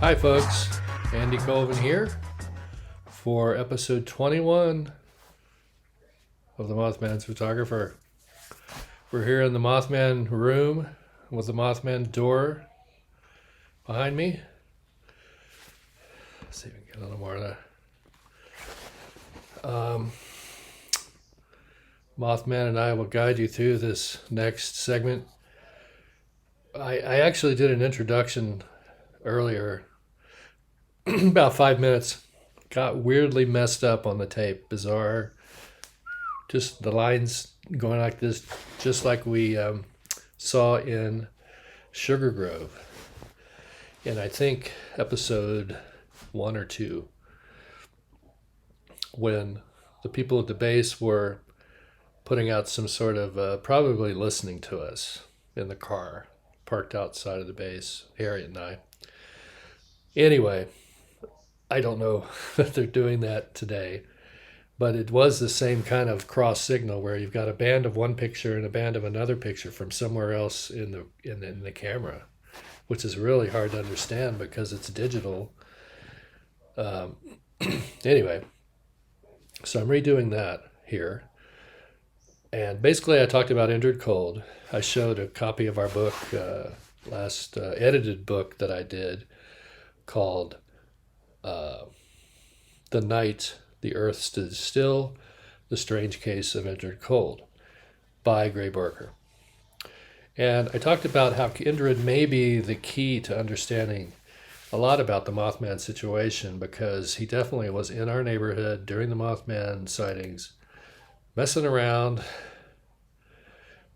Hi folks, Andy Colvin here for episode 21 of the Mothman's Photographer. We're here in the Mothman room with the Mothman door behind me. Let's see if we can get a little more of that. Mothman and I will guide you through this next segment. I actually did an introduction earlier, about 5 minutes. Got weirdly messed up on the tape. Bizarre. Just the lines going like this, just like we saw in Sugar Grove. And I think episode 1 or 2, when the people at the base were putting out some sort of, probably listening to us in the car, parked outside of the base, Harriet and I. Anyway, I don't know that they're doing that today, but it was the same kind of cross signal where you've got a band of one picture and a band of another picture from somewhere else in the camera, which is really hard to understand because it's digital. Anyway, so I'm redoing that here. And basically I talked about Indrid Cold. I showed a copy of our book, last edited book that I did called The Night the Earth Stood Still, The Strange Case of Indrid Cold by Gray Barker. And I talked about how Indrid may be the key to understanding a lot about the Mothman situation, because he definitely was in our neighborhood during the Mothman sightings, messing around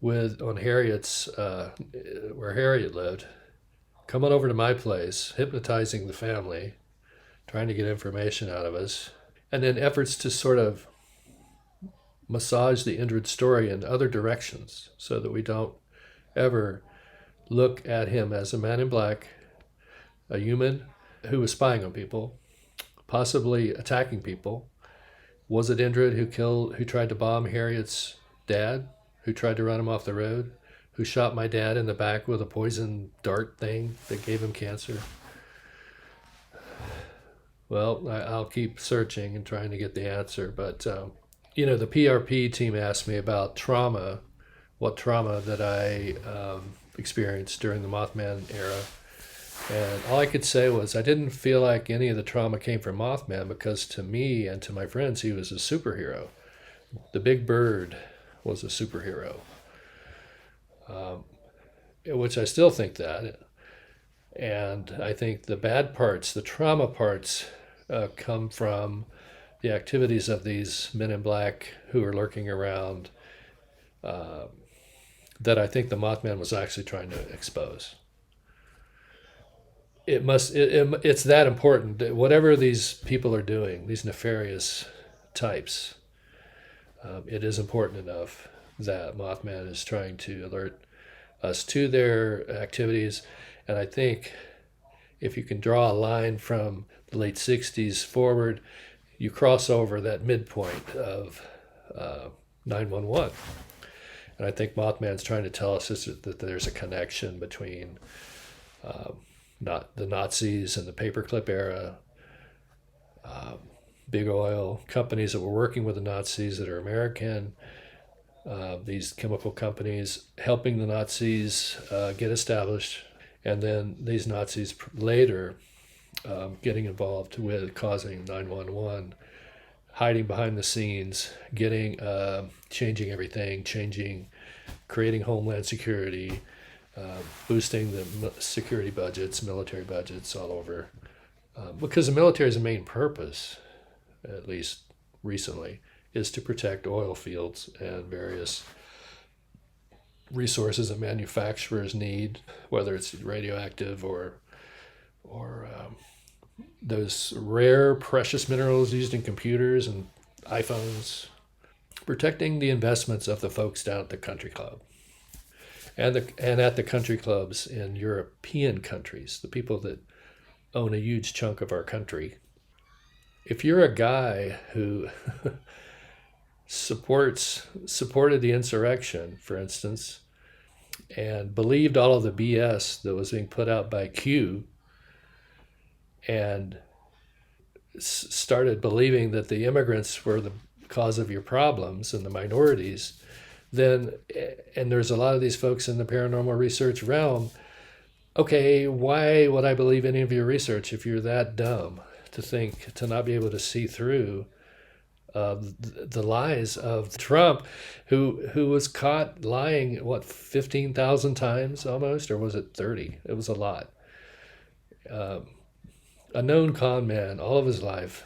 on Harriet's, where Harriet lived, coming over to my place, hypnotizing the family, trying to get information out of us, and then efforts to sort of massage the Indrid story in other directions so that we don't ever look at him as a man in black, a human who was spying on people, possibly attacking people. Was it Indrid who tried to bomb Harriet's dad, who tried to run him off the road, who shot my dad in the back with a poison dart thing that gave him cancer? Well, I'll keep searching and trying to get the answer. But, the PRP team asked me about trauma, what trauma that I experienced during the Mothman era. And all I could say was I didn't feel like any of the trauma came from Mothman, because to me and to my friends, he was a superhero. The big bird was a superhero, which I still think that. And I think the bad parts, the trauma parts, come from the activities of these men in black who are lurking around, that I think the Mothman was actually trying to expose. It's that important. Whatever these people are doing, these nefarious types, it is important enough that Mothman is trying to alert us to their activities. And I think if you can draw a line from the late 60s forward, you cross over that midpoint of 911. And I think Mothman's trying to tell us that there's a connection between not the Nazis and the paperclip era, big oil companies that were working with the Nazis that are American, these chemical companies helping the Nazis get established, and then these Nazis later getting involved with causing 911, hiding behind the scenes, changing everything, creating Homeland Security, boosting the security budgets, military budgets all over. Because the military's main purpose, at least recently, is to protect oil fields and various resources that manufacturers need, whether it's radioactive or those rare precious minerals used in computers and iPhones, protecting the investments of the folks down at the country club and at the country clubs in European countries, the people that own a huge chunk of our country. If you're a guy who supported the insurrection, for instance, and believed all of the BS that was being put out by Q, and started believing that the immigrants were the cause of your problems and the minorities, then, and there's a lot of these folks in the paranormal research realm, okay, why would I believe any of your research if you're that dumb to not be able to see through the lies of Trump, who was caught lying, 15,000 times almost, or was it 30? It was a lot. A known con man all of his life,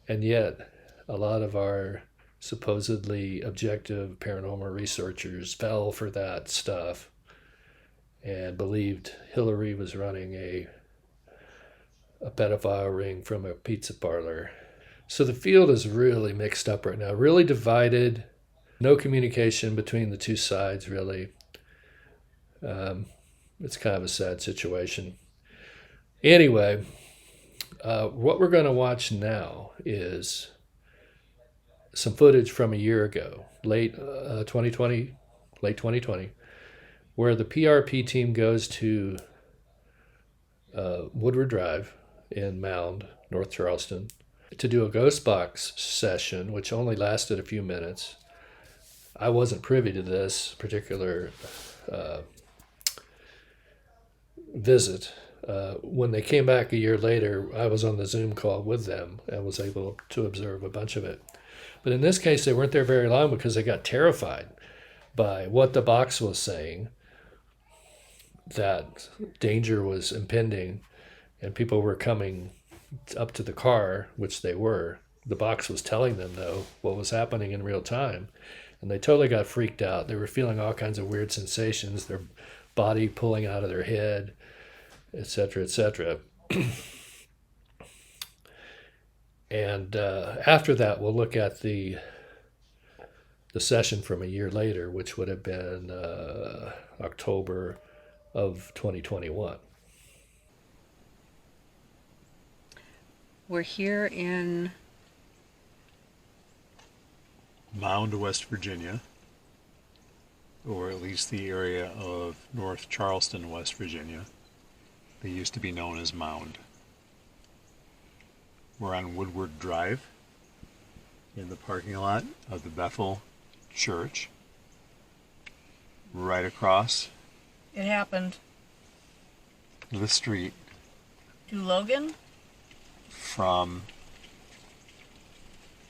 and yet a lot of our supposedly objective paranormal researchers fell for that stuff and believed Hillary was running a pedophile ring from a pizza parlor. So the field is really mixed up right now, really divided, no communication between the two sides, really. It's kind of a sad situation. Anyway, what we're going to watch now is some footage from a year ago, late 2020, where the PRP team goes to Woodward Drive in Mound, North Charleston, to do a ghost box session, which only lasted a few minutes. I wasn't privy to this particular visit. When they came back a year later, I was on the Zoom call with them and was able to observe a bunch of it. But in this case, they weren't there very long because they got terrified by what the box was saying, that danger was impending and people were coming up to the car, which they were. The box was telling them, though, what was happening in real time. And they totally got freaked out. They were feeling all kinds of weird sensations, their body pulling out of their head, etc., etc. And after that, we'll look at the session from a year later, which would have been October of 2021. We're here in Mound, West Virginia, or at least the area of North Charleston, West Virginia. They used to be known as Mound. We're on Woodward Drive in the parking lot of the Bethel Church. Right across It happened. the street To Logan? from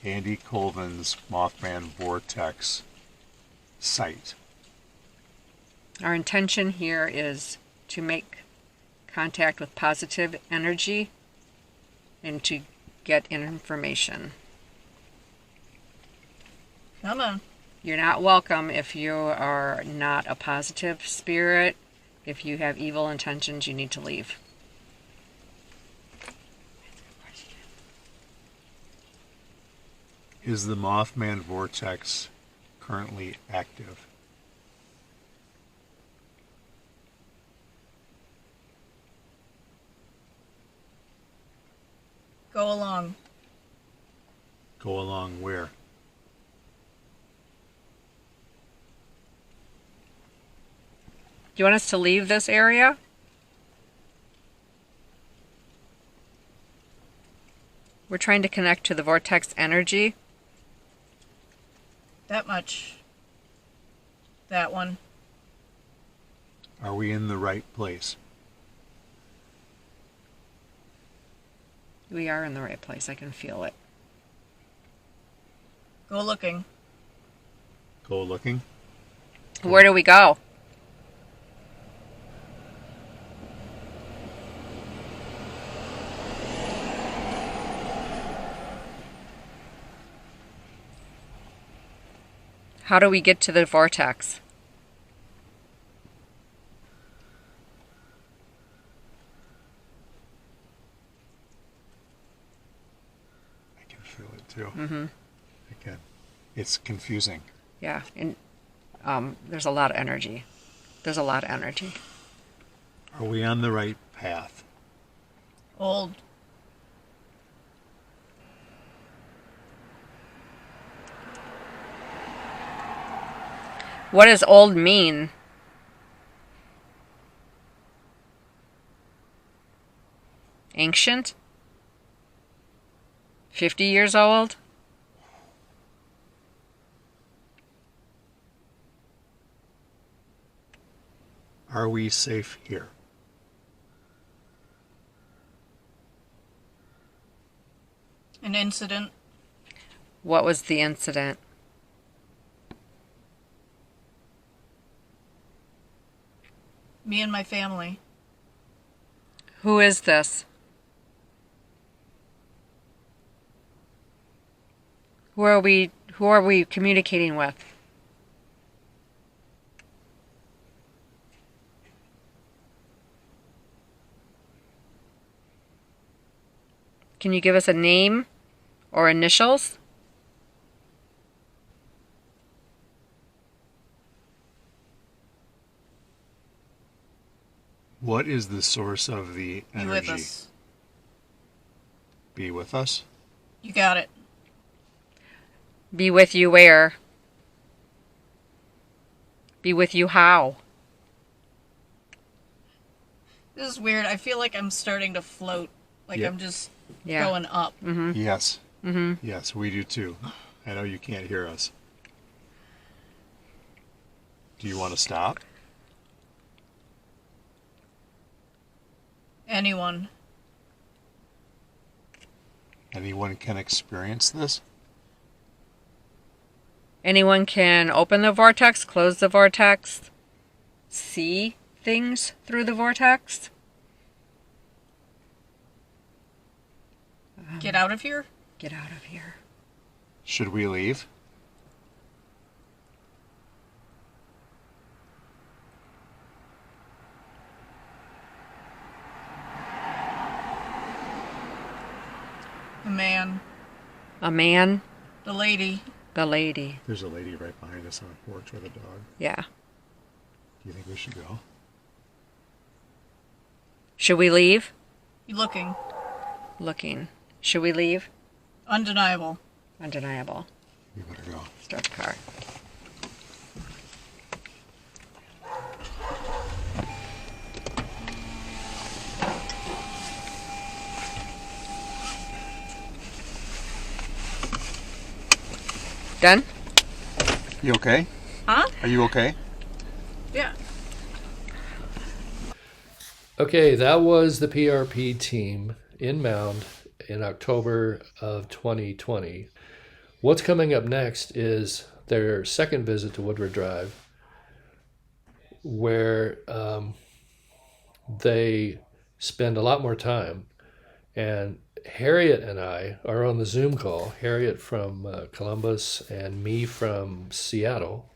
Andy Colvin's Mothman Vortex site. our intention here is to make contact with positive energy and to get information. Come on. You're not welcome if you are not a positive spirit. If you have evil intentions, you need to leave. Is the Mothman Vortex currently active? Go along. Go along where? Do you want us to leave this area? We're trying to connect to the vortex energy. That much. That one. Are we in the right place? We are in the right place. I can feel it. Go looking. Go looking. Where do we go? How do we get to the vortex? I can feel it too. Mm-hmm. I can. It's confusing. Yeah, and there's a lot of energy. There's a lot of energy. Are we on the right path? Old. What does old mean? Ancient? 50 years old? Are we safe here? An incident. What was the incident? Me and my family. Who is this? Who are we communicating with? Can you give us a name or initials? What is the source of the Be energy? with us. Be with us? You got it. Be with you where? Be with you how? This is weird. I feel like I'm starting to float. Like Yep. I'm just Yeah. going up. Yes. Mm-hmm. Yes, we do too. I know you can't hear us. Do you want to stop? Anyone. Anyone can experience this? Anyone can open the vortex, close the vortex, see things through the vortex. Get out of here? Get out of here. Should we leave? The man. A man, The lady. the lady. There's a lady right behind us on the porch with a dog. Yeah. Do you think we should go? Should we leave? You looking. Looking. Should we leave? Undeniable. Undeniable. We better go. Start the car. Done? You okay? Huh? Are you okay? Yeah. Okay, that was the PRP team in Mound in October of 2020. What's coming up next is their second visit to Woodward Drive, where they spend a lot more time. And Harriet and I are on the Zoom call. Harriet from Columbus and me from Seattle,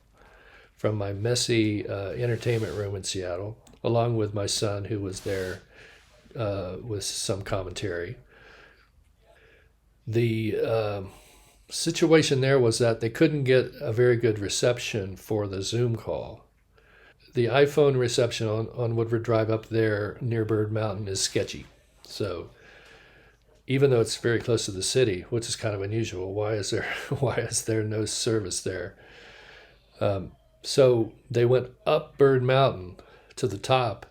from my messy entertainment room in Seattle, along with my son who was there with some commentary. The situation there was that they couldn't get a very good reception for the Zoom call. The iPhone reception on Woodward Drive up there near Bird Mountain is sketchy. So even though it's very close to the city, which is kind of unusual, why is there no service there? So they went up Bird Mountain to the top,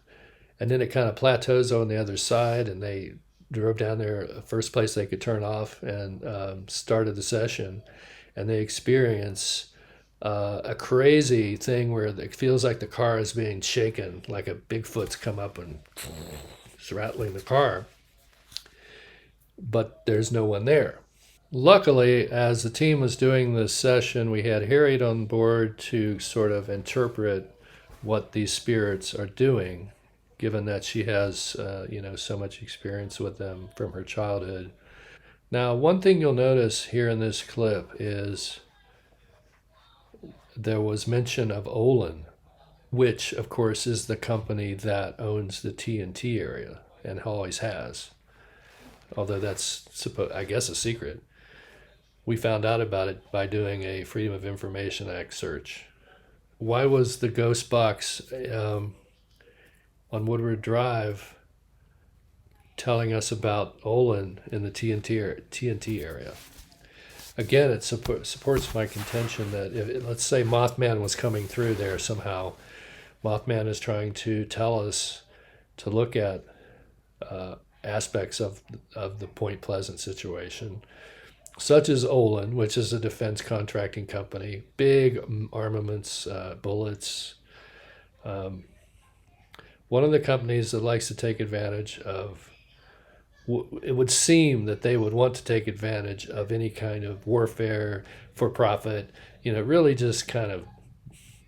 and then it kind of plateaus on the other side, and they drove down there, first place they could turn off, and started the session, and they experience a crazy thing where it feels like the car is being shaken, like a Bigfoot's come up and is rattling the car, but there's no one there. Luckily, as the team was doing this session, we had Harriet on board to sort of interpret what these spirits are doing, given that she has, so much experience with them from her childhood. Now, one thing you'll notice here in this clip is there was mention of Olin, which, of course, is the company that owns the TNT area and always has. Although that's, I guess, a secret. We found out about it by doing a Freedom of Information Act search. Why was the ghost box on Woodward Drive telling us about Olin in the TNT area? Again, it supports my contention that let's say Mothman was coming through there somehow. Mothman is trying to tell us to look at aspects of the Point Pleasant situation, such as Olin, which is a defense contracting company, big armaments, bullets. One of the companies that likes to take advantage of, it would seem that they would want to take advantage of any kind of warfare for profit, really just kind of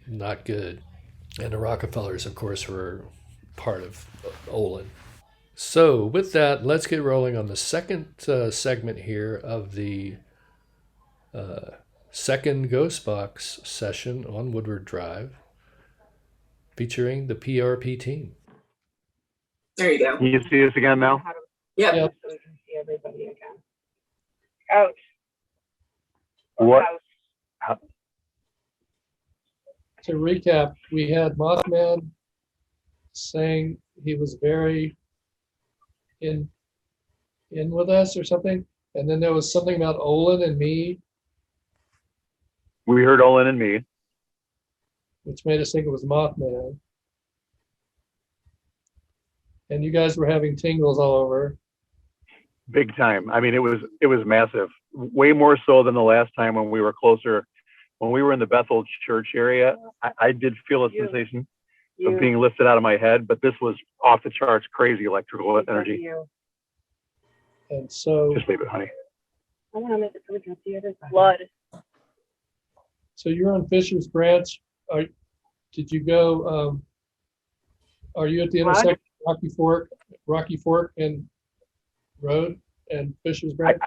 not good. And the Rockefellers, of course, were part of Olin. So with that, let's get rolling on the second segment here of the second Ghost Box session on Woodward Drive, featuring the PRP team. There you go. Can you see us again now? Yep. Yep. So we can see everybody again. Ouch. What? House. To recap, we had Mothman saying he was very in with us or something, and then there was something about Olin and me, We heard Olin and me. which made us think it was Mothman. And you guys were having tingles all over. Big time. I mean, it was massive. Way more so than the last time when we were closer. When we were in the Bethel Church area, I did feel a sensation of being lifted out of my head, but this was off the charts, crazy electrical energy. And so, Just leave it, honey. I want to make it so we can see everybody. Blood. so you're on Fisher's Branch. Did you go? Are you at the What? intersection of Rocky Fork and Road and Fisher's Branch?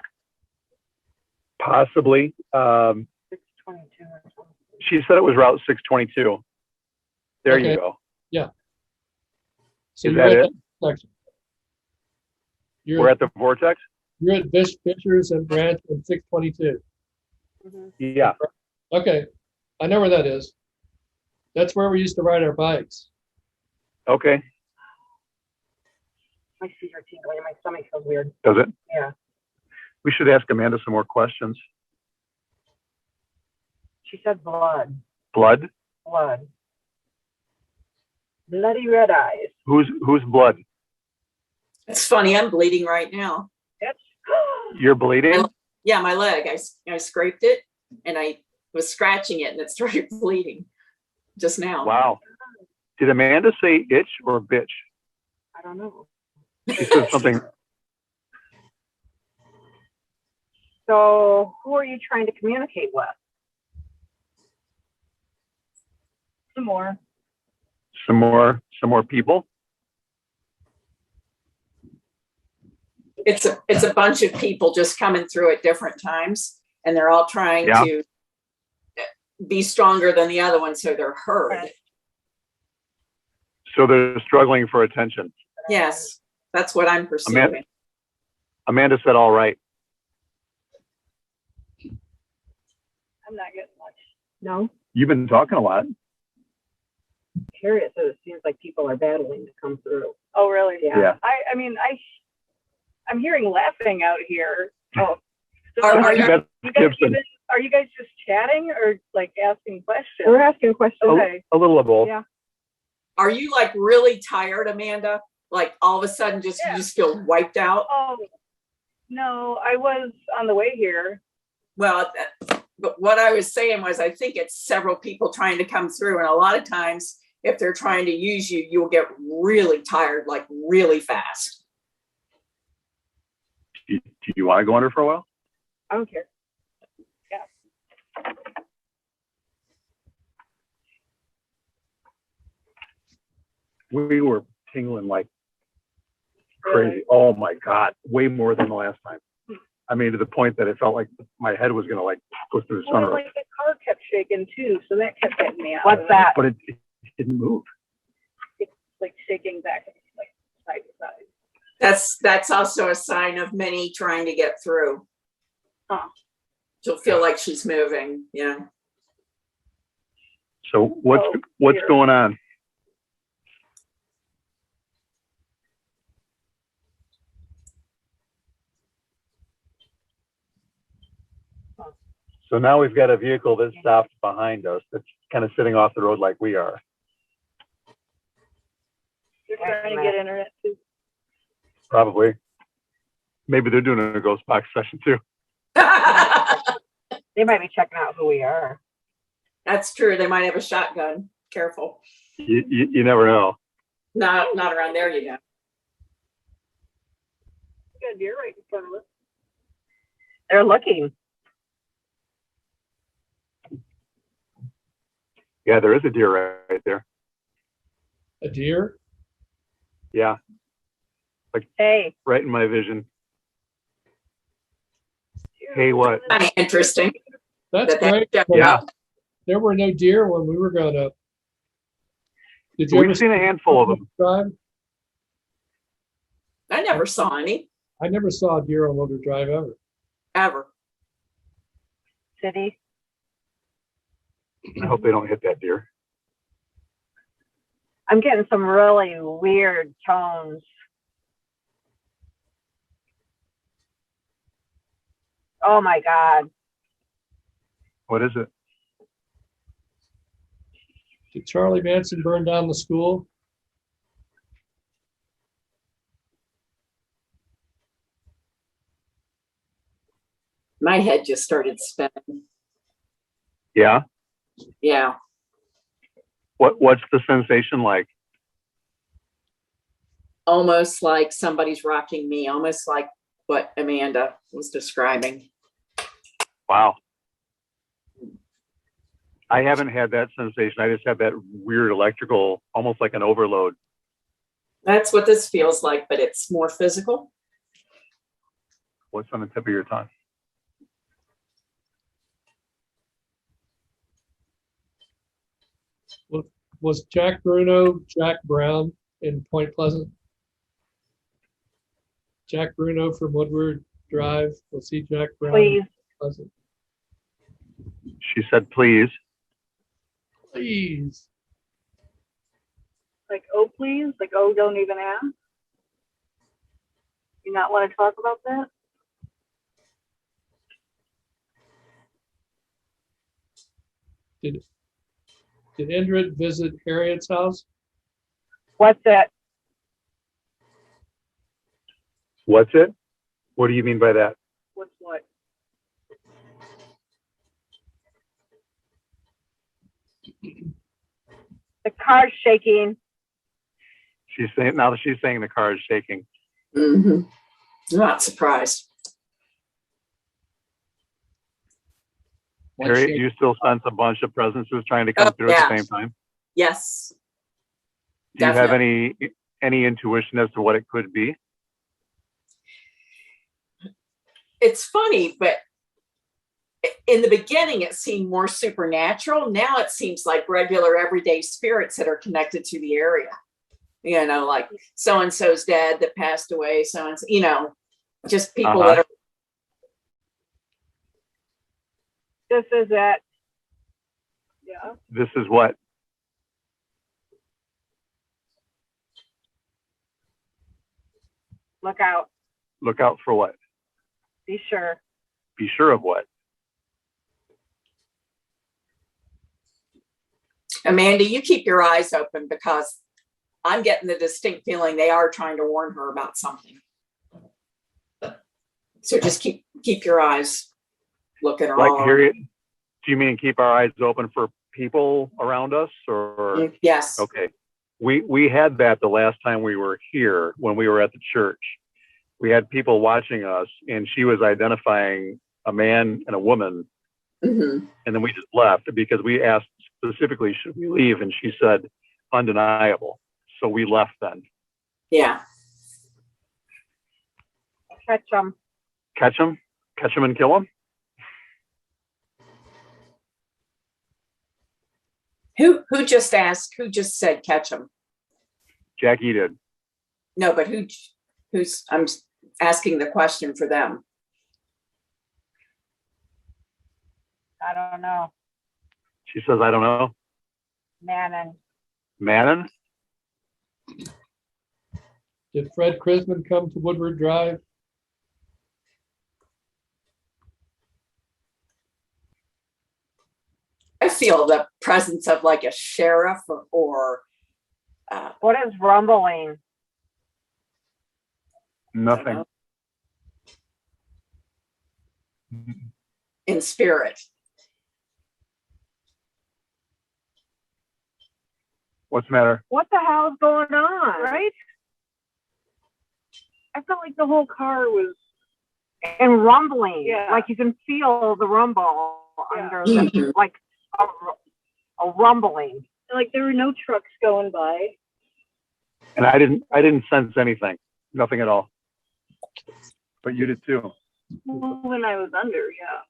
Possibly. 622 or something. She said it was Route 622. There Okay. you go. So Is you're that at it? that intersection. We're at the Vortex? You're at Fisher's and Branch and 622. Mhm. Yeah. Okay, I know where that is. That's where we used to ride our bikes. Okay. My feet are tingling and my stomach feels weird. Does it? Yeah. We should ask Amanda some more questions. She said blood. Blood? Blood. Bloody red eyes. Who's blood? It's funny. I'm bleeding right now. That's You're bleeding? Yeah, my leg. I scraped it and I was scratching it and it started bleeding just now. Wow. Did Amanda say itch or bitch? I don't know. She said something. So who are you trying to communicate with? Some more. Some more people. It's a bunch of people just coming through at different times, and they're all trying Yeah. to be stronger than the other one, so they're heard. So they're struggling for attention. Yes, that's what I'm pursuing. Amanda said, all right. I'm not getting much. No? You've been talking a lot. Curious. So it seems like people are battling to come through. Oh, really? Yeah. I mean, I'm hearing laughing out here. Oh. So Are you- That's you guys Gibson. are you guys just chatting or like asking questions? We're asking questions. Okay. A little of both. Yeah. Are you like really tired, Amanda? Like all of a sudden you just feel wiped out? Oh, no, I was on the way here. Well, but what I was saying was I think it's several people trying to come through, and a lot of times if they're trying to use you, you'll get really tired, like really fast. Do you want to go under for a while? I don't care. We were tingling like crazy. Oh my God. Way more than the last time. I mean, to the point that it felt like my head was going to like go through the Well, sunroof, like the car kept shaking too, so that kept getting me out. What's that? but it didn't move. It's like shaking back, like side to side. That's also a sign of many trying to get through. Huh. She'll feel like she's moving. Yeah. So what's weird. going on? So now we've got a vehicle that stopped behind us that's kind of sitting off the road like we are. You're trying to get internet too. Probably. Maybe they're doing a ghost box session too. They might be checking out who we are. That's true. They might have a shotgun. Careful. You never know. No, not around there, you know. Got a deer right in front of us. They're looking. Yeah, there is a deer right there. A deer? Yeah, Hey, right in my vision. Hey, what? Kind of interesting. That's that they great. checked Yeah. out. There were no deer when we were growing up. Did you ever We've seen a handful of them. Drive? I never saw any I never saw a deer on Woodward Drive ever. ever. city. I hope they don't hit that deer. I'm getting some really weird tones. Oh my God. What is it? Did Charlie Manson burn down the school? My head just started spinning. Yeah. Yeah. What's the sensation like? Almost like somebody's rocking me, almost like what Amanda was describing. Wow. I haven't had that sensation. I just have that weird electrical, almost like an overload. That's what this feels like, but it's more physical. What's on the tip of your tongue? Was Jack Bruno Jack Brown in Point Pleasant? Jack Bruno from Woodward Drive. Was he Jack Brown? Please. Pleasant? She said, please. Please. Like, oh, please. Like, oh, don't even ask. You not want to talk about that? Did Indrid visit Harriet's house? What's it? What's it? What do you mean by that? What's what? The car's shaking. She's saying, now that she's saying the car is shaking. Mm-hmm. I'm not surprised. Harriet, you still sense a bunch of presences trying to come through at the same time? Yes. Do you have Definitely. any intuition as to what it could be? It's funny, but in the beginning, it seemed more supernatural. Now it seems like regular everyday spirits that are connected to the area. You know, like so-and-so's dad that passed away, so-and-so, you know, just people that are. This is it. Yeah. This is what? Look out. Look out for what? Be sure. Be sure of what? Amanda, you keep your eyes open because I'm getting the distinct feeling they are trying to warn her about something. So just keep your eyes looking Like all Harriet, do you mean keep our eyes open for people around us, or? Yes. Okay. We had that the last time we were here when we were at the church. We had people watching us, and she was identifying a man and a woman, Mm-hmm. and then we just left because we asked specifically, should we leave? And she said, undeniable. So we left then. Yeah. Catch them. Catch them and kill them. Who just asked? Who just said catch them? Jackie did. No, but who's? I'm asking the question for them. I don't know. She says, I don't know. Mannon? Did Fred Krisman come to Woodward Drive? I feel the presence of like a sheriff or What is rumbling? Nothing. in spirit. What's the matter? What the hell's going on? Right? I felt like the whole car was and rumbling. Yeah. Like you can feel the rumble Yeah. under the, like a rumbling. Like there were no trucks going by. And I didn't sense anything, nothing at all. But you did too, When I was under, yeah.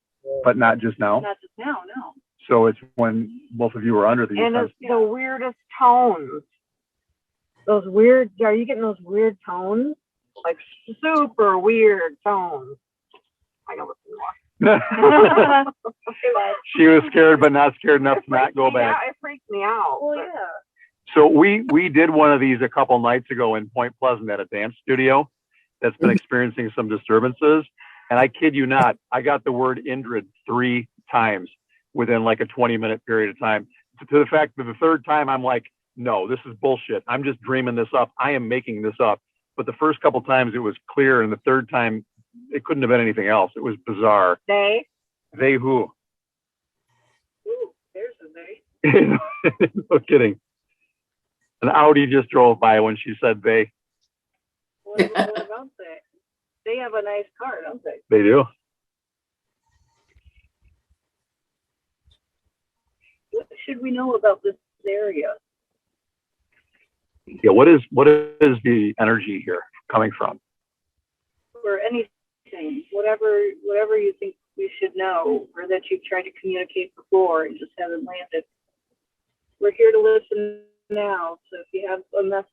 but not just now. Not just now, no. So it's when both of you were under that you And sensed. it's the weirdest tones. Those weird, are you getting those weird tones? Like super weird tones. I know what you are. She was scared, but not scared enough to not go back. Yeah, it freaked me out. Well, but- yeah. So we did one of these a couple nights ago in Point Pleasant at a dance studio that's been experiencing some disturbances. And I kid you not, I got the word Indrid 3 times within like a 20-minute period of time. To the fact that the third time I'm like, no, this is bullshit. I'm just dreaming this up. I am making this up. But the first couple times it was clear, and the third time it couldn't have been anything else. It was bizarre. They? They who? Ooh, there's a they. No kidding. An Audi just drove by when she said they. What about that? They have a nice car, don't they? They do. What should we know about this area? Yeah. What is the energy here coming from? Or anything, whatever you think we should know, or that you've tried to communicate before and just haven't landed. We're here to listen now, so if you have a message,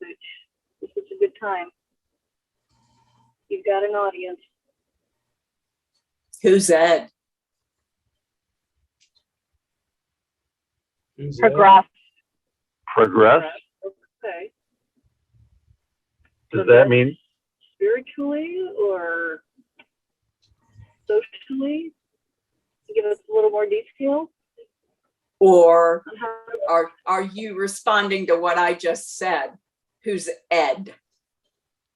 this is a good time. You've got an audience. Who's Ed? Progress. Progress? Okay. Does that mean? Spiritually or socially? Give us a little more detail Or on how. are you responding to what I just said? Who's Ed?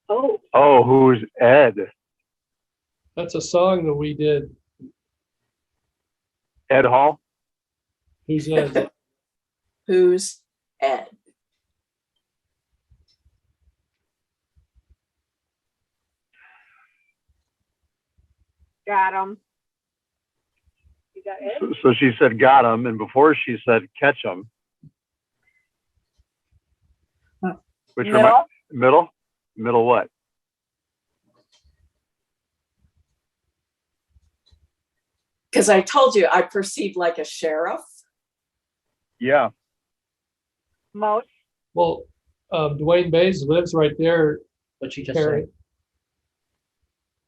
Oh, Oh, who's Ed? That's a song that we did. Ed Hall? Who's Ed? Who's Ed? Got him. you got Ed? So she said got him, and before she said catch him. Which Middle? Middle what? Because I told you I perceive like a sheriff. Yeah. Most. Well, Dwayne Bays lives right there. What you just Harry. said.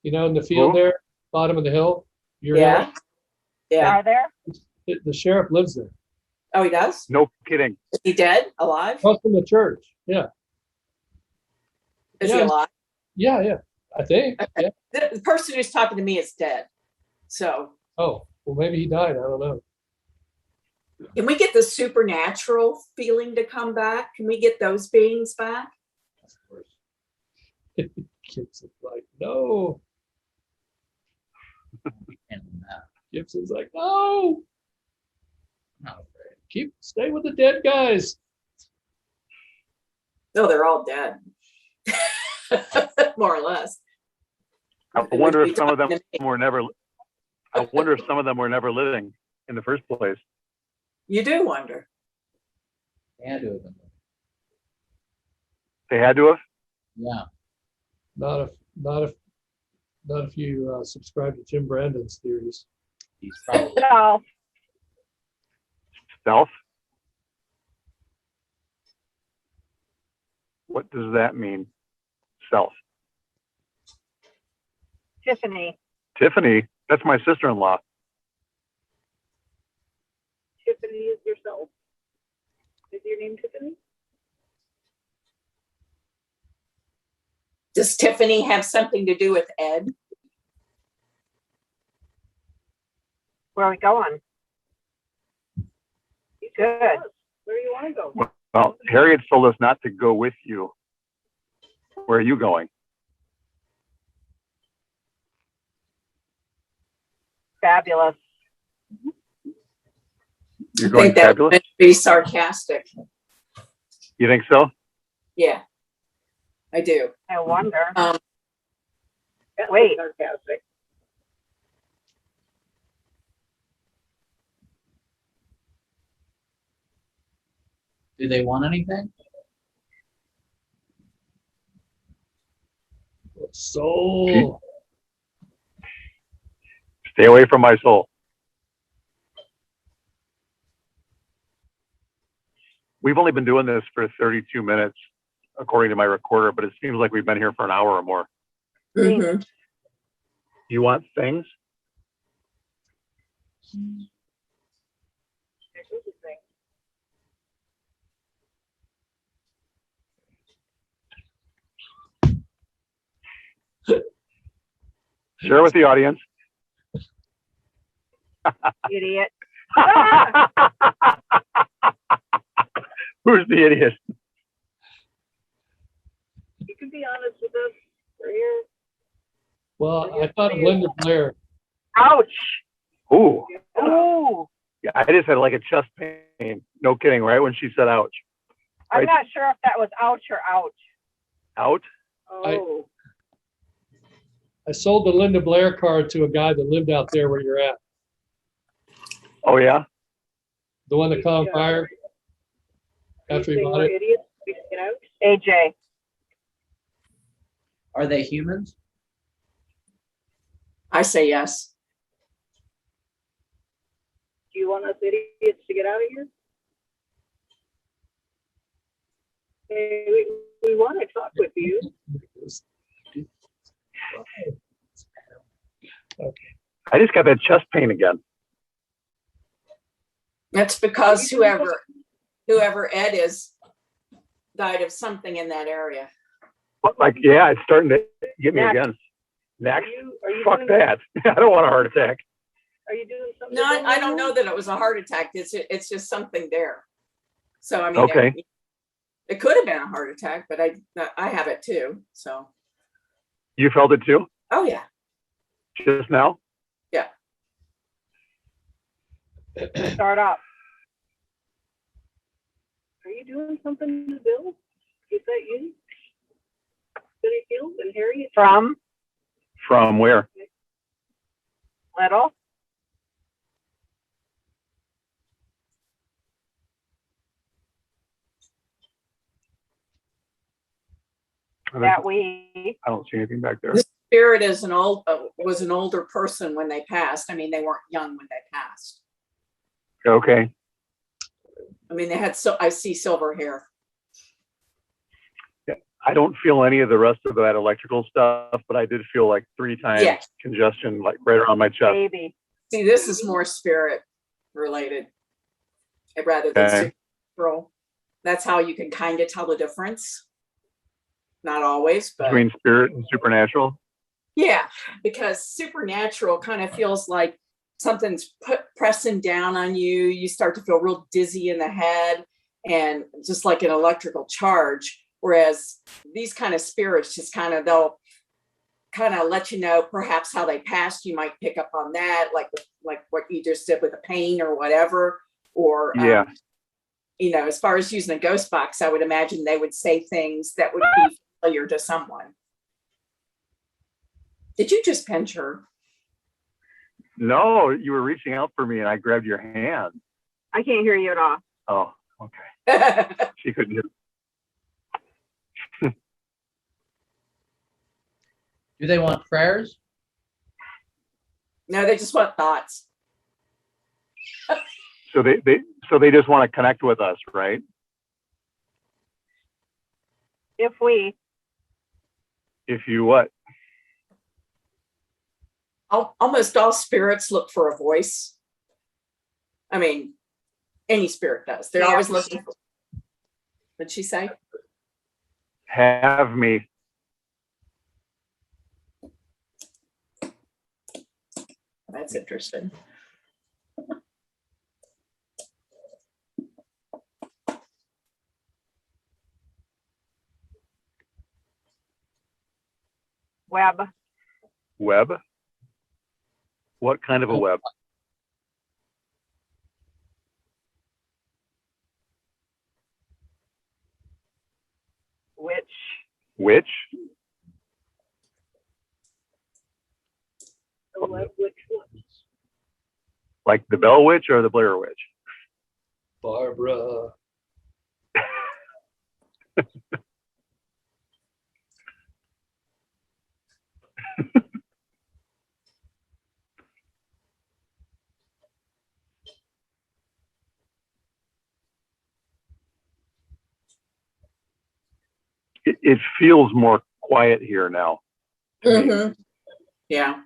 You know, in the field Who? there, bottom of the hill. Your Yeah. hill, Yeah. Are there? the sheriff lives there. Oh, he does? No kidding. Is he dead? Alive? Across from the church. Yeah. Is he Yeah. alive? Yeah. I think. Yeah. The person who's talking to me is dead. So Oh, well, maybe he died. I don't know. can we get the supernatural feeling to come back? Can we get those beings back? Gibson's like, no. And Gibson's like, no. I'm not afraid. Stay with the dead guys. No, they're all dead. More or less. I wonder if Be some of them talking to me. were never. I wonder if some of them were never living in the first place. You do wonder. They had to have been. They had to have. Yeah. Not if you subscribe to Jim Brandon's theories. He's probably. No. Stealth. What does that mean? Stealth. Tiffany. Tiffany. That's my sister-in-law. Tiffany is yourself. Is your name Tiffany? Does Tiffany have something to do with Ed? Where are we going? Good. Where do you want to go? Well, Harriet told us not to go with you. Where are you going? Fabulous. You're I going think that was fabulous? meant to be sarcastic. You think so? Yeah, I do. I wonder. Wait. Sarcastic. Do they want anything? Soul. Stay away from my soul. We've only been doing this for 32 minutes, according to my recorder, but it seems like we've been here for an hour or more. Mhm. You want things? Share with the audience. Idiot. Who's the idiot? You can be honest with us. We're here. Well, I thought of Linda Blair. Ouch. Ooh. Ooh. Yeah, I just had like a chest pain. No kidding, right? When she said ouch. I'm Right. not sure if that was ouch or ouch. Out? Oh. I sold the Linda Blair card to a guy that lived out there where you're at. Oh, yeah? The one that caught on fire after he bought it. Idiots, we get out. AJ. Are they humans? I say yes. Do you want us idiots to get out of here? Hey, we want to talk with you. I just got that chest pain again. That's because whoever Ed is died of something in that area. Like, yeah, it's starting to get me Next. again. Next? Are you Fuck doing, that. I don't want a heart attack. Are you doing something? No, different I right don't now? know that it was a heart attack. It's just something there. So I mean, Okay. it could have been a heart attack, but I have it too. So You felt it too? oh yeah, Just now? yeah. Start up. Are you doing something to Bill? Is that you? Billy Field and Harry? From From where? little. That we. I don't see anything back there. The spirit is was an older person when they passed. I mean, they weren't young when they passed. Okay. I mean, they had I see silver hair. I don't feel any of the rest of that electrical stuff, but I did feel like 3 times Yeah. congestion, like right around my chest. Baby. See, this is more spirit related rather than Okay. supernatural. That's how you can kind of tell the difference. Not always, but Between spirit and supernatural. yeah, because supernatural kind of feels like something's pressing down on you. You start to feel real dizzy in the head and just like an electrical charge. Whereas these kind of spirits just they'll kind of let you know perhaps how they passed. You might pick up on that, like what you just did with the pain or whatever. Or Yeah. As far as using a ghost box, I would imagine they would say things that would be familiar to someone. Did you just pinch her? No, you were reaching out for me and I grabbed your hand. I can't hear you at all. Oh, okay. She couldn't hear. Do they want prayers? No, they just want thoughts. So they just want to connect with us, right? If we. If you what? Almost all spirits look for a voice. I mean, any spirit does. They're always looking for. What'd she say? Have me. That's interesting. Web. Web? What kind of a web? Which Which? Which one? Like the Bell Witch or the Blair Witch? Barbara. It feels more quiet here now. Mm-hmm. Yeah.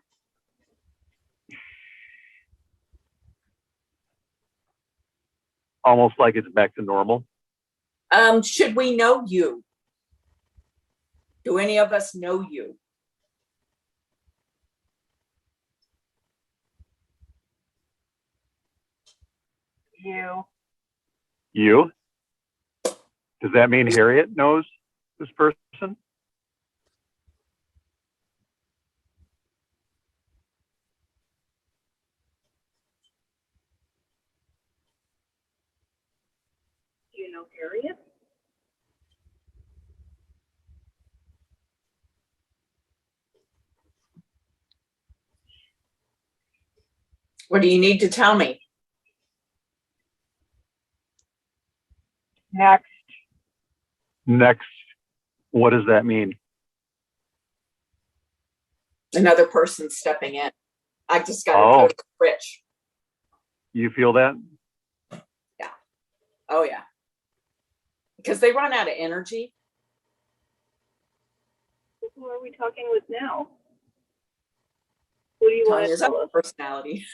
Almost like it's back to normal. Should we know you? Do any of us know you? you? You? Does that mean Harriet knows this person? Do you know Harriet? What do you need to tell me? Next. Next, what does that mean? Another person stepping in. I just got to Oh. go to Rich. You feel that? Oh yeah. Because they run out of energy. Who are we talking with now? What do you want to Tanya's tell other us? personality.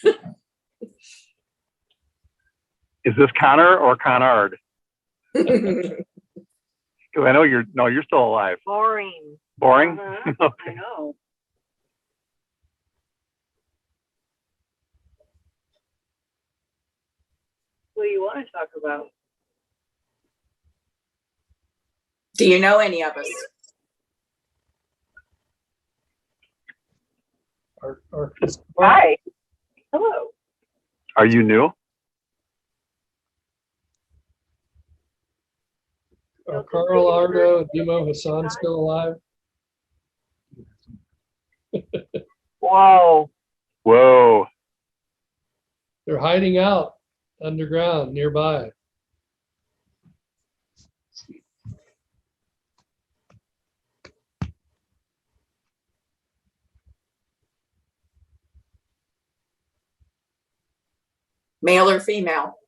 Is this Connor or Connard? I know you're still alive. Boring. Boring? Uh-huh. Okay. I know. What do you want to talk about? Do you know any of us? Hi. Hello. Are you new? Are Carl, Ardo, Demo, Hassan still alive? Whoa. Whoa. They're hiding out underground nearby. Male or female?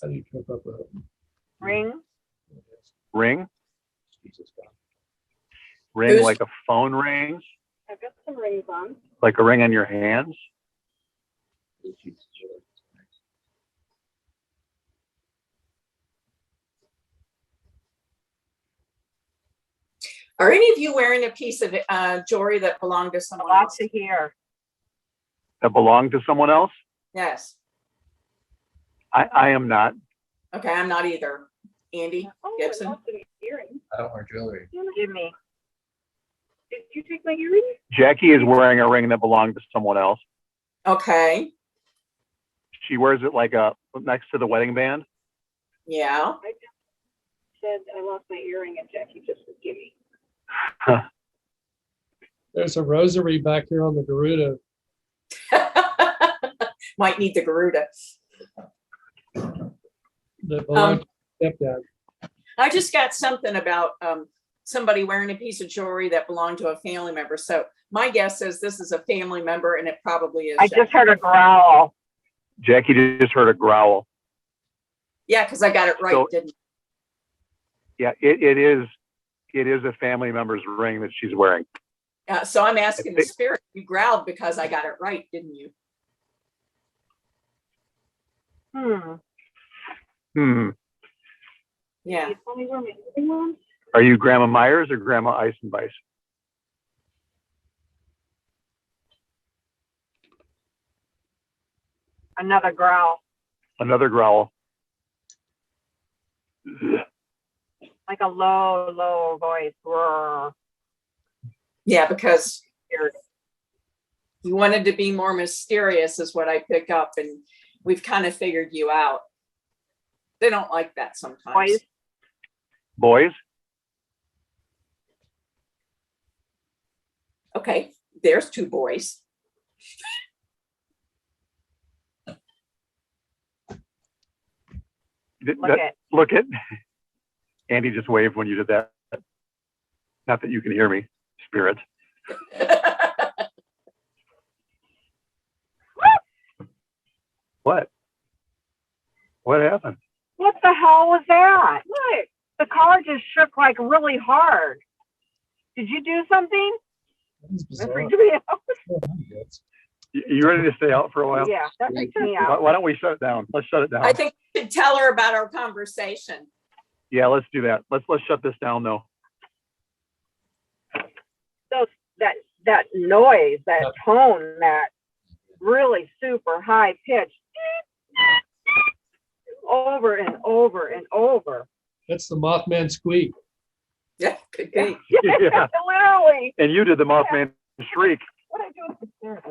How do you trip up a Ring. Ring? Jesus God. Ring Who's- like a phone rings? I've got some rings on. Like a ring on your hands? Are any of you wearing a piece of jewelry that belonged to someone Lots else? to hear. That belong to someone else? Yes. I am not. Okay, I'm not either. Andy Oh, Gibson. I lost an earring. I don't wear jewelry. Give me. Did you take my earring? Jackie is wearing a ring that belonged to someone else. Okay. She wears it like next to the wedding band. Yeah. I just said I lost my earring and Jackie just said, give me. There's a rosary back here on the Garuda. Might need the Garuda. That belonged to stepdad. I just got something about somebody wearing a piece of jewelry that belonged to a family member. So my guess is this is a family member, and it probably is. I just heard a growl. Jackie just heard a growl. Yeah, because I got it right, So- didn't Yeah, it is a family member's ring that she's wearing. I? So I'm asking the spirit. You growled because I got it right, didn't you? Yeah. You tell me where my earring was? Are you Grandma Myers or Grandma Eisenbeiss? Another growl. Another growl. like a low voice. Roar. Yeah, because you wanted to be more mysterious is what I pick up, and we've kind of figured you out. They don't like that sometimes. Boys? Okay, there's two boys. Look at. Andy just waved when you did that. Not that you can hear me, spirit. What? What happened? What the hell was that? What? The car just shook like really hard. Did you do something? That freaked me out. You ready to stay out for a while? Yeah, that freaked me out. Why don't we shut it down? Let's shut it down. I think we should tell her about our conversation. Yeah, let's do that. Let's shut this down though. So that noise, that tone, that really super high pitch, over and over and over. That's the Mothman squeak. Yeah, could be. Yeah. Literally. And you did the Mothman shriek. What I do with the spirit?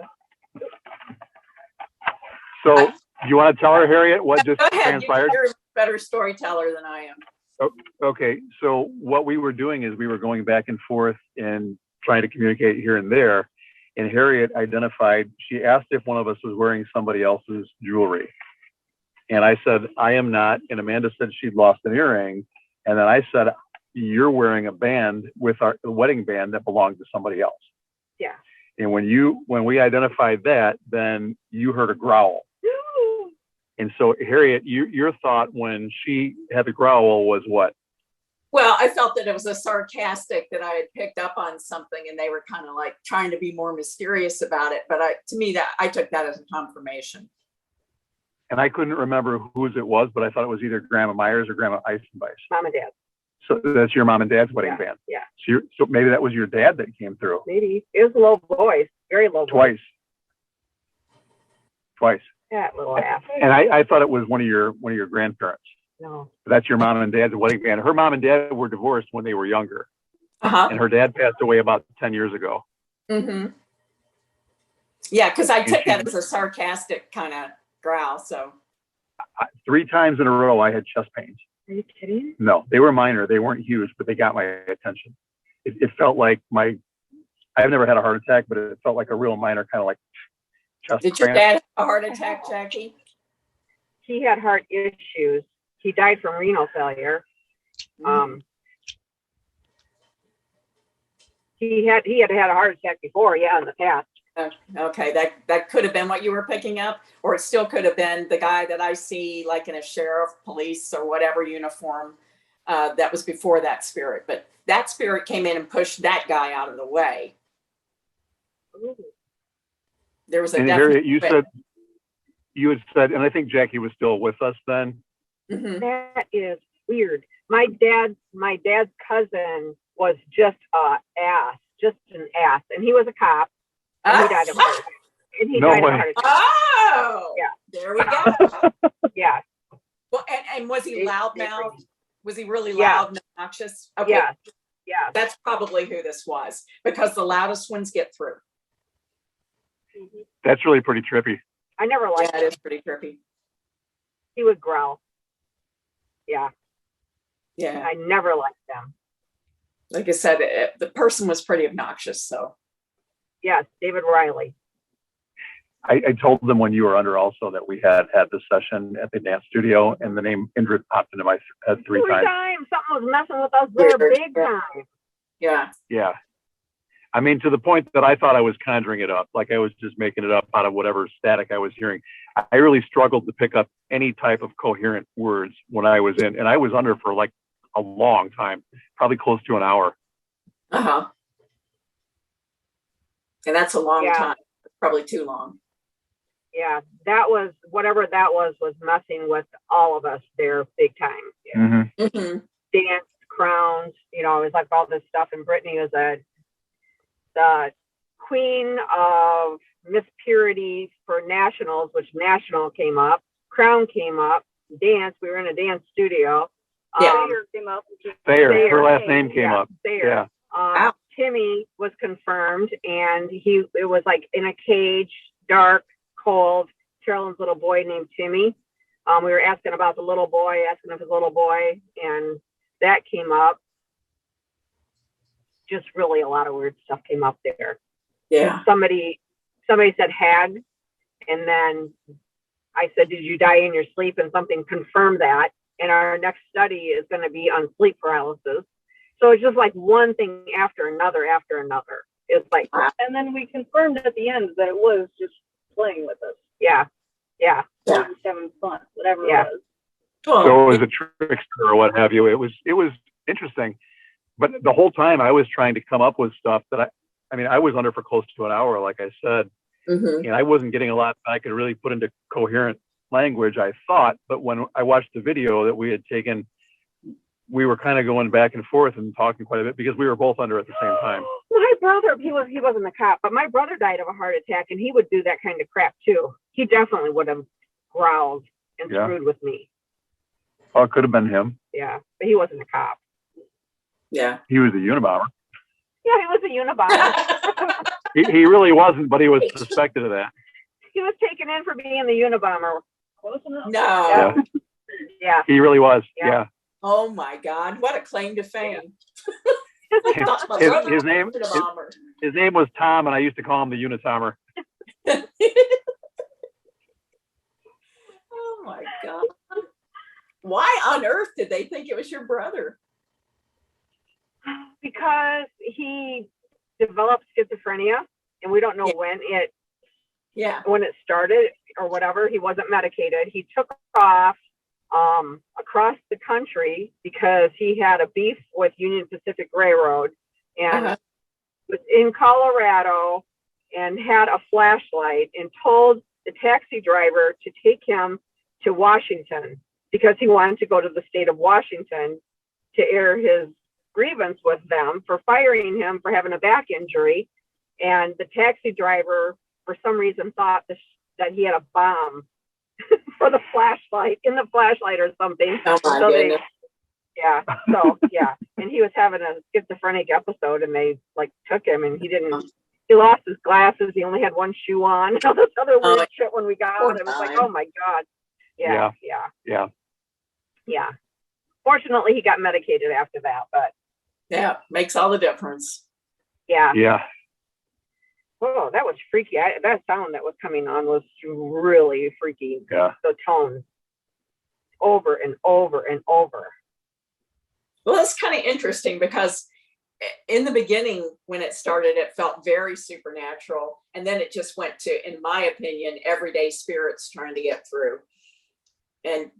So you want to tell her, Harriet, what just Go ahead. transpired? You're a better storyteller than I am. Okay, so what we were doing is we were going back and forth and trying to communicate here and there. And Harriet identified, she asked if one of us was wearing somebody else's jewelry. And I said, I am not. And Amanda said she'd lost an earring. And then I said, you're wearing a band with our wedding band that belonged to somebody else. Yeah. And when we identified that, then you heard a growl. And so Harriet, your thought when she had the growl was what? Well, I felt that it was a sarcastic, that I had picked up on something and they were kind of like trying to be more mysterious about it. But to me, that I took that as a confirmation. And I couldn't remember whose it was, but I thought it was either Grandma Myers or Grandma Eisenbeiss. Mom and Dad. So that's your mom and dad's wedding band. Yeah. So maybe that was your dad that came through. Maybe. It was a low voice, very low voice. Twice. That little ass. And I thought it was one of your grandparents. No. But that's your mom and dad's wedding band. Her mom and dad were divorced when they were younger. Uh-huh. And her dad passed away about 10 years ago. Mm-hmm. Yeah, because I took that as a sarcastic kind of growl. So 3 times in a row, I had chest pains. Are you kidding? No, they were minor. They weren't huge, but they got my attention. It felt like I've never had a heart attack, but it felt like a real minor kind of like chest did your cramp. dad have a heart attack, Jaci? He had heart issues. He died from renal failure. He had had a heart attack before, yeah, in the past. Okay, that could have been what you were picking up, or it still could have been the guy that I see like in a sheriff, police, or whatever uniform. That was before that spirit, but that spirit came in and pushed that guy out of the way. Ooh. There was a And definite. Harriet, you had said, and I think Jackie was still with us then. Mm-hmm. That is weird. My dad's cousin was just an ass, and he was a cop. And he died of heart attack. And he No died of way. heart attack. Oh, Yeah. There we go. Yeah. Well, and was he loudmouthed? Was he really Yeah. loud and obnoxious? Okay. Yeah. Yeah. That's probably who this was, because the loudest ones get through. That's really pretty trippy. I never liked Yeah, him. it is pretty trippy. He would growl. Yeah. Yeah. I never liked them. Like I said, the person was pretty obnoxious. So Yes, David Riley. I told them when you were under also that we had this session at the dance studio, and the name Indrid popped into my head 3 times. Something was messing with us there Weird. big time. yeah. Yeah. I mean, to the point that I thought I was conjuring it up, like I was just making it up out of whatever static I was hearing. I really struggled to pick up any type of coherent words when I was in, and I was under for like a long time, probably close to an hour. Uh-huh. And that's a long Yeah. time. Probably too long. Yeah, that was whatever that was messing with all of us there big time. Yeah. Mm-hmm. Mm-hmm. Dance, crowns, it was like all this stuff. And Brittany was the queen of Miss Purity for nationals, which national came up, crown came up, dance. We were in a dance studio. Sayer came up. Sayer, her last name came up. Sayer. Yeah. Wow. Timmy was confirmed, and it was like in a cage, dark, cold. Carolyn's little boy named Timmy. We were asking about the little boy, asking of his little boy, and that came up. Just really a lot of weird stuff came up there. Yeah. Somebody said hag, and then I said, did you die in your sleep? And something confirmed that. And our next study is going to be on sleep paralysis. So it's just like one thing after another after another. It's like, and then we confirmed at the end that it was just playing with us. Yeah. Just having fun, whatever it was. So it was a trickster or what have you. It was interesting. But the whole time I was trying to come up with stuff that I was under for close to an hour, like I said, and I wasn't getting a lot that I could really put into coherent language, I thought. But when I watched the video that we had taken, we were kind of going back and forth and talking quite a bit because we were both under at the same time. My brother, he wasn't a cop, but my brother died of a heart attack, and he would do that kind of crap too. He definitely would have growled and screwed with me. Oh, it could have been him. Yeah, but he wasn't a cop. Yeah. He was a Unabomber. Yeah, he was a Unabomber. He really wasn't, but he was suspected of that. He was taken in for being the Unabomber. Close enough. No. Yeah. He really was. Yeah. Oh my God! What a claim to fame. His name was Tom, and I used to call him the Unitomer. Oh my God! Why on earth did they think it was your brother? Because he developed schizophrenia, and we don't know when it started or whatever. He wasn't medicated. He took off across the country because he had a beef with Union Pacific Railroad, and was in Colorado and had a flashlight and told the taxi driver to take him to Washington because he wanted to go to the state of Washington to air his grievance with them for firing him for having a back injury. And the taxi driver, for some reason, thought that he had a bomb for the flashlight, in the flashlight or something. Oh my goodness. And he was having a schizophrenic episode, and they took him, and he lost his glasses. He only had one shoe on. All this other weird shit when we got out. It was like, oh my God. Yeah. Fortunately, he got medicated after that, but yeah, makes all the difference. Yeah. Oh, that was freaky. That sound that was coming on was really freaky. Yeah. The tone over and over and over. Well, it's kind of interesting because in the beginning, when it started, it felt very supernatural. And then it just went to, in my opinion, everyday spirits trying to get through. And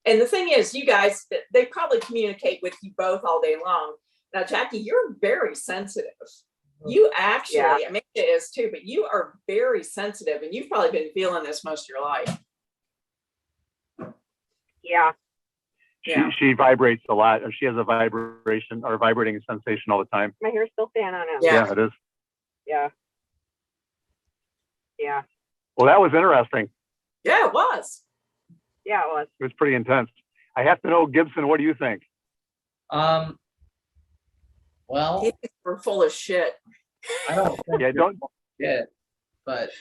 and the thing is, you guys, they probably communicate with you both all day long. Now, Jaci, you're very sensitive. You actually, Amanda is too, but you are very sensitive, and you've probably been feeling this most of your life. Yeah. She vibrates a lot, or she has a vibration or vibrating sensation all the time. My hair's still standing on it. Yeah, it is. Yeah. Well, that was interesting. Yeah, it was. Yeah, it was. It was pretty intense. I have to know, Gibson, what do you think? Well, we're full of shit. I don't think don't shit, but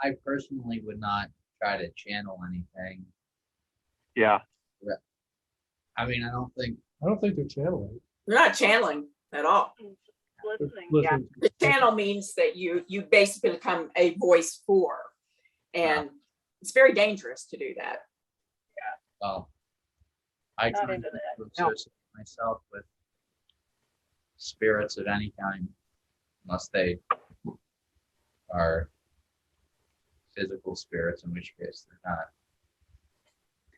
I personally would not try to channel anything. Yeah. I mean, I don't think they're channeling. You're not channeling at all. Listening. The channel means that you basically become a voice for, and it's very dangerous to do that. Well, I try to associate myself with spirits of any kind, unless they are physical spirits, in which case they're not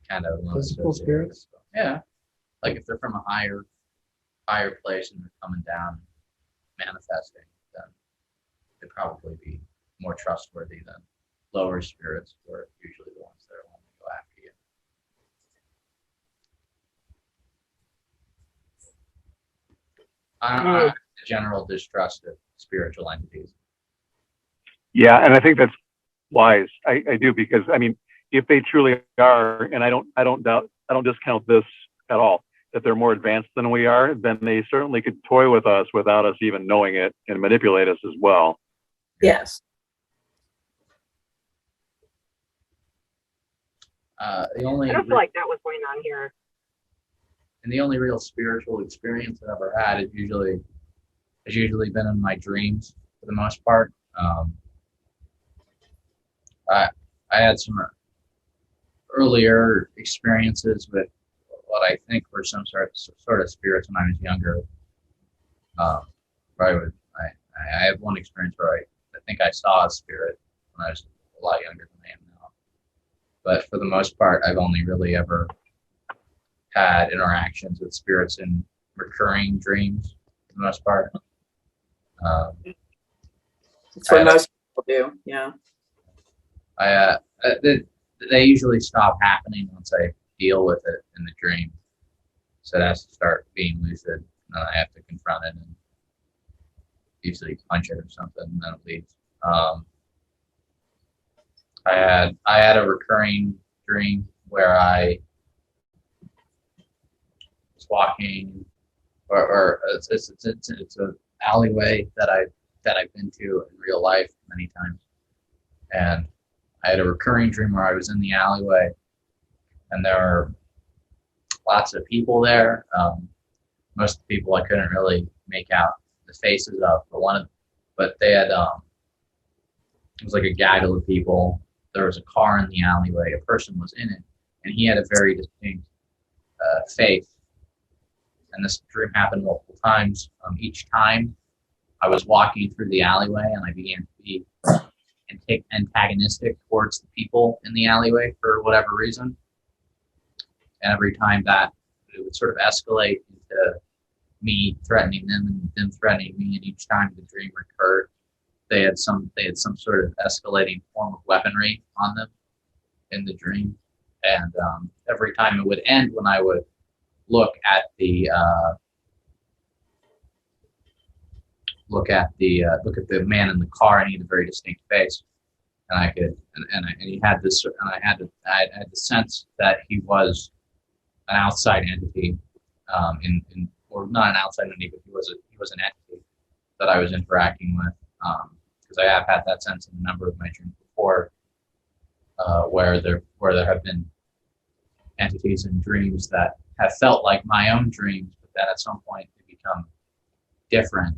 kind of Physical spirits? Yeah, like if they're from a higher place and they're coming down, manifesting, then they'd probably be more trustworthy than lower spirits, who are usually the ones that are wanting to go after you. I have a general distrust of spiritual entities. Yeah, and I think that's wise. I do, because I mean, if they truly are, and I don't discount this at all, that they're more advanced than we are, then they certainly could toy with us without us even knowing it and manipulate us as well. Yes. The only I don't feel like that was going on here. and the only real spiritual experience I've ever had is usually been in my dreams for the most part. I had some earlier experiences with what I think were some sort of spirits when I was younger. I have one experience where I think I saw a spirit when I was a lot younger than I am now. But for the most part, I've only really ever had interactions with spirits in recurring dreams for the most part. That's what most people do. Yeah. They usually stop happening once I deal with it in the dream. So it has to start being lucid, and then I have to confront it and usually punch it or something, and then it leaves. I had a recurring dream where I was walking, or it's an alleyway that I've been to in real life many times, and I had a recurring dream where I was in the alleyway, and there were lots of people there. Most of the people I couldn't really make out the faces of, but they had it was like a gaggle of people. There was a car in the alleyway. A person was in it, and he had a very distinct face. And this dream happened multiple times. Each time, I was walking through the alleyway, and I began to be antagonistic towards the people in the alleyway for whatever reason. And every time that it would sort of escalate into me threatening them and them threatening me, and each time the dream recurred, they had some sort of escalating form of weaponry on them in the dream. And every time it would end when I would look at the man in the car, and he had a very distinct face, and I could and he had this, and I had the sense that he was an outside entity, or not an outside entity, but he was an entity that I was interacting with, because I have had that sense in a number of my dreams before, where there have been entities in dreams that have felt like my own dreams, but then at some point they become different,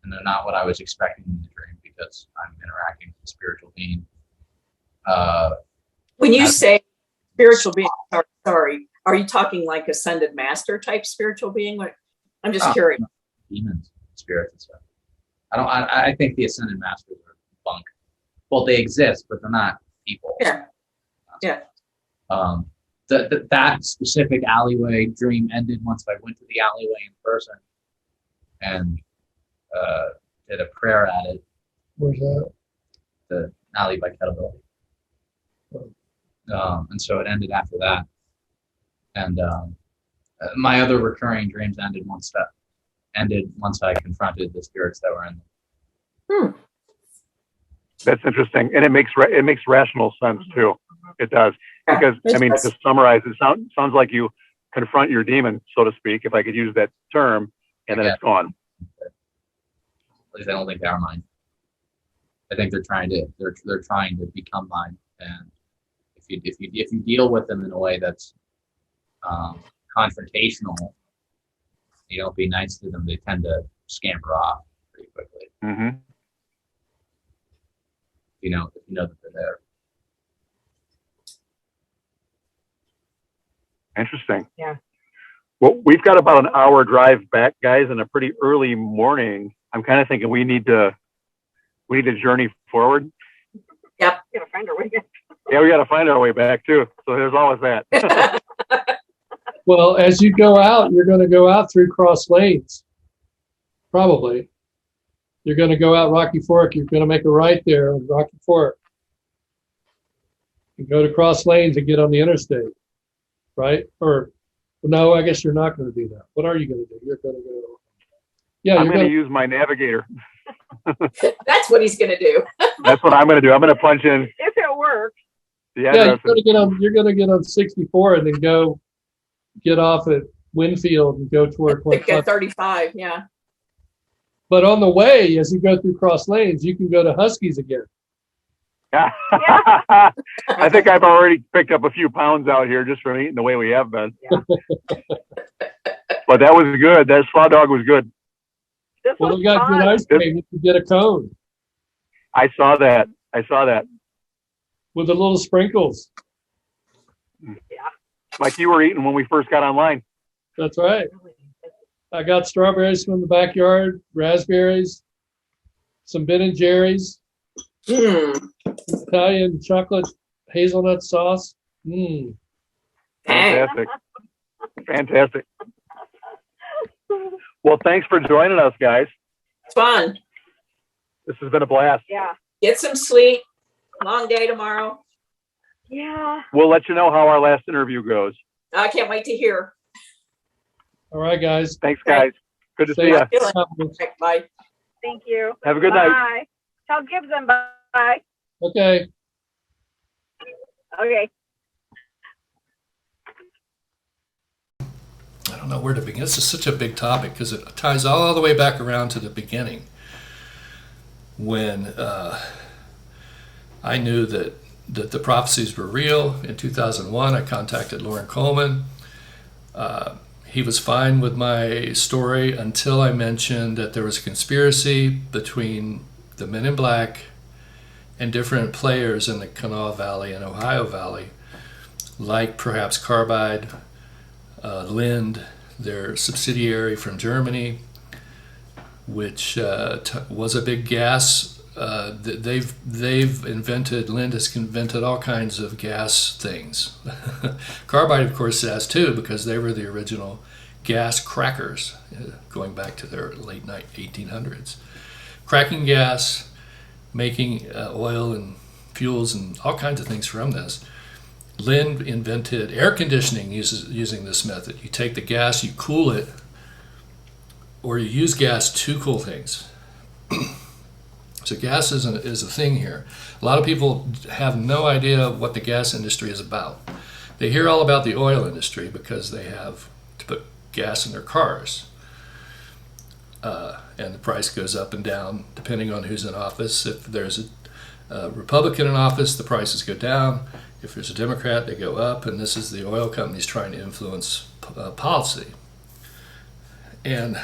and they're not what I was expecting in the dream because I'm interacting with a spiritual being. When you say spiritual being, sorry, are you talking like ascended master type spiritual being? I'm just curious. Demons, spirits, and stuff. I think the ascended masters are bunk. Well, they exist, but they're not people. Yeah. Yeah. That specific alleyway dream ended once I went to the alleyway in person and did a prayer at it. Where's that? The alley by Kettleville. And so it ended after that. And my other recurring dreams ended once I confronted the spirits that were in them. That's interesting, and it makes rational sense too. It does, because I mean, to summarize, it sounds like you confront your demon, so to speak, if I could use that term, and then it's gone. At least I don't think they are mine. I think they're trying to become mine, and if you deal with them in a way that's confrontational, you don't be nice to them, they tend to scamper off pretty quickly. Mm-hmm. If you know that they're there. Interesting. Yeah. Well, we've got about an hour drive back, guys, and a pretty early morning. I'm kind of thinking we need to journey forward. Yep. We gotta find our way back. Yeah, we got to find our way back too. So there's always that. Well, as you go out, you're going to go out through cross lanes. Probably. You're going to go out Rocky Fork. You're going to make a right there on Rocky Fork. You go to cross lanes and get on the interstate, right? Or, no, I guess you're not going to do that. What are you going to do? You're going to go. Yeah, I'm going to use my navigator. That's what he's going to do. That's what I'm going to do. I'm going to punch in. If it works. Yeah, you're going to get on 64 and then go get off at Winfield and go toward Pick Point at 35, yeah. But on the way, as you go through cross lanes, you can go to Huskies again. Yeah. I think I've already picked up a few pounds out here just from eating the way we have been. Yeah. But that was good. That slaw dog was good. This Well, was we got fun. good ice cream. You can get a cone I saw that. with the little sprinkles. Like you were eating when we first got online. That's right. I got strawberries from the backyard, raspberries, some Ben & Jerry's, Italian chocolate hazelnut sauce. Fantastic. Fantastic. Well, thanks for joining us, guys. It's fun. This has been a blast. Yeah. Get some sleep. Long day tomorrow. Yeah. We'll let you know how our last interview goes. I can't wait to hear. All right, guys. Thanks, guys. Good to see Safe you. travels. Bye. Thank you. Have a good Bye. night. Tell Gibson bye. Okay. Okay. I don't know where to begin. This is such a big topic because it ties all the way back around to the beginning when I knew that the prophecies were real. In 2001, I contacted Loren Coleman. He was fine with my story until I mentioned that there was a conspiracy between the Men in Black and different players in the Kanawha Valley and Ohio Valley, like perhaps Carbide, Lind, their subsidiary from Germany, which was a big gas. They've invented. Lind has invented all kinds of gas things. Carbide, of course, has too, because they were the original gas crackers, going back to their late 1800s. Cracking gas, making oil and fuels and all kinds of things from this. Lind invented air conditioning using this method. You take the gas, you cool it, or you use gas to cool things. So gas is a thing here. A lot of people have no idea what the gas industry is about. They hear all about the oil industry because they have to put gas in their cars. And the price goes up and down depending on who's in office. If there's a Republican in office, the prices go down. If there's a Democrat, they go up. And this is the oil companies trying to influence policy. And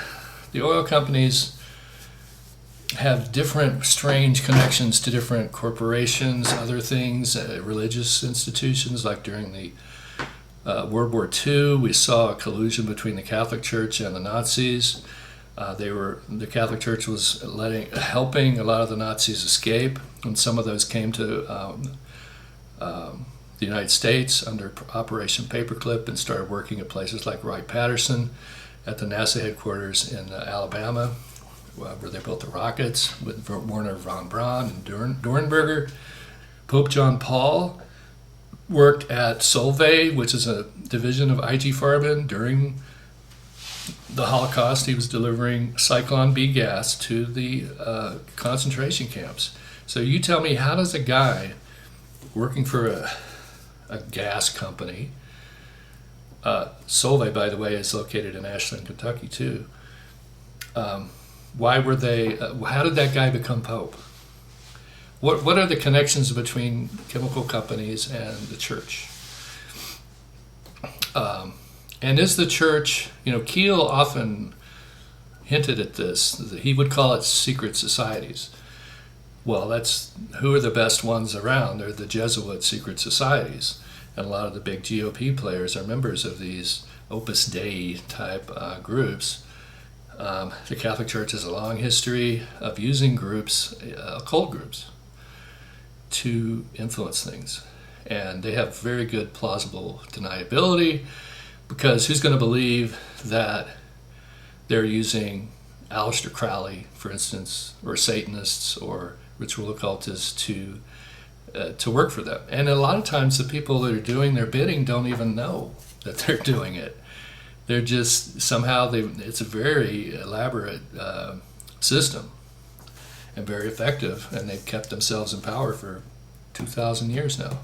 the oil companies have different strange connections to different corporations, other things, religious institutions. Like during the World War II, we saw a collusion between the Catholic Church and the Nazis. The Catholic Church was helping a lot of the Nazis escape, and some of those came to the United States under Operation Paperclip and started working at places like Wright-Patterson at the NASA headquarters in Alabama, where they built the rockets with Werner von Braun and Dornberger. Pope John Paul worked at Solvay, which is a division of IG Farben. During the Holocaust, he was delivering Cyclone B gas to the concentration camps. So you tell me, how does a guy working for a gas company, Solvay, by the way, is located in Ashland, Kentucky, too. How did that guy become Pope? What are the connections between chemical companies and the church? And is the church, Keel often hinted at this, he would call it secret societies. Well, who are the best ones around? They're the Jesuit secret societies. And a lot of the big GOP players are members of these Opus Dei type groups. The Catholic Church has a long history of using groups, occult groups, to influence things. And they have very good plausible deniability, because who's going to believe that they're using Aleister Crowley, for instance, or Satanists or ritual occultists to work for them? And a lot of times the people that are doing their bidding don't even know that they're doing it. They're just somehow, it's a very elaborate system and very effective, and they've kept themselves in power for 2,000 years now.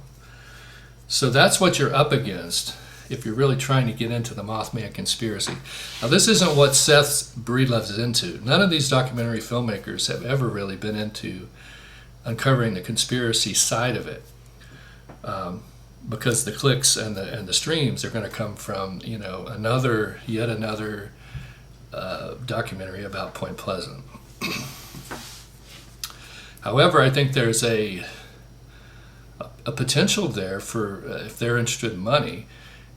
So that's what you're up against. if you're really trying to get into the Mothman conspiracy. Now, this isn't what Seth Breedlove is into. None of these documentary filmmakers have ever really been into uncovering the conspiracy side of it, because the clicks and the streams are going to come from, you know, yet another documentary about Point Pleasant. However, I think there's a potential there for, if they're interested in money,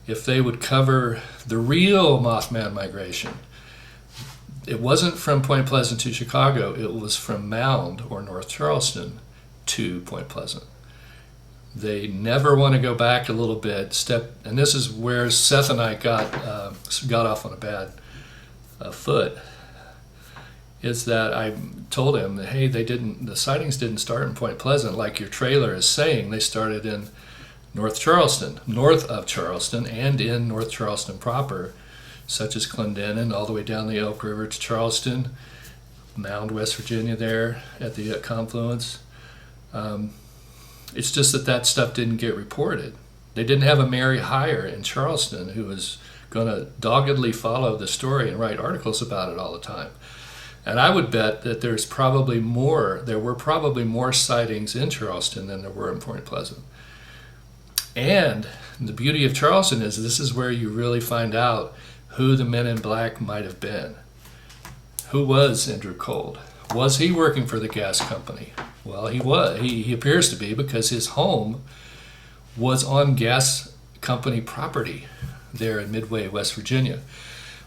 if they would cover the real Mothman migration. It wasn't from Point Pleasant to Chicago, it was from Mound or North Charleston to Point Pleasant. They never want to go back a little bit, and this is where Seth and I got off on a bad foot, is that I told him that, hey, the sightings didn't start in Point Pleasant like your trailer is saying. They started in North Charleston, north of Charleston, and in North Charleston proper, such as Clendenin, all the way down the Elk River to Charleston, Mound, West Virginia there at the confluence. It's just that stuff didn't get reported. They didn't have a Mary Heyer in Charleston who was going to doggedly follow the story and write articles about it all the time. And I would bet that there were probably more sightings in Charleston than there were in Point Pleasant. And the beauty of Charleston is this is where you really find out who the Men in Black might have been. Who was Indrid Cold? Was he working for the gas company? Well, he was. He appears to be, because his home was on gas company property there in Midway, West Virginia.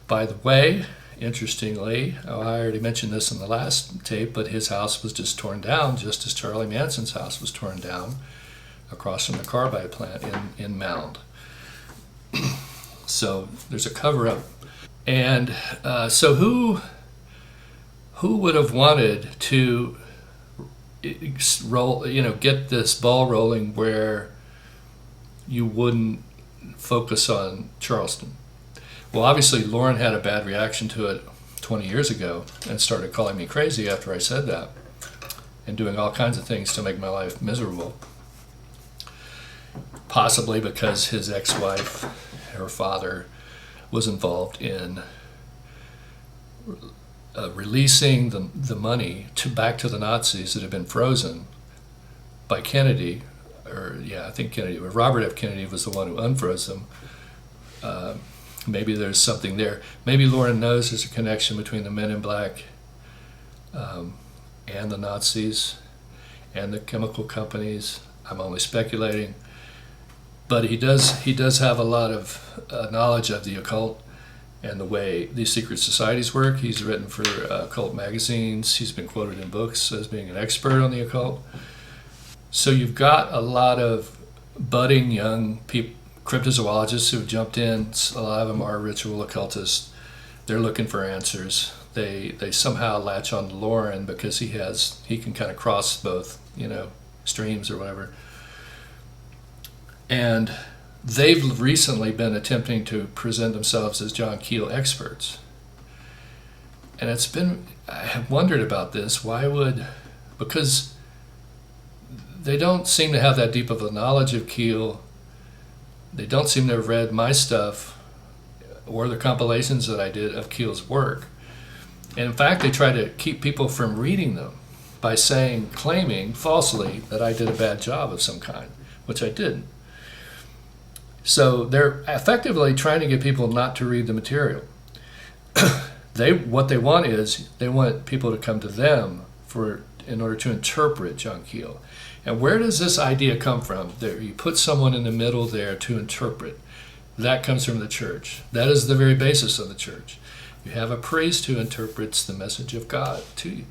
By the way, interestingly, I already mentioned this in the last tape, but his house was just torn down, just as Charlie Manson's house was torn down across from the carbide plant in Mound. So there's a cover-up. And so who would have wanted to get this ball rolling where you wouldn't focus on Charleston? Well, obviously, Lauren had a bad reaction to it 20 years ago and started calling me crazy after I said that and doing all kinds of things to make my life miserable. Possibly because his ex-wife, her father, was involved in releasing the money back to the Nazis that had been frozen by Kennedy. I think Kennedy, or Robert F. Kennedy was the one who unfroze them. Maybe there's something there. Maybe Lauren knows there's a connection between the Men in Black and the Nazis and the chemical companies. I'm only speculating. But he does have a lot of knowledge of the occult and the way these secret societies work. He's written for occult magazines. He's been quoted in books as being an expert on the occult. So you've got a lot of budding young people, cryptozoologists who have jumped in. A lot of them are ritual occultists. They're looking for answers. They somehow latch on to Lauren because he can kind of cross both, streams or whatever. And they've recently been attempting to present themselves as John Keel experts. And I have wondered about this. Because they don't seem to have that deep of a knowledge of Keel. They don't seem to have read my stuff or the compilations that I did of Keel's work. And in fact, they try to keep people from reading them by claiming falsely that I did a bad job of some kind, which I didn't. So they're effectively trying to get people not to read the material. What they want is they want people to come to them in order to interpret John Keel. And where does this idea come from? You put someone in the middle there to interpret. That comes from the church. That is the very basis of the church. You have a priest who interprets the message of God to you.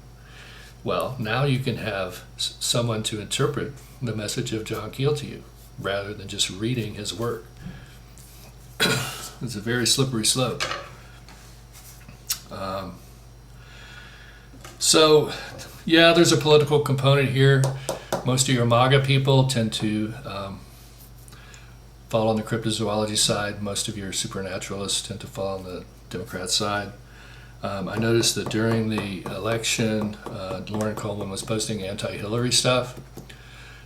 Well, now you can have someone to interpret the message of John Keel to you, rather than just reading his work. It's a very slippery slope. There's a political component here. Most of your MAGA people tend to fall on the cryptozoology side. Most of your supernaturalists tend to fall on the Democrat side. I noticed that during the election, Lauren Coleman was posting anti-Hillary stuff.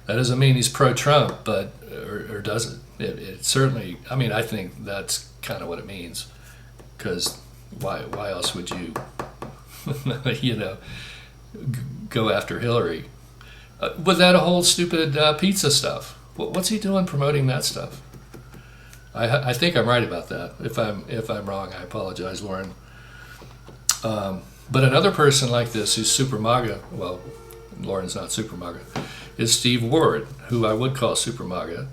That doesn't mean he's pro-Trump, or does it? it certainly, I mean, I think that's kind of what it means, because why else would you, you know, go after Hillary? With that whole stupid pizza stuff. What's he doing promoting that stuff? I think I'm right about that. If I'm wrong, I apologize, Lauren. But another person like this who's super MAGA, well, Lauren's not super MAGA, is Steve Ward, who I would call super MAGA.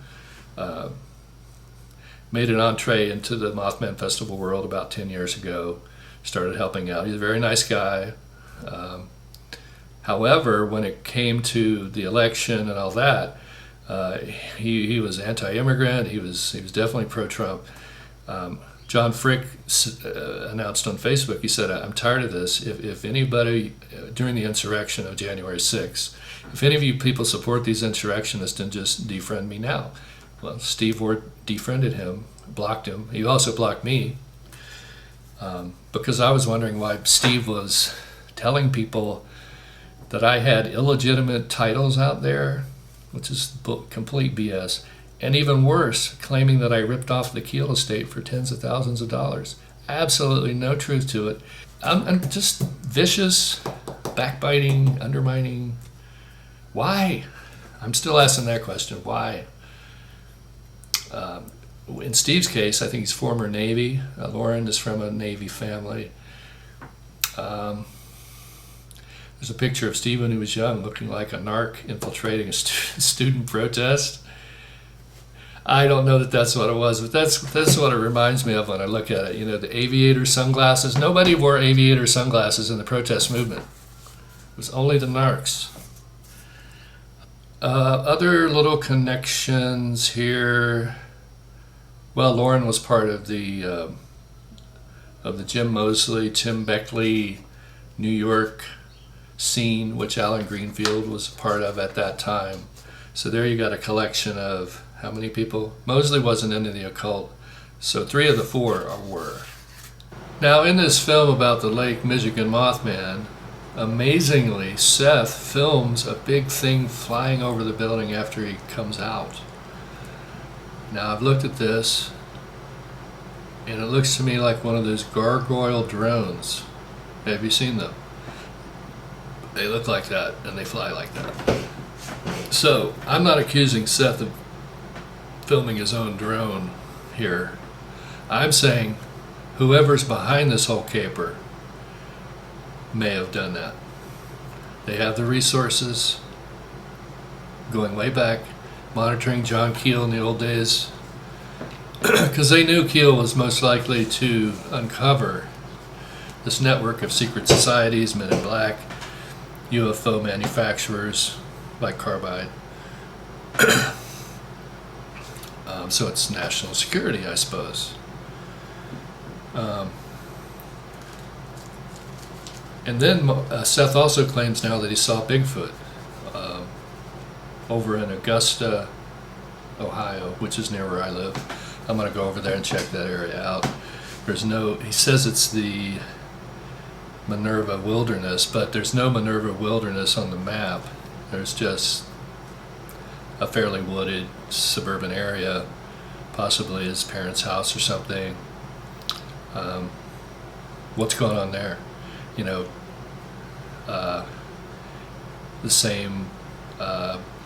Made an entree into the Mothman Festival world about 10 years ago, started helping out. He's a very nice guy. However, when it came to the election and all that, he was anti-immigrant. He was definitely pro-Trump. John Frick announced on Facebook, he said, I'm tired of this. If anybody, during the insurrection of January 6th, if any of you people support these insurrectionists, then just defriend me now. Well, Steve Ward defriended him, blocked him. He also blocked me, because I was wondering why Steve was telling people that I had illegitimate titles out there, which is complete BS. And even worse, claiming that I ripped off the Keel estate for tens of thousands of dollars. Absolutely no truth to it. I'm just vicious, backbiting, undermining. Why? I'm still asking that question. Why? In Steve's case, I think he's former Navy. Lauren is from a Navy family. There's a picture of Steve when he was young, looking like a narc infiltrating a student protest. I don't know that that's what it was, but that's what it reminds me of when I look at it. You know, the aviator sunglasses. Nobody wore aviator sunglasses in the protest movement. It was only the narcs. Other little connections here. Well, Lauren was part of the Jim Moseley, Tim Beckley, New York scene, which Alan Greenfield was a part of at that time. So there you got a collection of how many people? Moseley wasn't into the occult, so 3 of the 4 were. Now, in this film about the Lake Michigan Mothman, amazingly, Seth films a big thing flying over the building after he comes out. Now, I've looked at this, and it looks to me like one of those gargoyle drones. Have you seen them? They look like that, and they fly like that. So, I'm not accusing Seth of filming his own drone here. I'm saying whoever's behind this whole caper may have done that. They have the resources, going way back, monitoring John Keel in the old days, because they knew Keel was most likely to uncover this network of secret societies, Men in Black, UFO manufacturers like Carbide. So it's national security, I suppose. And then Seth also claims now that he saw Bigfoot over in Augusta, Ohio, which is near where I live. I'm going to go over there and check that area out. He says it's the Minerva Wilderness, but there's no Minerva Wilderness on the map. There's just a fairly wooded suburban area, possibly his parents' house or something. What's going on there? You know, the same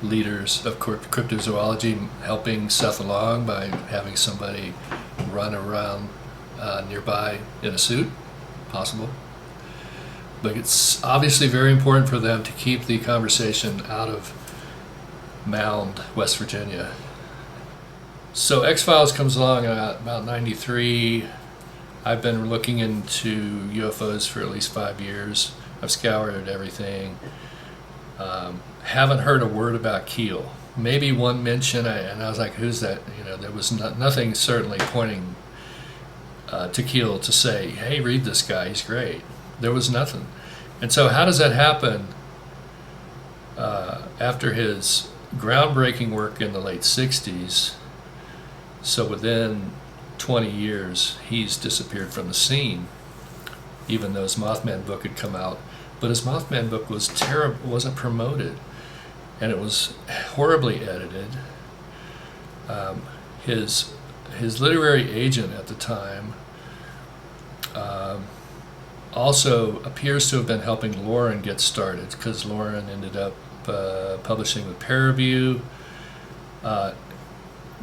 leaders of cryptozoology helping Seth along by having somebody run around nearby in a suit, possible. But it's obviously very important for them to keep the conversation out of Mound, West Virginia. So X-Files comes along about 93. I've been looking into UFOs for at least 5 years. I've scoured everything. Haven't heard a word about Keel. Maybe one mention, and I was like, who's that? You know, there was nothing certainly pointing to Keel to say, hey, read this guy, he's great. There was nothing. And so how does that happen after his groundbreaking work in the late 60s? So within 20 years, he's disappeared from the scene, even though his Mothman book had come out. But his Mothman book was terrible, wasn't promoted, and it was horribly edited. his literary agent at the time also appears to have been helping Lauren get started, because Lauren ended up publishing with Paraview,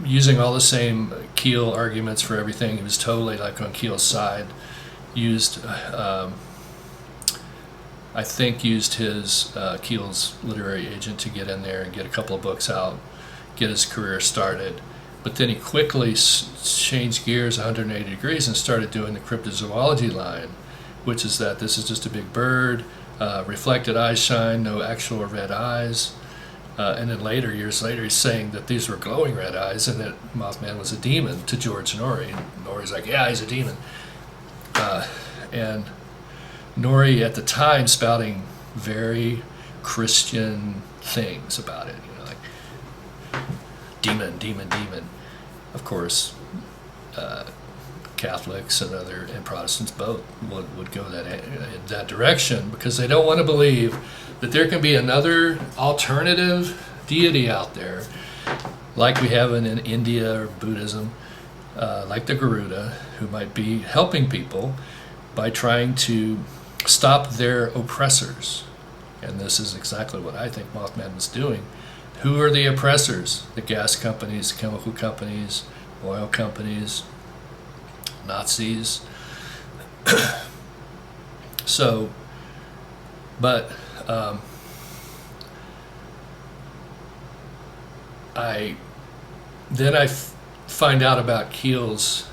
using all the same Keel arguments for everything. He was totally like on Keel's side. Used I think used his Keel's literary agent to get in there and get a couple of books out, get his career started. But then he quickly changed gears 180 degrees and started doing the cryptozoology line, which is that this is just a big bird, reflected eyes shine, no actual red eyes. And then years later, he's saying that these were glowing red eyes and that Mothman was a demon to George Norrie. And Norrie's like, yeah, he's a demon. And Norrie at the time spouting very Christian things about it, like demon, demon, demon. Of course, Catholics and Protestants both would go in that direction, because they don't want to believe that there can be another alternative deity out there, like we have in India or Buddhism, like the Garuda, who might be helping people by trying to stop their oppressors. And this is exactly what I think Mothman was doing. Who are the oppressors? The gas companies, chemical companies, oil companies, Nazis. So, but I find out about Keel's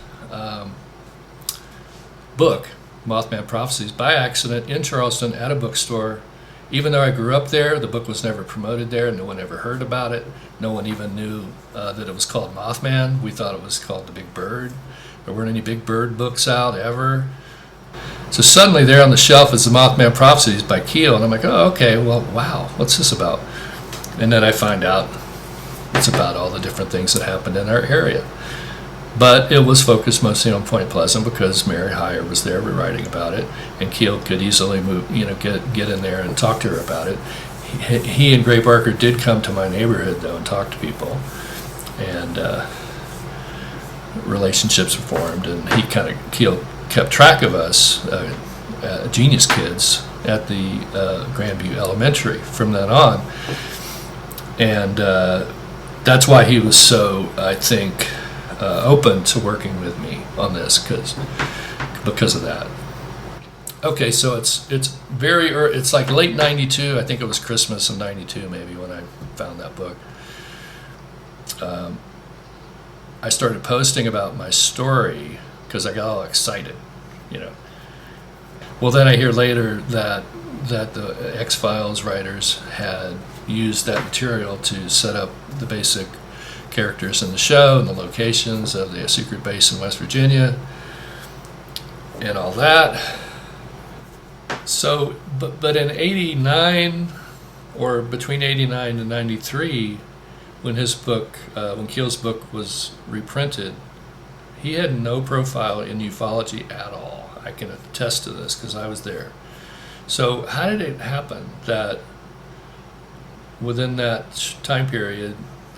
book, Mothman Prophecies, by accident in Charleston at a bookstore. Even though I grew up there, the book was never promoted there. No one ever heard about it. No one even knew that it was called Mothman. We thought it was called The Big Bird. There weren't any Big Bird books out ever. So suddenly there on the shelf is the Mothman Prophecies by Keel, and I'm like, oh, okay, well, wow, what's this about? And then I find out it's about all the different things that happened in our area. But it was focused mostly on Point Pleasant, because Mary Heyer was there writing about it, and Keel could easily get in there and talk to her about it. He and Gray Barker did come to my neighborhood though and talk to people, and relationships were formed, and Keel kept track of us, genius kids, at the Grandview Elementary from then on, and that's why he was so, I think, open to working with me on this, because of that. Okay, so it's very early, it's like late '92. I think it was Christmas of '92 maybe when I found that book. I started posting about my story because I got all excited, Well, then I hear later that the X-Files writers had used that material to set up the basic characters in the show and the locations of the secret base in West Virginia and all that. So, but in '89, or between '89 and '93, when Keel's book was reprinted, he had no profile in ufology at all. I can attest to this because I was there. So how did it happen that within that time period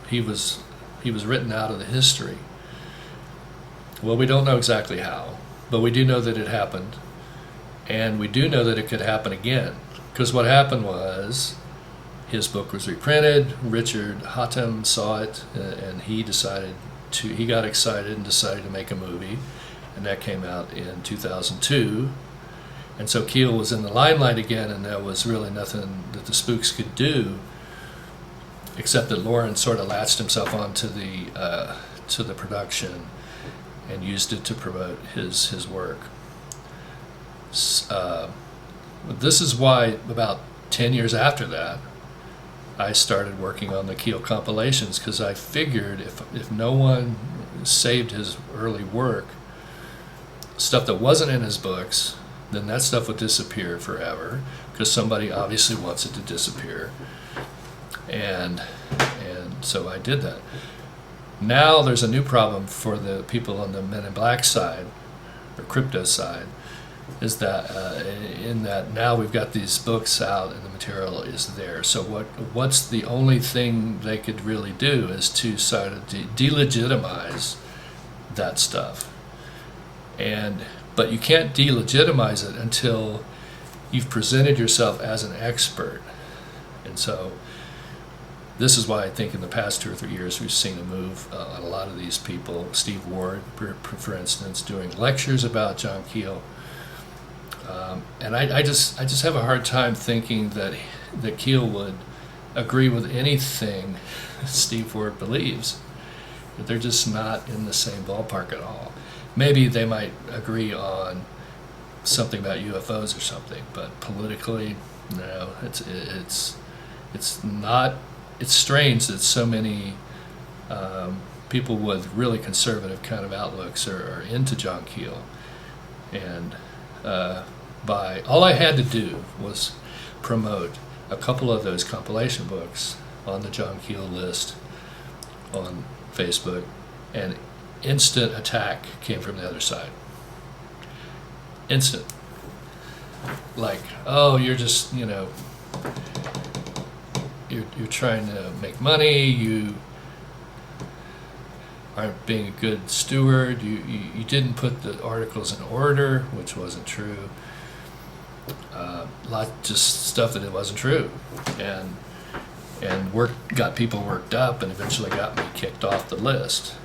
he was written out of the history? Well, we don't know exactly how, but we do know that it happened, and we do know that it could happen again, because what happened was his book was reprinted. Richard Hatem saw it, and he got excited and decided to make a movie, and that came out in 2002. And so Keel was in the limelight again, and there was really nothing that the spooks could do, except that Lauren sort of latched himself onto the production and used it to promote his work. This is why about 10 years after that, I started working on the Keel compilations, because I figured if no one saved his early work, stuff that wasn't in his books, then that stuff would disappear forever, because somebody obviously wants it to disappear. And so I did that. Now there's a new problem for the people on the Men in Black side, or crypto side, is that in that now we've got these books out and the material is there. So what's the only thing they could really do is to sort of delegitimize that stuff. But you can't delegitimize it until you've presented yourself as an expert. And so this is why I think in the past 2 or 3 years we've seen a move on a lot of these people. Steve Ward, for instance, doing lectures about John Keel. And I just have a hard time thinking that Keel would agree with anything Steve Ward believes. They're just not in the same ballpark at all. Maybe they might agree on something about UFOs or something, but politically, no. It's not. It's strange that so many people with really conservative kind of outlooks are into John Keel, and all I had to do was promote a couple of those compilation books on the John Keel list on Facebook, and instant attack came from the other side. Instant. Like, oh, you're just, you're trying to make money, you aren't being a good steward, you didn't put the articles in order, which wasn't true. Just stuff that it wasn't true. And got people worked up and eventually got me kicked off the list.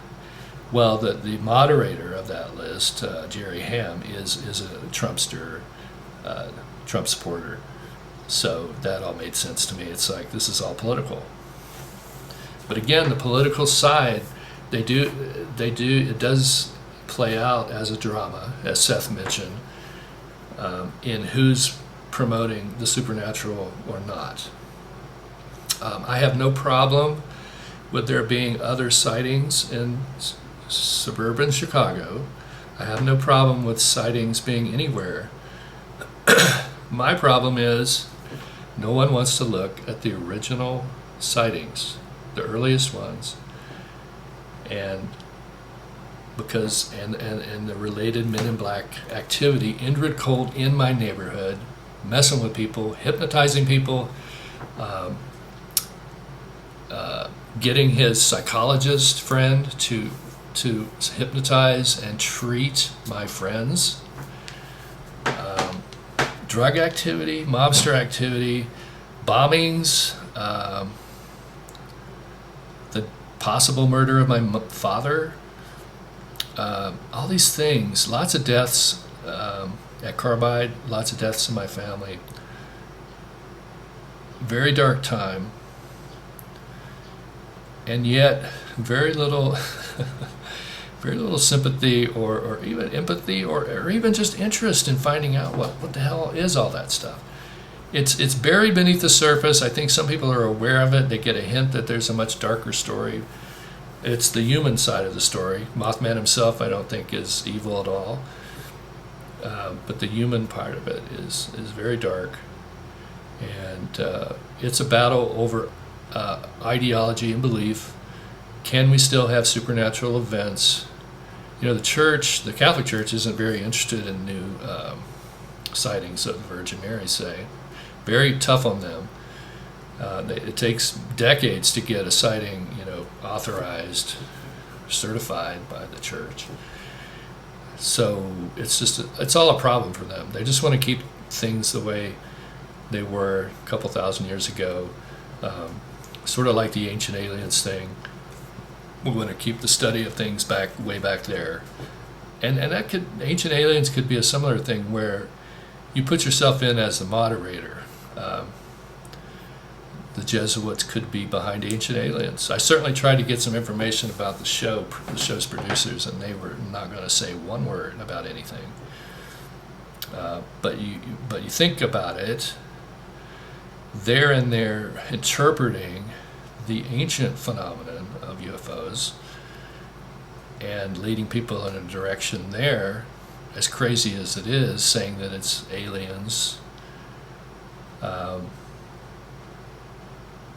Well, the moderator of that list, Jerry Ham, is a Trumpster, Trump supporter. So that all made sense to me. It's like, this is all political. But again, the political side, it does play out as a drama, as Seth mentioned, in who's promoting the supernatural or not. I have no problem with there being other sightings in suburban Chicago. I have no problem with sightings being anywhere. My problem is no one wants to look at the original sightings, the earliest ones, and the related Men in Black activity, Indrid Cold in my neighborhood, messing with people, hypnotizing people, getting his psychologist friend to hypnotize and treat my friends, drug activity, mobster activity, bombings, the possible murder of my father, all these things, lots of deaths at Carbide, lots of deaths in my family. Very dark time. And yet, very little sympathy or even empathy or even just interest in finding out what the hell is all that stuff. It's buried beneath the surface. I think some people are aware of it. They get a hint that there's a much darker story. It's the human side of the story. Mothman himself, I don't think, is evil at all. But the human part of it is very dark. And it's a battle over ideology and belief. Can we still have supernatural events? The church, the Catholic Church, isn't very interested in new sightings of the Virgin Mary, say. Very tough on them. It takes decades to get a sighting, authorized, certified by the church. So it's all a problem for them. They just want to keep things the way they were a couple thousand years ago. Sort of like the ancient aliens thing. We want to keep the study of things way back there. And ancient aliens could be a similar thing where you put yourself in as the moderator. The Jesuits could be behind ancient aliens. I certainly tried to get some information about the show's producers, and they were not going to say one word about anything. But you think about it, they're interpreting the ancient phenomenon of UFOs and leading people in a direction there, as crazy as it is, saying that it's aliens,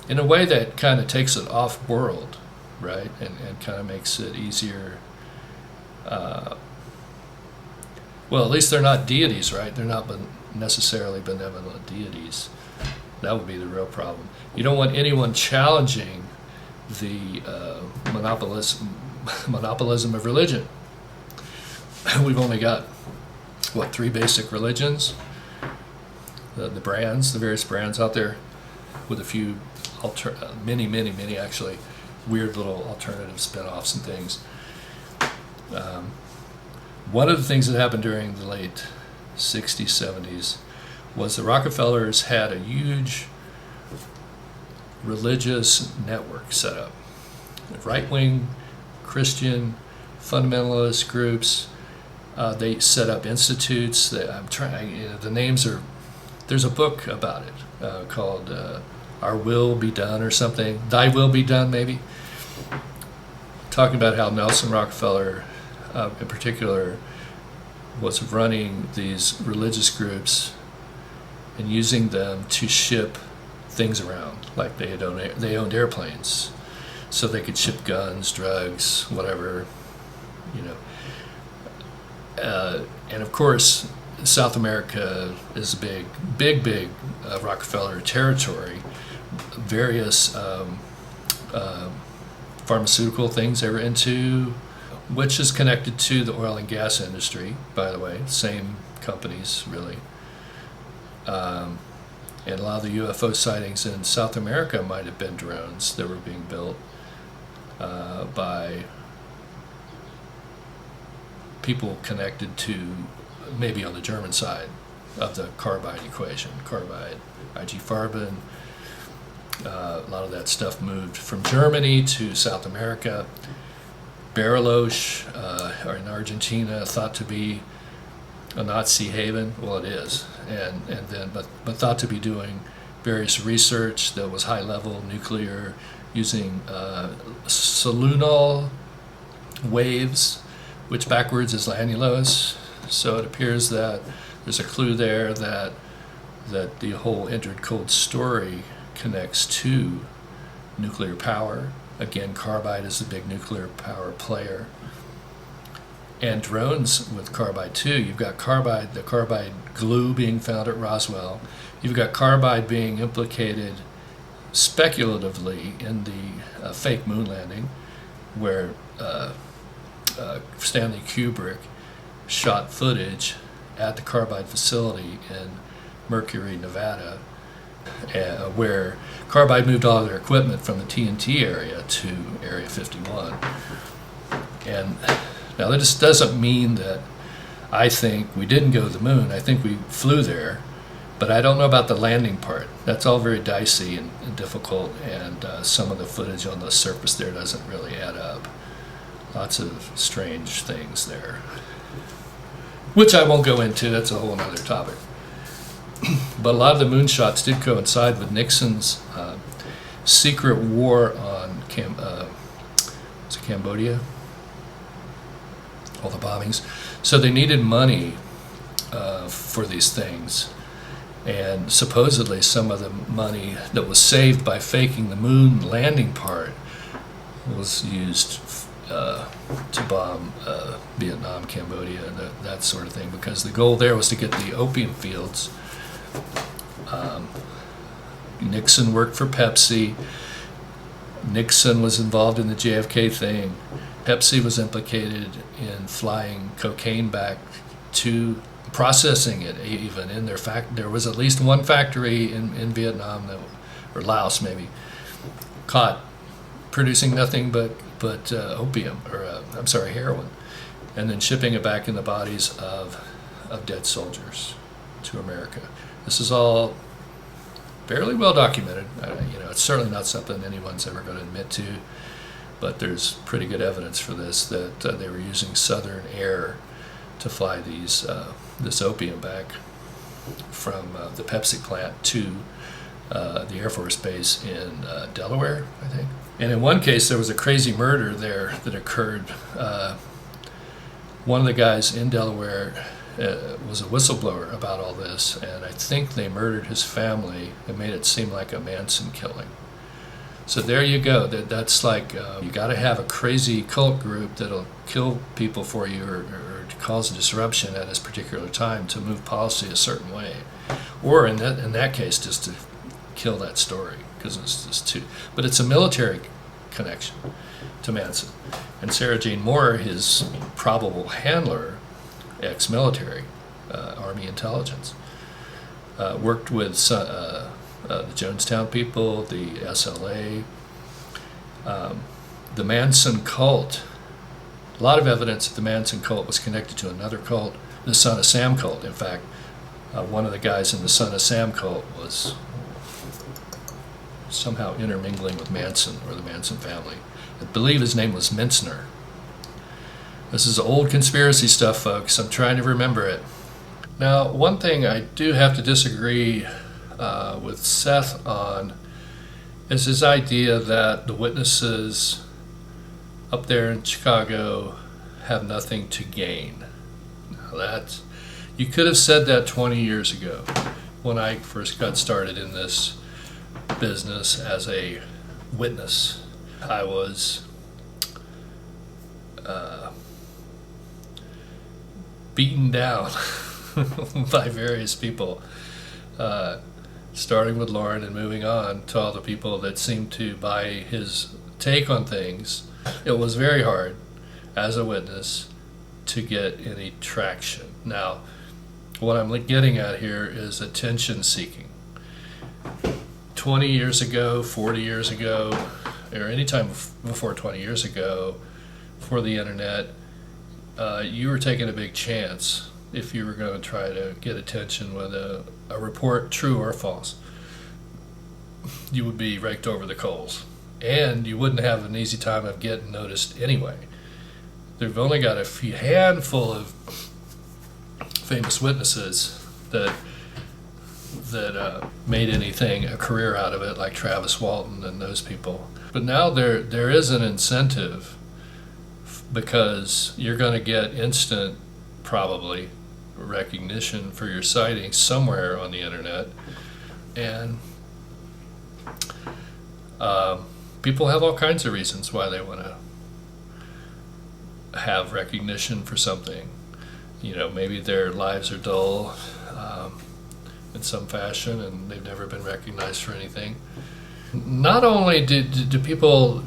in a way that kind of takes it off-world, right, and kind of makes it easier Well, at least they're not deities, right? They're not necessarily benevolent deities. That would be the real problem. You don't want anyone challenging the monopolism of religion. We've only got, what, 3 basic religions? The brands, the various brands out there, with a few, many actually, weird little alternative spin-offs and things. One of the things that happened during the late 60s, 70s was the Rockefellers had a huge religious network set up. Right-wing Christian fundamentalist groups. They set up institutes. The names are. There's a book about it called "Our Will Be Done" or something. "Thy Will Be Done," maybe. Talking about how Nelson Rockefeller, in particular, was running these religious groups and using them to ship things around, like they owned airplanes, so they could ship guns, drugs, whatever, you know. And of course, South America is a big Rockefeller territory. Various pharmaceutical things they were into, which is connected to the oil and gas industry, by the way, same companies, really. And a lot of the UFO sightings in South America might have been drones that were being built by people connected to, maybe on the German side of the carbide equation, carbide, IG Farben. A lot of that stuff moved from Germany to South America. Bariloche, in Argentina, thought to be a Nazi haven. Well, it is, but thought to be doing various research that was high level nuclear, using solunal waves, which backwards is annulus. So it appears that there's a clue there that the whole Indrid Cold story connects to nuclear power. Again, carbide is the big nuclear power player. And drones with carbide too. You've got carbide, the carbide glue being found at Roswell. You've got carbide being implicated speculatively in the fake moon landing, where Stanley Kubrick shot footage at the carbide facility in Mercury, Nevada, where carbide moved all their equipment from the TNT area to Area 51. And now that just doesn't mean that I think we didn't go to the moon. I think we flew there, but I don't know about the landing part. That's all very dicey and difficult, and some of the footage on the surface there doesn't really add up. Lots of strange things there, which I won't go into. That's a whole other topic. But a lot of the moonshots did coincide with Nixon's secret war on Cambodia, all the bombings. So they needed money for these things. And supposedly some of the money that was saved by faking the moon landing part was used to bomb Vietnam, Cambodia, that sort of thing, because the goal there was to get the opium fields. Nixon worked for Pepsi. Nixon was involved in the JFK thing. Pepsi was implicated in flying cocaine back to processing it, even in their there was at least one factory in Vietnam or Laos maybe, caught producing nothing but opium, or heroin, and then shipping it back in the bodies of dead soldiers to America. This is all fairly well documented. It's certainly not something anyone's ever going to admit to, but there's pretty good evidence for this, that they were using Southern Air to fly this opium back from the Pepsi plant to the Air Force Base in Delaware, I think. And in one case, there was a crazy murder there that occurred. One of the guys in Delaware was a whistleblower about all this, and I think they murdered his family and made it seem like a Manson killing. So there you go. That's like, you got to have a crazy cult group that'll kill people for you, or to cause a disruption at this particular time to move policy a certain way, or in that case, just to kill that story, because it's just too. But it's a military connection to Manson, and Sarah Jane Moore, his probable handler, ex-military, Army intelligence, worked with the Jonestown people, the SLA, the Manson cult. A lot of evidence that the Manson cult was connected to another cult, the Son of Sam cult. In fact, one of the guys in the Son of Sam cult was somehow intermingling with Manson or the Manson family. I believe his name was Mintzner. This is old conspiracy stuff, folks. I'm trying to remember it. Now, one thing I do have to disagree with Seth on is his idea that the witnesses up there in Chicago have nothing to gain. Now you could have said that 20 years ago when I first got started in this business as a witness. I was beaten down by various people, starting with Lauren and moving on to all the people that seemed to buy his take on things. It was very hard as a witness to get any traction. Now, what I'm getting at here is attention seeking. 20 years ago, 40 years ago, or any time before 20 years ago, for the internet, you were taking a big chance if you were going to try to get attention with a report, true or false. You would be raked over the coals. And you wouldn't have an easy time of getting noticed anyway. They've only got a handful of famous witnesses that made anything a career out of it, like Travis Walton and those people. But now there is an incentive, because you're going to get instant, probably, recognition for your sighting somewhere on the internet, and people have all kinds of reasons why they want to have recognition for something. You know, maybe their lives are dull in some fashion and they've never been recognized for anything. Not only do people,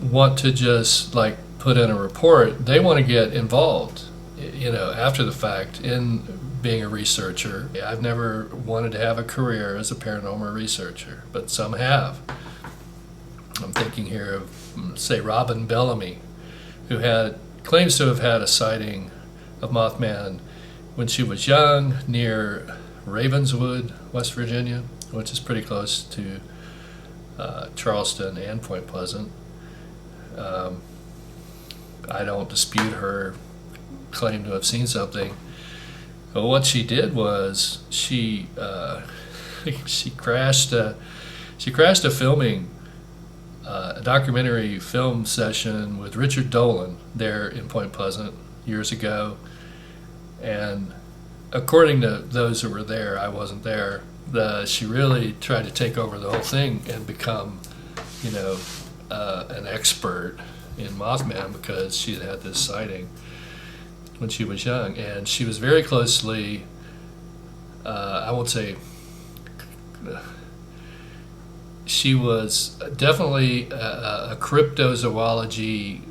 want to just like put in a report, they want to get involved, after the fact in being a researcher. I've never wanted to have a career as a paranormal researcher, but some have. I'm thinking here of, say, Robin Bellamy, who claims to have had a sighting of Mothman when she was young near Ravenswood, West Virginia, which is pretty close to Charleston and Point Pleasant. I don't dispute her claim to have seen something, but what she did was she crashed a filming. A documentary film session with Richard Dolan there in Point Pleasant years ago, and according to those who were there, I wasn't there, she really tried to take over the whole thing and become, an expert in Mothman, because she had this sighting when she was young, and she was very closely, I won't say, she was definitely a cryptozoology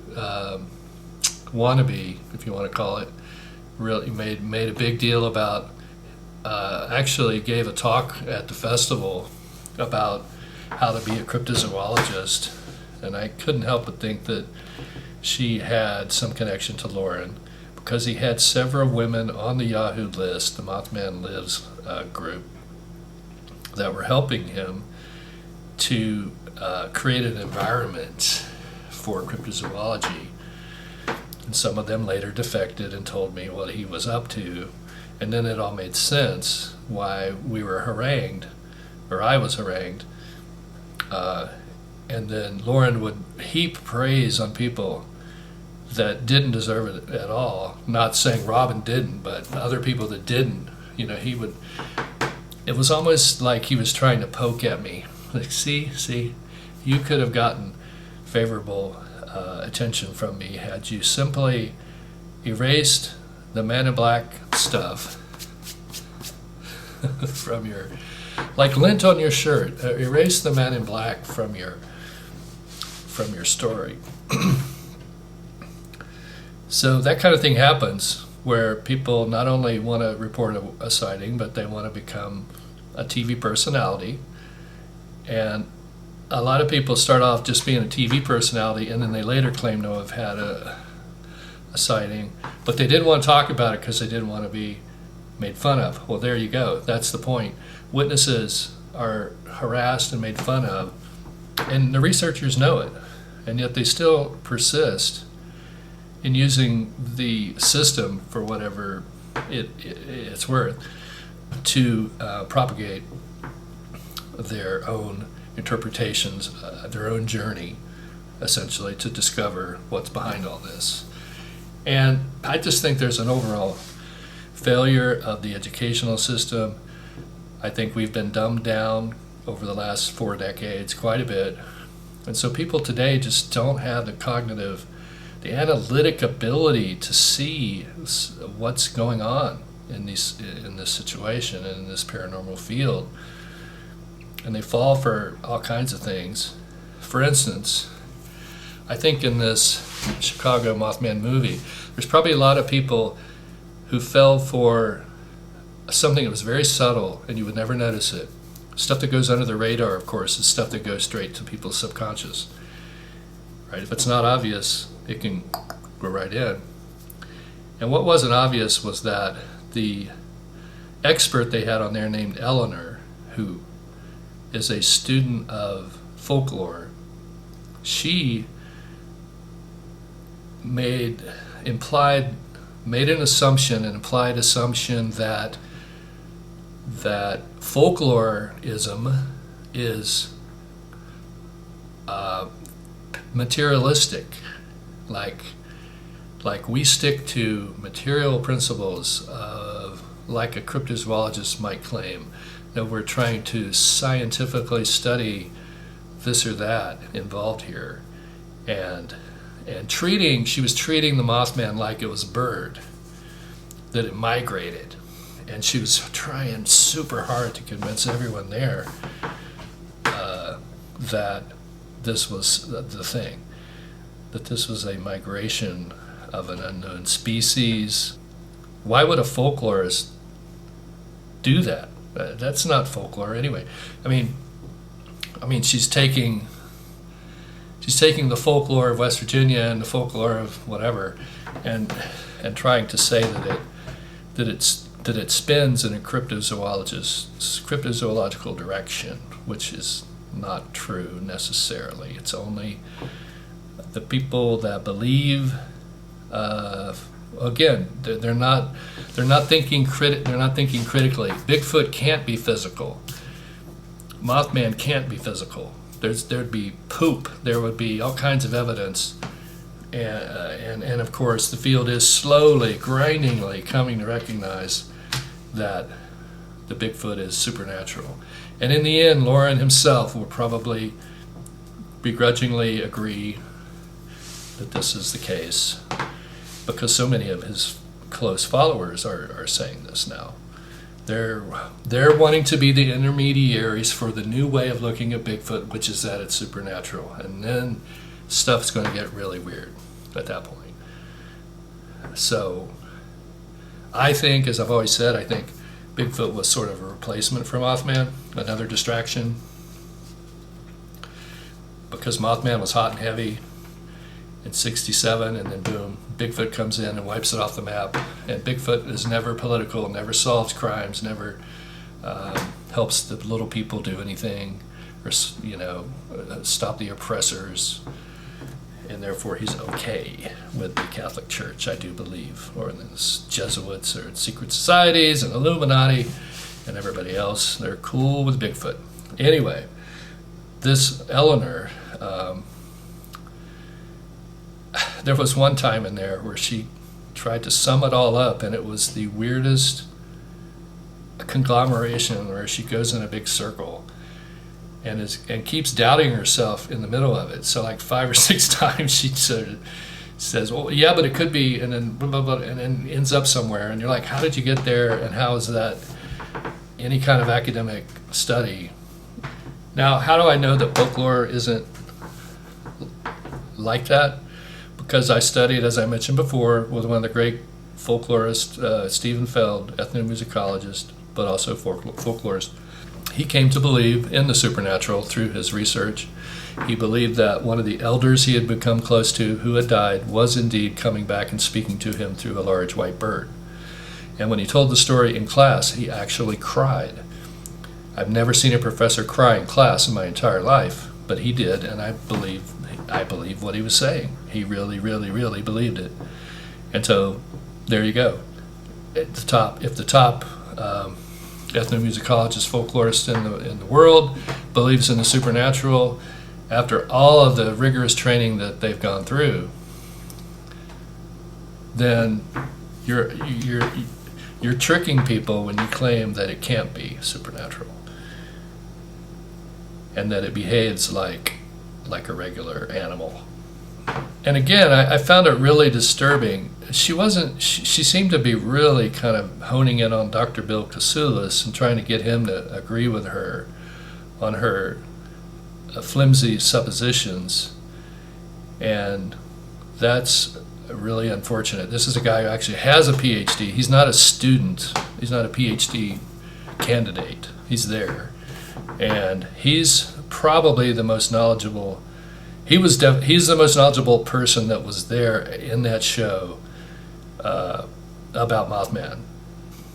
wannabe, if you want to call it. Really made a big deal about, actually gave a talk at the festival about how to be a cryptozoologist, and I couldn't help but think that she had some connection to Lauren, because he had several women on the Yahoo list, the Mothman Lives group, that were helping him to create an environment for cryptozoology. And some of them later defected and told me what he was up to. And then it all made sense why we were harangued, or I was harangued. And then Lauren would heap praise on people that didn't deserve it at all. Not saying Robin didn't, but other people that didn't. He would. It was almost like he was trying to poke at me. Like, see, you could have gotten favorable attention from me had you simply erased the Man in Black stuff from your, like lint on your shirt, erase the Man in Black from your story. So that kind of thing happens where people not only want to report a sighting, but they want to become a TV personality. And a lot of people start off just being a TV personality, and then they later claim to have had a sighting, but they didn't want to talk about it because they didn't want to be made fun of. Well, there you go. That's the point. Witnesses are harassed and made fun of, and the researchers know it, and yet they still persist in using the system for whatever it's worth to propagate their own interpretations, their own journey, essentially, to discover what's behind all this. And I just think there's an overall failure of the educational system. I think we've been dumbed down over the last 4 decades quite a bit. And so people today just don't have the analytic ability to see what's going on in this situation and in this paranormal field. And they fall for all kinds of things. For instance, I think in this Chicago Mothman movie, there's probably a lot of people who fell for something that was very subtle and you would never notice it. Stuff that goes under the radar, of course, is stuff that goes straight to people's subconscious. Right? If it's not obvious, it can go right in. And what wasn't obvious was that the expert they had on there named Eleanor, who is a student of folklore, she made an assumption, an implied assumption that folklorism is materialistic, like we stick to material principles of, like a cryptozoologist might claim, that we're trying to scientifically study this or that involved here, and she was treating the Mothman like it was a bird, that it migrated, and she was trying super hard to convince everyone there that this was the thing, that this was a migration of an unknown species. Why would a folklorist do that? That's not folklore anyway. I mean, she's taking the folklore of West Virginia and the folklore of whatever, and trying to say that it spins in a cryptozoological direction, which is not true necessarily. It's only the people that believe. Again, they're not thinking critically. Bigfoot can't be physical. Mothman can't be physical. There'd be poop. There would be all kinds of evidence, and of course the field is slowly, grindingly coming to recognize that the Bigfoot is supernatural. And in the end, Lauren himself will probably begrudgingly agree that this is the case, because so many of his close followers are saying this now. They're wanting to be the intermediaries for the new way of looking at Bigfoot, which is that it's supernatural. And then stuff's going to get really weird at that point. So I think, as I've always said, I think Bigfoot was sort of a replacement for Mothman, another distraction, because Mothman was hot and heavy in '67, and then boom, Bigfoot comes in and wipes it off the map. And Bigfoot is never political, never solves crimes, never helps the little people do anything, or stop the oppressors. And therefore he's okay with the Catholic Church, I do believe, or the Jesuits, or secret societies and Illuminati and everybody else. They're cool with Bigfoot. Anyway, this Eleanor, there was one time in there where she tried to sum it all up, and it was the weirdest conglomeration where she goes in a big circle and keeps doubting herself in the middle of it. So like 5 or 6 times says, well, yeah, but it could be, and then blah, blah, blah, and then ends up somewhere. And you're like, how did you get there? And how is that any kind of academic study? Now, how do I know that folklore isn't like that? Because I studied, as I mentioned before, with one of the great folklorists, Stephen Feld, ethnomusicologist, but also folklorist. He came to believe in the supernatural through his research. He believed that one of the elders he had become close to who had died was indeed coming back and speaking to him through a large white bird. And when he told the story in class, he actually cried. I've never seen a professor cry in class in my entire life, but he did, and I believe what he was saying. He really, really, really believed it. And so there you go. At the top, if the top ethnomusicologist, folklorist in the world believes in the supernatural, after all of the rigorous training that they've gone through, then you're tricking people when you claim that it can't be supernatural and that it behaves like a regular animal. And again, I found it really disturbing. She seemed to be really kind of honing in on Dr. Bill Kousoulas and trying to get him to agree with her on her flimsy suppositions, and that's really unfortunate. This is a guy who actually has a PhD. He's not a student. He's not a PhD candidate. He's there, and he's probably the most knowledgeable. He's the most knowledgeable person that was there in that show about Mothman.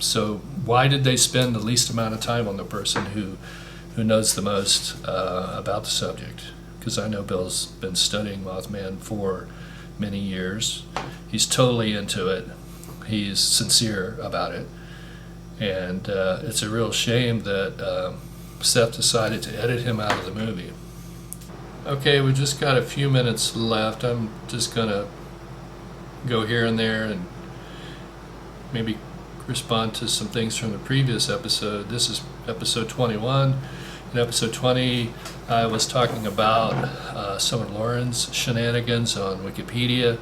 So why did they spend the least amount of time on the person who knows the most about the subject? Because I know Bill's been studying Mothman for many years. He's totally into it. He's sincere about it. And it's a real shame that Seth decided to edit him out of the movie. Okay, we just got a few minutes left. I'm just going to go here and there and maybe respond to some things from the previous episode. This is episode 21. In episode 20, I was talking about some of Lauren's shenanigans on Wikipedia.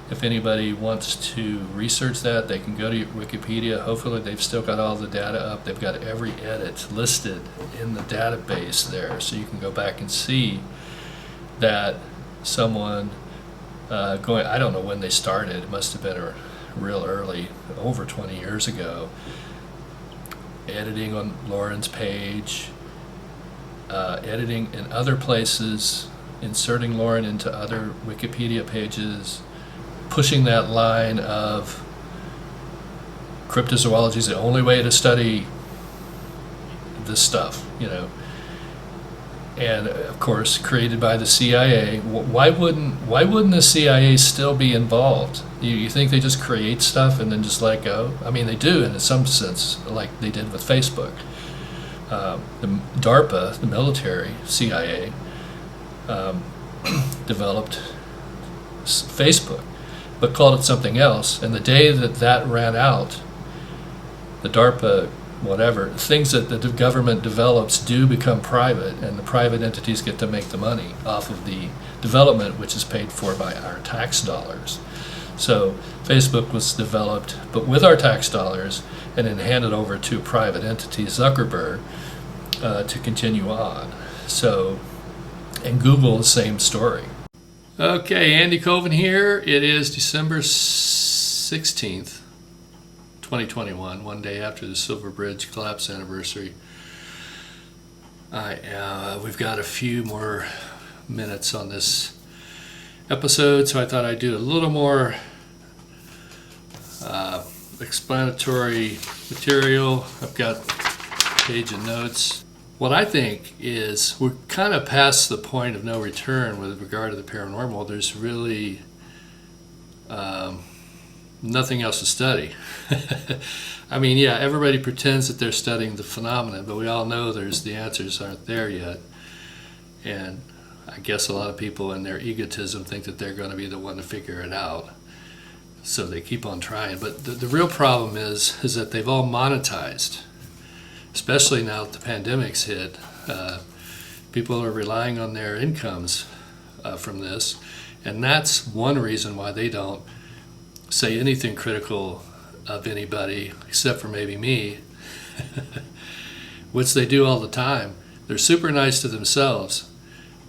If anybody wants to research that, they can go to Wikipedia. Hopefully they've still got all the data up. They've got every edit listed in the database there, so you can go back and see that someone going, I don't know when they started, it must have been real early, over 20 years ago, editing on Lauren's page, editing in other places, inserting Lauren into other Wikipedia pages, pushing that line of cryptozoology is the only way to study this stuff, and of course created by the CIA. Why wouldn't the CIA still be involved? You think they just create stuff and then just let it go? I mean, they do in some sense, like they did with Facebook. The DARPA, the military, CIA, developed Facebook, but called it something else. And the day that ran out, the DARPA, whatever, things that the government develops do become private, and the private entities get to make the money off of the development, which is paid for by our tax dollars. So Facebook was developed, but with our tax dollars, and then handed over to a private entity, Zuckerberg, to continue on. So, and Google, the same story. Okay, Andy Colvin here. It is December 16th, 2021, one day after the Silver Bridge collapse anniversary. We've got a few more minutes on this episode, so I thought I'd do a little more explanatory material. I've got a page of notes. What I think is we're kind of past the point of no return with regard to the paranormal. There's really nothing else to study. I mean, yeah, everybody pretends that they're studying the phenomena, but we all know the answers aren't there yet. And I guess a lot of people in their egotism think that they're going to be the one to figure it out. So they keep on trying. But the real problem is that they've all monetized, especially now that the pandemic's hit. People are relying on their incomes from this. And that's one reason why they don't say anything critical of anybody, except for maybe me, which they do all the time. They're super nice to themselves,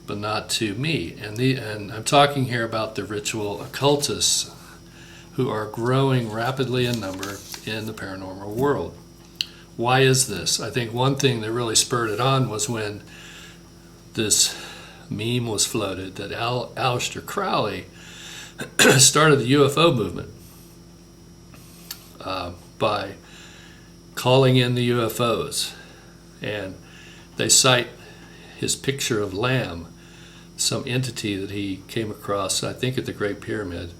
but not to me. And I'm talking here about the ritual occultists, who are growing rapidly in number in the paranormal world. Why is this? I think one thing that really spurred it on was when this meme was floated that Aleister Crowley started the UFO movement by calling in the UFOs. And they cite his picture of Lamb, some entity that he came across, I think at the Great Pyramid,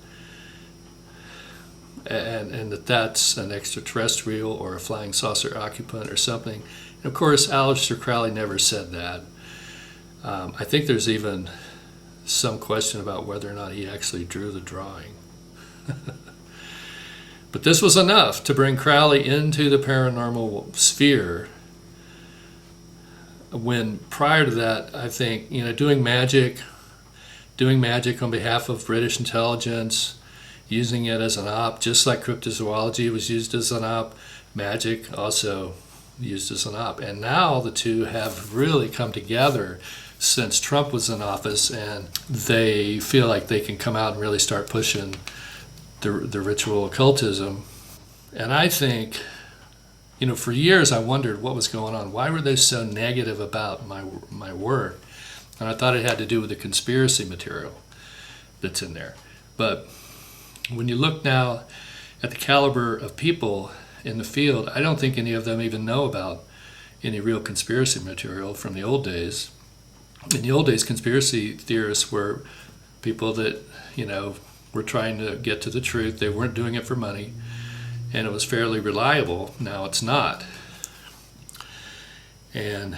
and that's an extraterrestrial or a flying saucer occupant or something. And of course, Aleister Crowley never said that. I think there's even some question about whether or not he actually drew the drawing. But this was enough to bring Crowley into the paranormal sphere, when prior to that, I think, doing magic on behalf of British intelligence, using it as an op, just like cryptozoology was used as an op, magic also used as an op. And now the two have really come together since Trump was in office, and they feel like they can come out and really start pushing the ritual occultism. And I think, for years I wondered what was going on. Why were they so negative about my work? And I thought it had to do with the conspiracy material that's in there. But when you look now at the caliber of people in the field, I don't think any of them even know about any real conspiracy material from the old days. In the old days, conspiracy theorists were people that, were trying to get to the truth. They weren't doing it for money, and it was fairly reliable. Now it's not. And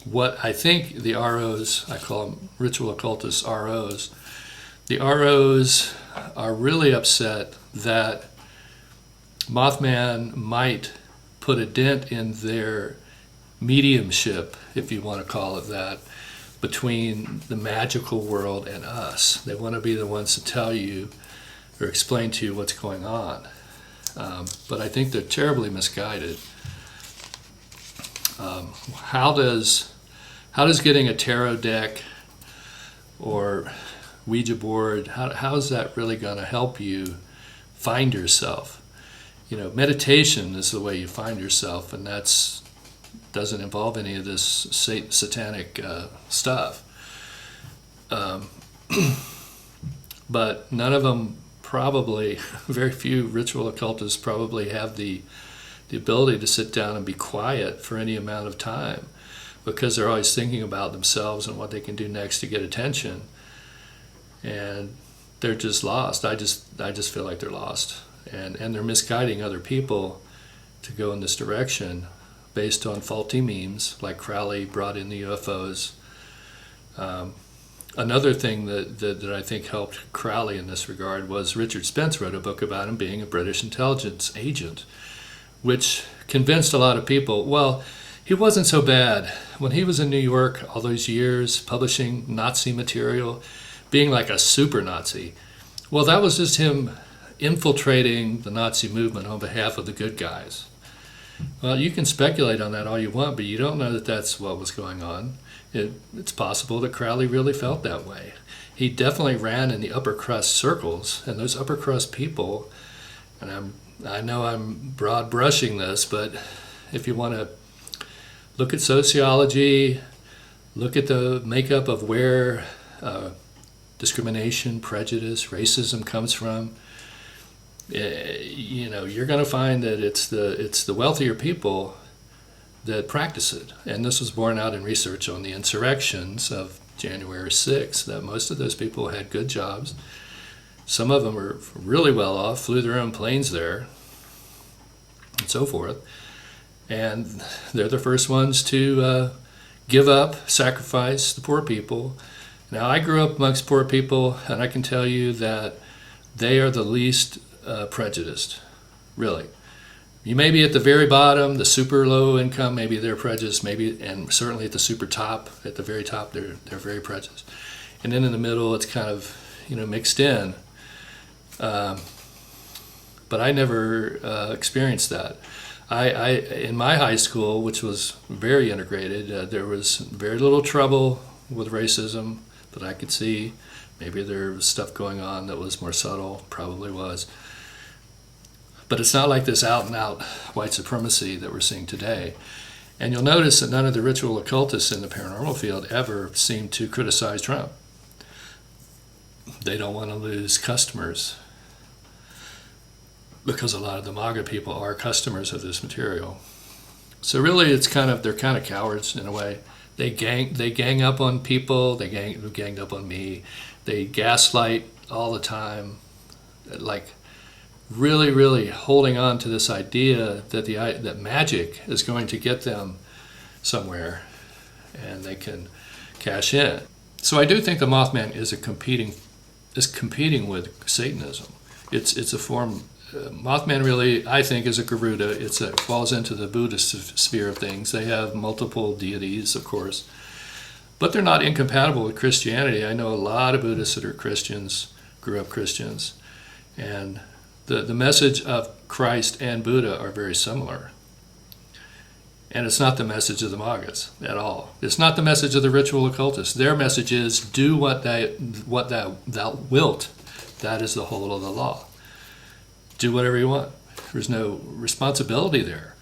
what I think the ROs, I call them ritual occultists ROs, the ROs are really upset that Mothman might put a dent in their mediumship, if you want to call it that, between the magical world and us. They want to be the ones to tell you or explain to you what's going on. But I think they're terribly misguided. How does getting a tarot deck or Ouija board, how is that really going to help you find yourself? Meditation is the way you find yourself, and that's doesn't involve any of this satanic stuff. But none of them probably, very few ritual occultists probably have the ability to sit down and be quiet for any amount of time, because they're always thinking about themselves and what they can do next to get attention. And they're just lost. I just feel like they're lost. And they're misguiding other people to go in this direction based on faulty memes, like Crowley brought in the UFOs. Another thing that I think helped Crowley in this regard was Richard Spence wrote a book about him being a British intelligence agent, which convinced a lot of people, well, he wasn't so bad. When he was in New York all those years publishing Nazi material, being like a super Nazi, well, that was just him infiltrating the Nazi movement on behalf of the good guys. Well, you can speculate on that all you want, but you don't know that that's what was going on. It's possible that Crowley really felt that way. He definitely ran in the upper crust circles, and those upper crust people, and I know I'm broad brushing this, but if you want to look at sociology, look at the makeup of where discrimination, prejudice, racism comes from, you're going to find that it's the wealthier people that practice it. And this was borne out in research on the insurrections of January 6th, that most of those people had good jobs. Some of them were really well off, flew their own planes there, and so forth. And they're the first ones to give up, sacrifice the poor people. Now, I grew up amongst poor people, and I can tell you that they are the least prejudiced, really. You may be at the very bottom, the super low income, maybe they're prejudiced, maybe, and certainly at the super top, at the very top, they're very prejudiced. and then in the middle it's kind of, mixed in. But I never experienced that. I in my high school, which was very integrated, there was very little trouble with racism that I could see. Maybe there was stuff going on that was more subtle, probably was. But it's not like this out and out white supremacy that we're seeing today. And you'll notice that none of the ritual occultists in the paranormal field ever seem to criticize Trump. They don't want to lose customers, because a lot of the MAGA people are customers of this material. So really, they're kind of cowards in a way. They gang up on people. They ganged up on me. They gaslight all the time, like really, really holding on to this idea that magic is going to get them somewhere, and they can cash in. So I do think the Mothman is competing with Satanism. It's a form. Mothman really, I think, is a Garuda. It falls into the Buddhist sphere of things. They have multiple deities, of course, but they're not incompatible with Christianity. I know a lot of Buddhists that are Christians, grew up Christians, and the message of Christ and Buddha are very similar. And it's not the message of the Magas at all. It's not the message of the ritual occultists. Their message is, do what thou wilt. That is the whole of the law. Do whatever you want. There's no responsibility there.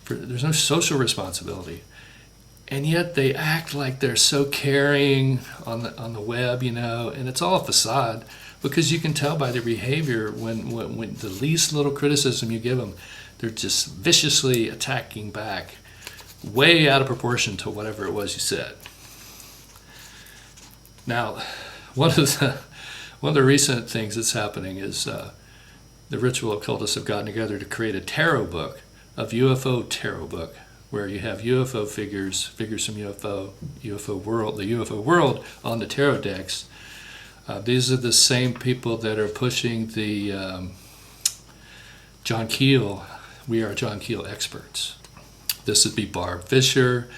There's no social responsibility. And yet they act like they're so caring on the web, and it's all a facade, because you can tell by their behavior when the least little criticism you give them, they're just viciously attacking back, way out of proportion to whatever it was you said. Now, one of the recent things that's happening is the ritual occultists have gotten together to create a tarot book, of UFO tarot book, where you have UFO figures from UFO world, the UFO world on the tarot decks. These are the same people that are pushing the John Keel, we are John Keel experts. This would be Barb Fisher,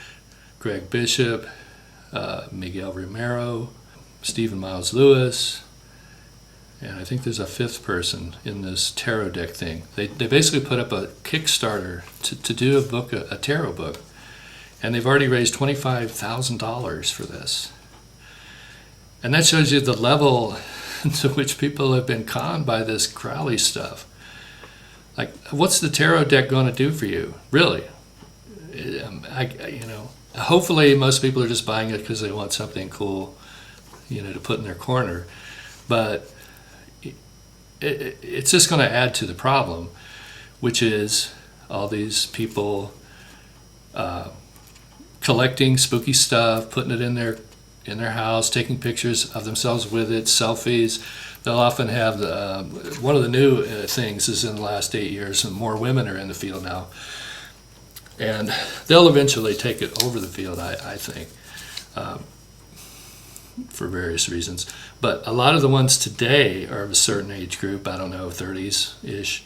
Greg Bishop, Miguel Romero, Stephen Miles Lewis, and I think there's a fifth person in this tarot deck thing. They basically put up a Kickstarter to do a tarot book, and they've already raised $25,000 for this. And that shows you the level to which people have been conned by this Crowley stuff. Like, what's the tarot deck going to do for you, really? Hopefully most people are just buying it because they want something cool, to put in their corner. But it's just going to add to the problem, which is all these people collecting spooky stuff, putting it in their house, taking pictures of themselves with it, selfies. They'll often have one of the new things is in the last 8 years, and more women are in the field now, and they'll eventually take it over the field, I think, for various reasons. But a lot of the ones today are of a certain age group, I don't know, 30s-ish,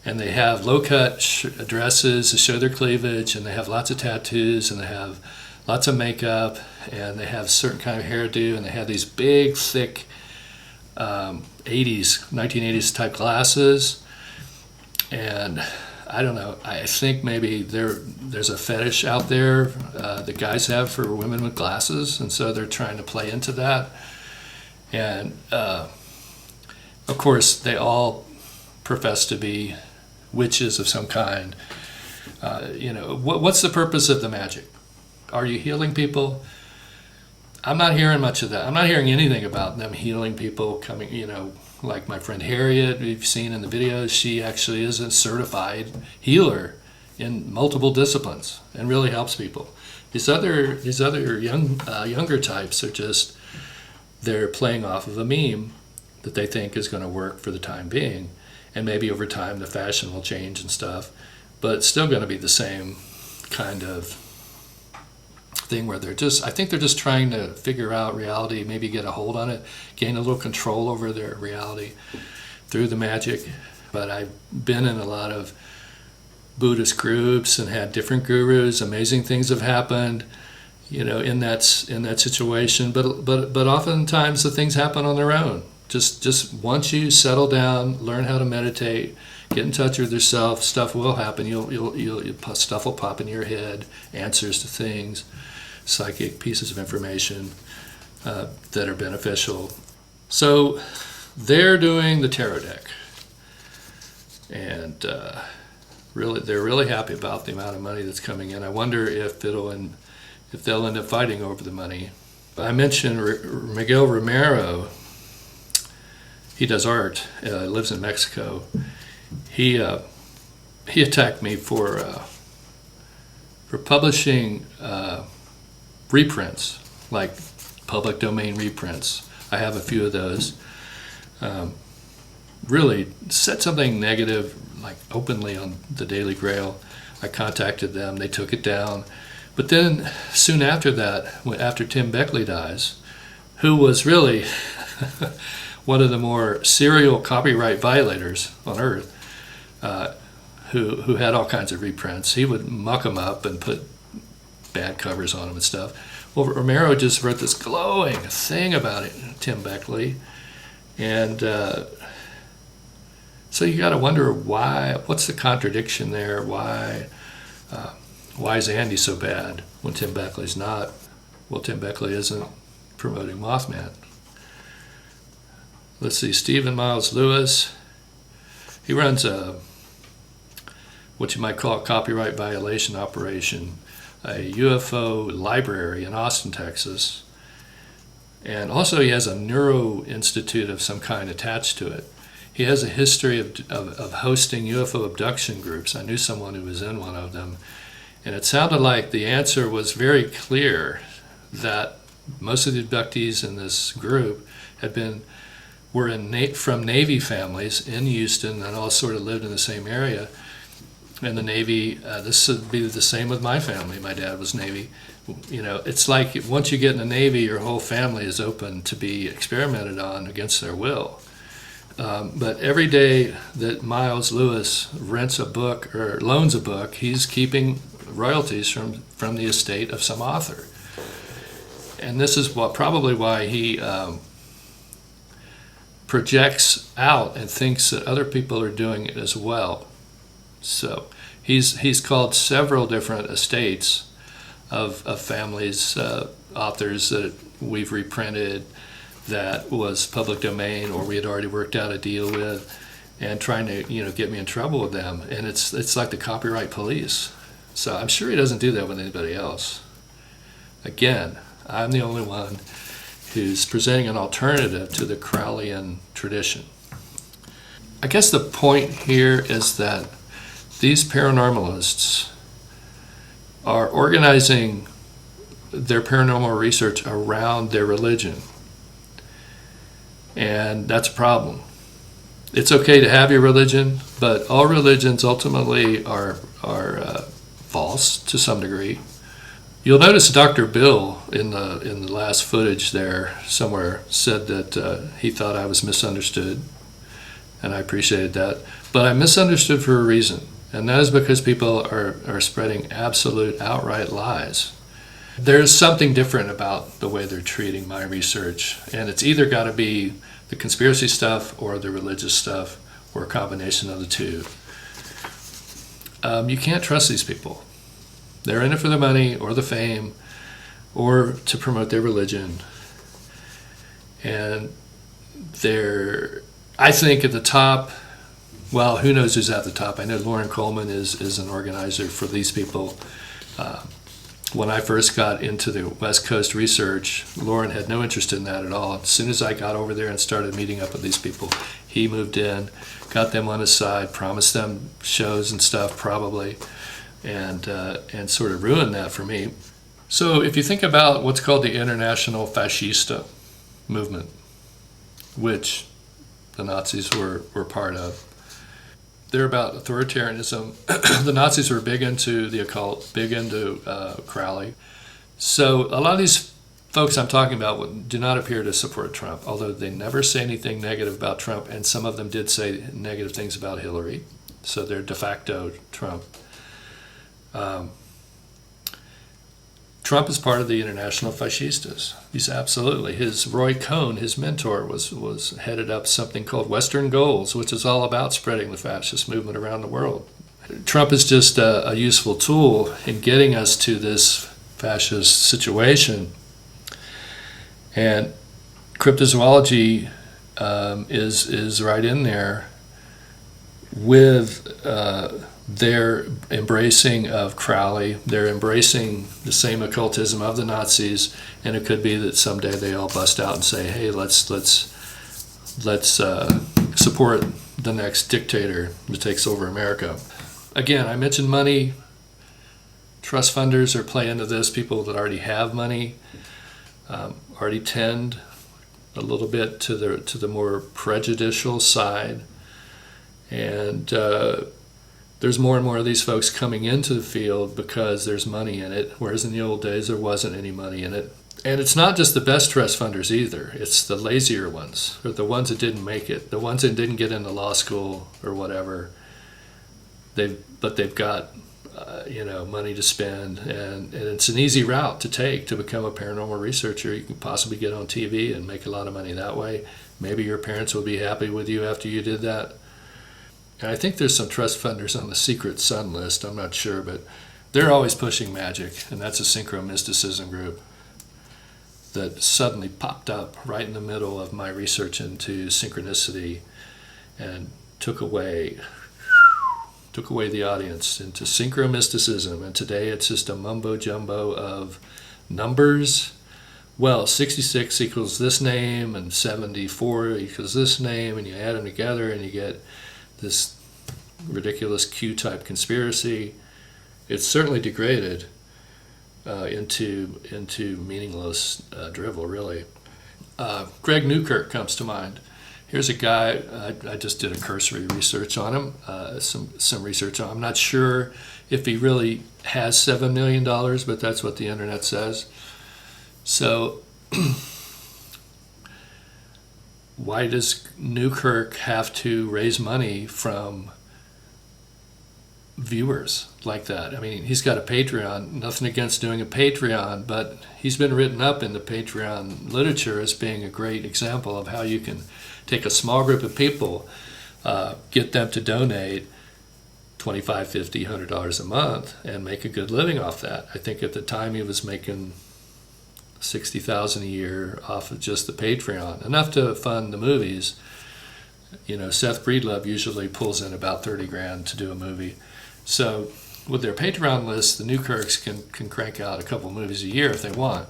and they have low-cut dresses to show their cleavage, and they have lots of tattoos, and they have lots of makeup, and they have a certain kind of hairdo, and they have these big, thick 1980s type glasses. And I don't know, I think maybe there's a fetish out there that guys have for women with glasses, and so they're trying to play into that. And of course, they all profess to be witches of some kind. What's the purpose of the magic? Are you healing people? I'm not hearing much of that. I'm not hearing anything about them healing people coming, like my friend Harriet, we've seen in the videos. She actually is a certified healer in multiple disciplines and really helps people. These other younger types are just, they're playing off of a meme that they think is going to work for the time being. And maybe over time the fashion will change and stuff, but it's still going to be the same kind of thing where I think they're just trying to figure out reality, maybe get a hold on it, gain a little control over their reality through the magic. But I've been in a lot of Buddhist groups and had different gurus. Amazing things have happened. in that situation. But oftentimes the things happen on their own. Just once you settle down, learn how to meditate, get in touch with yourself, stuff will happen. Stuff will pop in your head, answers to things, psychic pieces of information that are beneficial. So they're doing the tarot deck, and they're really happy about the amount of money that's coming in. I wonder if they'll end up fighting over the money. I mentioned Miguel Romero. He does art. Lives in Mexico. He attacked me for publishing reprints, like public domain reprints. I have a few of those. Really said something negative, like openly on the Daily Grail. I contacted them. They took it down. But then soon after that, after Tim Beckley dies, who was really one of the more serial copyright violators on earth, who had all kinds of reprints. He would muck them up and put bad covers on them and stuff. Well, Romero just wrote this glowing thing about it, Tim Beckley. And so you got to wonder what's the contradiction there? Why is Andy so bad when Tim Beckley's not? Well, Tim Beckley isn't promoting Mothman. Let's see, Stephen Miles Lewis. He runs what you might call a copyright violation operation, a UFO library in Austin, Texas. And also he has a neuro institute of some kind attached to it. He has a history of hosting UFO abduction groups. I knew someone who was in one of them. And it sounded like the answer was very clear, that most of the abductees in this group were from Navy families in Houston and all sort of lived in the same area. And the Navy, this would be the same with my family. My dad was Navy. It's like once you get in the Navy, your whole family is open to be experimented on against their will. But every day that Miles Lewis rents a book or loans a book, he's keeping royalties from the estate of some author. And this is probably why he projects out and thinks that other people are doing it as well. So he's called several different estates of families, authors that we've reprinted that was public domain or we had already worked out a deal with, and trying to get me in trouble with them. And it's like the copyright police. So I'm sure he doesn't do that with anybody else. Again, I'm the only one who's presenting an alternative to the Crowleyan tradition. I guess the point here is that these paranormalists are organizing their paranormal research around their religion. And that's a problem. It's okay to have your religion, but all religions ultimately are false to some degree. You'll notice Dr. Bill in the last footage there somewhere said that he thought I was misunderstood, and I appreciated that. But I'm misunderstood for a reason, and that is because people are spreading absolute outright lies. There's something different about the way they're treating my research, and it's either got to be the conspiracy stuff or the religious stuff, or a combination of the two. You can't trust these people. They're in it for the money or the fame or to promote their religion. And I think at the top, well, who knows who's at the top? I know Lauren Coleman is an organizer for these people. When I first got into the West Coast research, Lauren had no interest in that at all. As soon as I got over there and started meeting up with these people, he moved in, got them on his side, promised them shows and stuff probably, and sort of ruined that for me. So if you think about what's called the International Fascista movement, which the Nazis were part of, they're about authoritarianism. The Nazis were big into the occult, big into Crowley. So a lot of these folks I'm talking about do not appear to support Trump, although they never say anything negative about Trump, and some of them did say negative things about Hillary. So they're de facto Trump. Trump is part of the International Fascistas. He's absolutely. Roy Cohn, his mentor, was headed up something called Western Goals, which is all about spreading the fascist movement around the world. Trump is just a useful tool in getting us to this fascist situation. And cryptozoology is right in there with their embracing of Crowley, their embracing the same occultism of the Nazis, and it could be that someday they all bust out and say, "Hey, let's support the next dictator that takes over America." Again, I mentioned money. Trust funders are playing into this. People that already have money already tend a little bit to the more prejudicial side, and there's more and more of these folks coming into the field because there's money in it, whereas in the old days there wasn't any money in it. And it's not just the best trust funders either. It's the lazier ones, or the ones that didn't make it, the ones that didn't get into law school or whatever. They've got money to spend, and it's an easy route to take to become a paranormal researcher. You can possibly get on TV and make a lot of money that way. Maybe your parents will be happy with you after you did that. And I think there's some trust funders on the secret sun list, I'm not sure, but they're always pushing magic, and that's a synchromysticism group that suddenly popped up right in the middle of my research into synchronicity and took away the audience into synchromysticism. And today it's just a mumbo jumbo of numbers. Well, 66 equals this name, and 74 equals this name, and you add them together and you get this ridiculous Q-type conspiracy. It's certainly degraded into meaningless drivel, really. Greg Newkirk comes to mind. Here's a guy, I just did a cursory research on him, some research on him. I'm not sure if he really has $7 million, but that's what the internet says. So why does Newkirk have to raise money from viewers like that? I mean, he's got a Patreon, nothing against doing a Patreon, but he's been written up in the Patreon literature as being a great example of how you can take a small group of people, get them to donate $25, $50, $100 a month and make a good living off that. I think at the time he was making $60,000 a year off of just the Patreon, enough to fund the movies. Seth Breedlove usually pulls in about $30,000 to do a movie. So with their Patreon list, the Newkirks can crank out a couple movies a year if they want.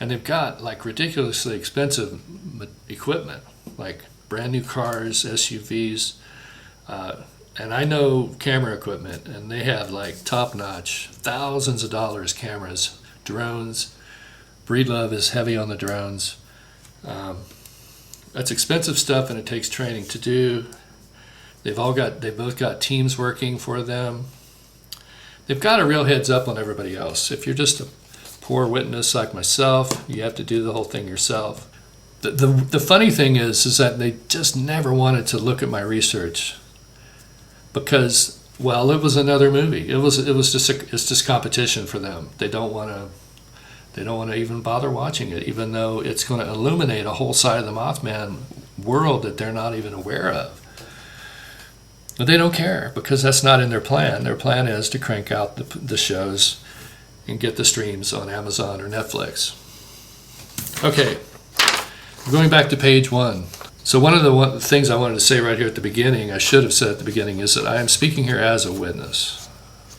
And they've got like ridiculously expensive equipment, like brand new cars, SUVs, and I know camera equipment, and they have like top-notch, thousands of dollars cameras, drones. Breedlove is heavy on the drones. That's expensive stuff, and it takes training to do. They both got teams working for them. They've got a real heads up on everybody else. If you're just a poor witness like myself, you have to do the whole thing yourself. The funny thing is that they just never wanted to look at my research because, well, it was another movie. It's just competition for them. They don't want to even bother watching it, even though it's going to illuminate a whole side of the Mothman world that they're not even aware of. But they don't care because that's not in their plan. Their plan is to crank out the shows and get the streams on Amazon or Netflix. Okay, going back to page 1. So one of the things I wanted to say right here at the beginning, I should have said at the beginning, is that I am speaking here as a witness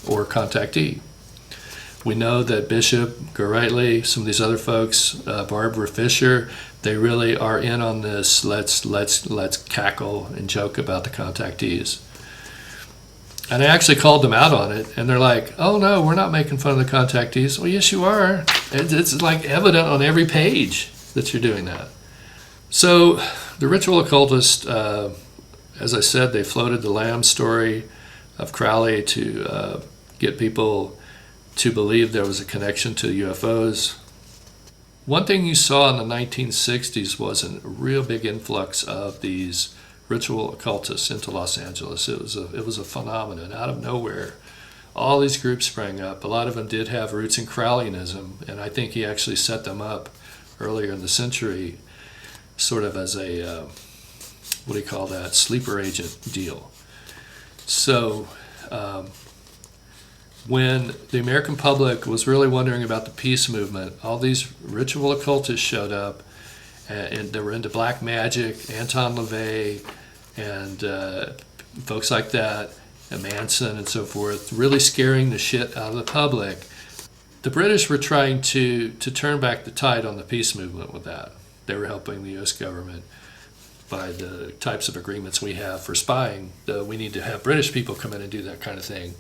or contactee. We know that Bishop Gorightly, some of these other folks, Barbara Fisher, they really are in on this. Let's cackle and joke about the contactees. And I actually called them out on it, and they're like, "Oh no, we're not making fun of the contactees." Well, yes, you are. It's like evident on every page that you're doing that. So the ritual occultist, as I said, they floated the lamb story of Crowley to get people to believe there was a connection to UFOs. One thing you saw in the 1960s was a real big influx of these ritual occultists into Los Angeles. It was a phenomenon out of nowhere. all these groups sprang up. A lot of them did have roots in Crowleyism, and I think he actually set them up earlier in the century sort of as a, what do you call that, sleeper agent deal. So when the American public was really wondering about the peace movement, all these ritual occultists showed up, and they were into black magic, Anton LaVey, and folks like that, and Manson and so forth, really scaring the shit out of the public. The British were trying to turn back the tide on the peace movement with that. They were helping the U.S. government by the types of agreements we have for spying. We need to have British people come in and do that kind of thing.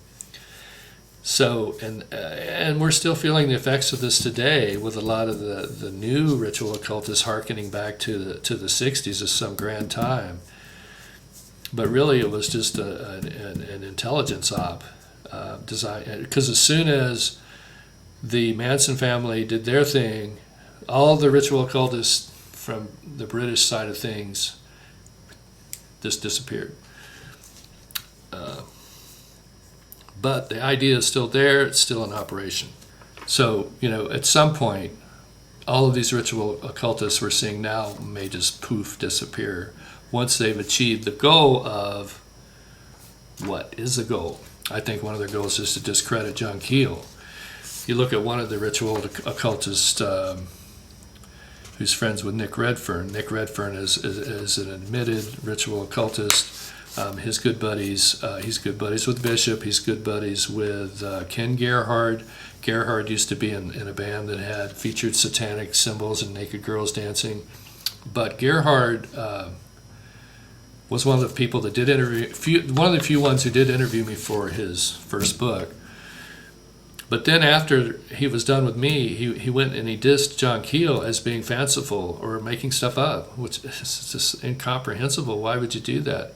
So, and we're still feeling the effects of this today with a lot of the new ritual occultists hearkening back to the 60s as some grand time. But really it was just an intelligence op design. Because as soon as the Manson family did their thing, all the ritual occultists from the British side of things just disappeared. But the idea is still there, it's still in operation. So, at some point, all of these ritual occultists we're seeing now may just poof, disappear once they've achieved the goal of, what is the goal? I think one of their goals is to discredit John Keel. You look at one of the ritual occultists who's friends with Nick Redfern. Nick Redfern is an admitted ritual occultist. His good buddies, he's good buddies with Bishop, he's good buddies with Ken Gerhard. Gerhard used to be in a band that had featured satanic symbols and naked girls dancing. But Gerhard was one of the people that did one of the few ones who did interview me for his first book. But then after he was done with me, he went and he dissed John Keel as being fanciful or making stuff up, which is just incomprehensible. Why would you do that?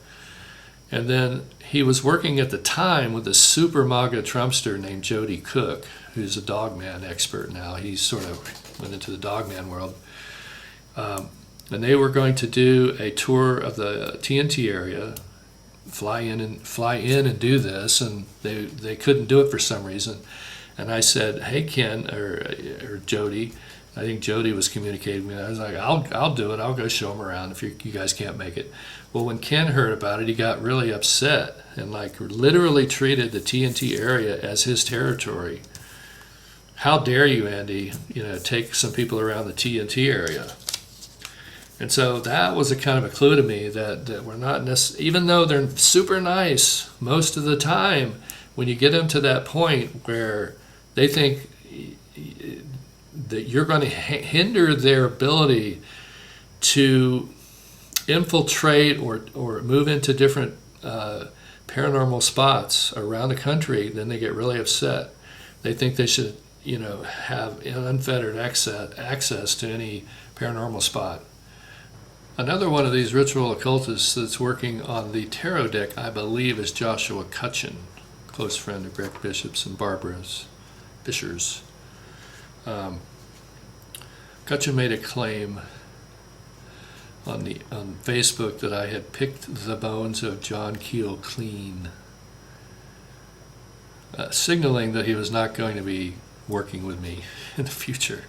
And then he was working at the time with a super MAGA Trumpster named Jody Cook, who's a dogman expert now. He sort of went into the dogman world. And they were going to do a tour of the TNT area, fly in and do this, and they couldn't do it for some reason. And I said, hey, Ken, or Jody, I think Jody was communicating with me. I was like, I'll do it. I'll go show them around if you guys can't make it. Well, when Ken heard about it, he got really upset and literally treated the TNT area as his territory. How dare you, Andy, take some people around the TNT area? And so that was a kind of a clue to me that we're not necessarily, even though they're super nice most of the time, when you get them to that point where they think that you're going to hinder their ability to infiltrate or move into different paranormal spots around the country, then they get really upset. They think they should, have unfettered access to any paranormal spot. Another one of these ritual occultists that's working on the tarot deck, I believe, is Joshua Cutchin, close friend of Greg Bishop's and Barbara's Fisher's. Cutchin made a claim on Facebook that I had picked the bones of John Keel clean, signaling that he was not going to be working with me in the future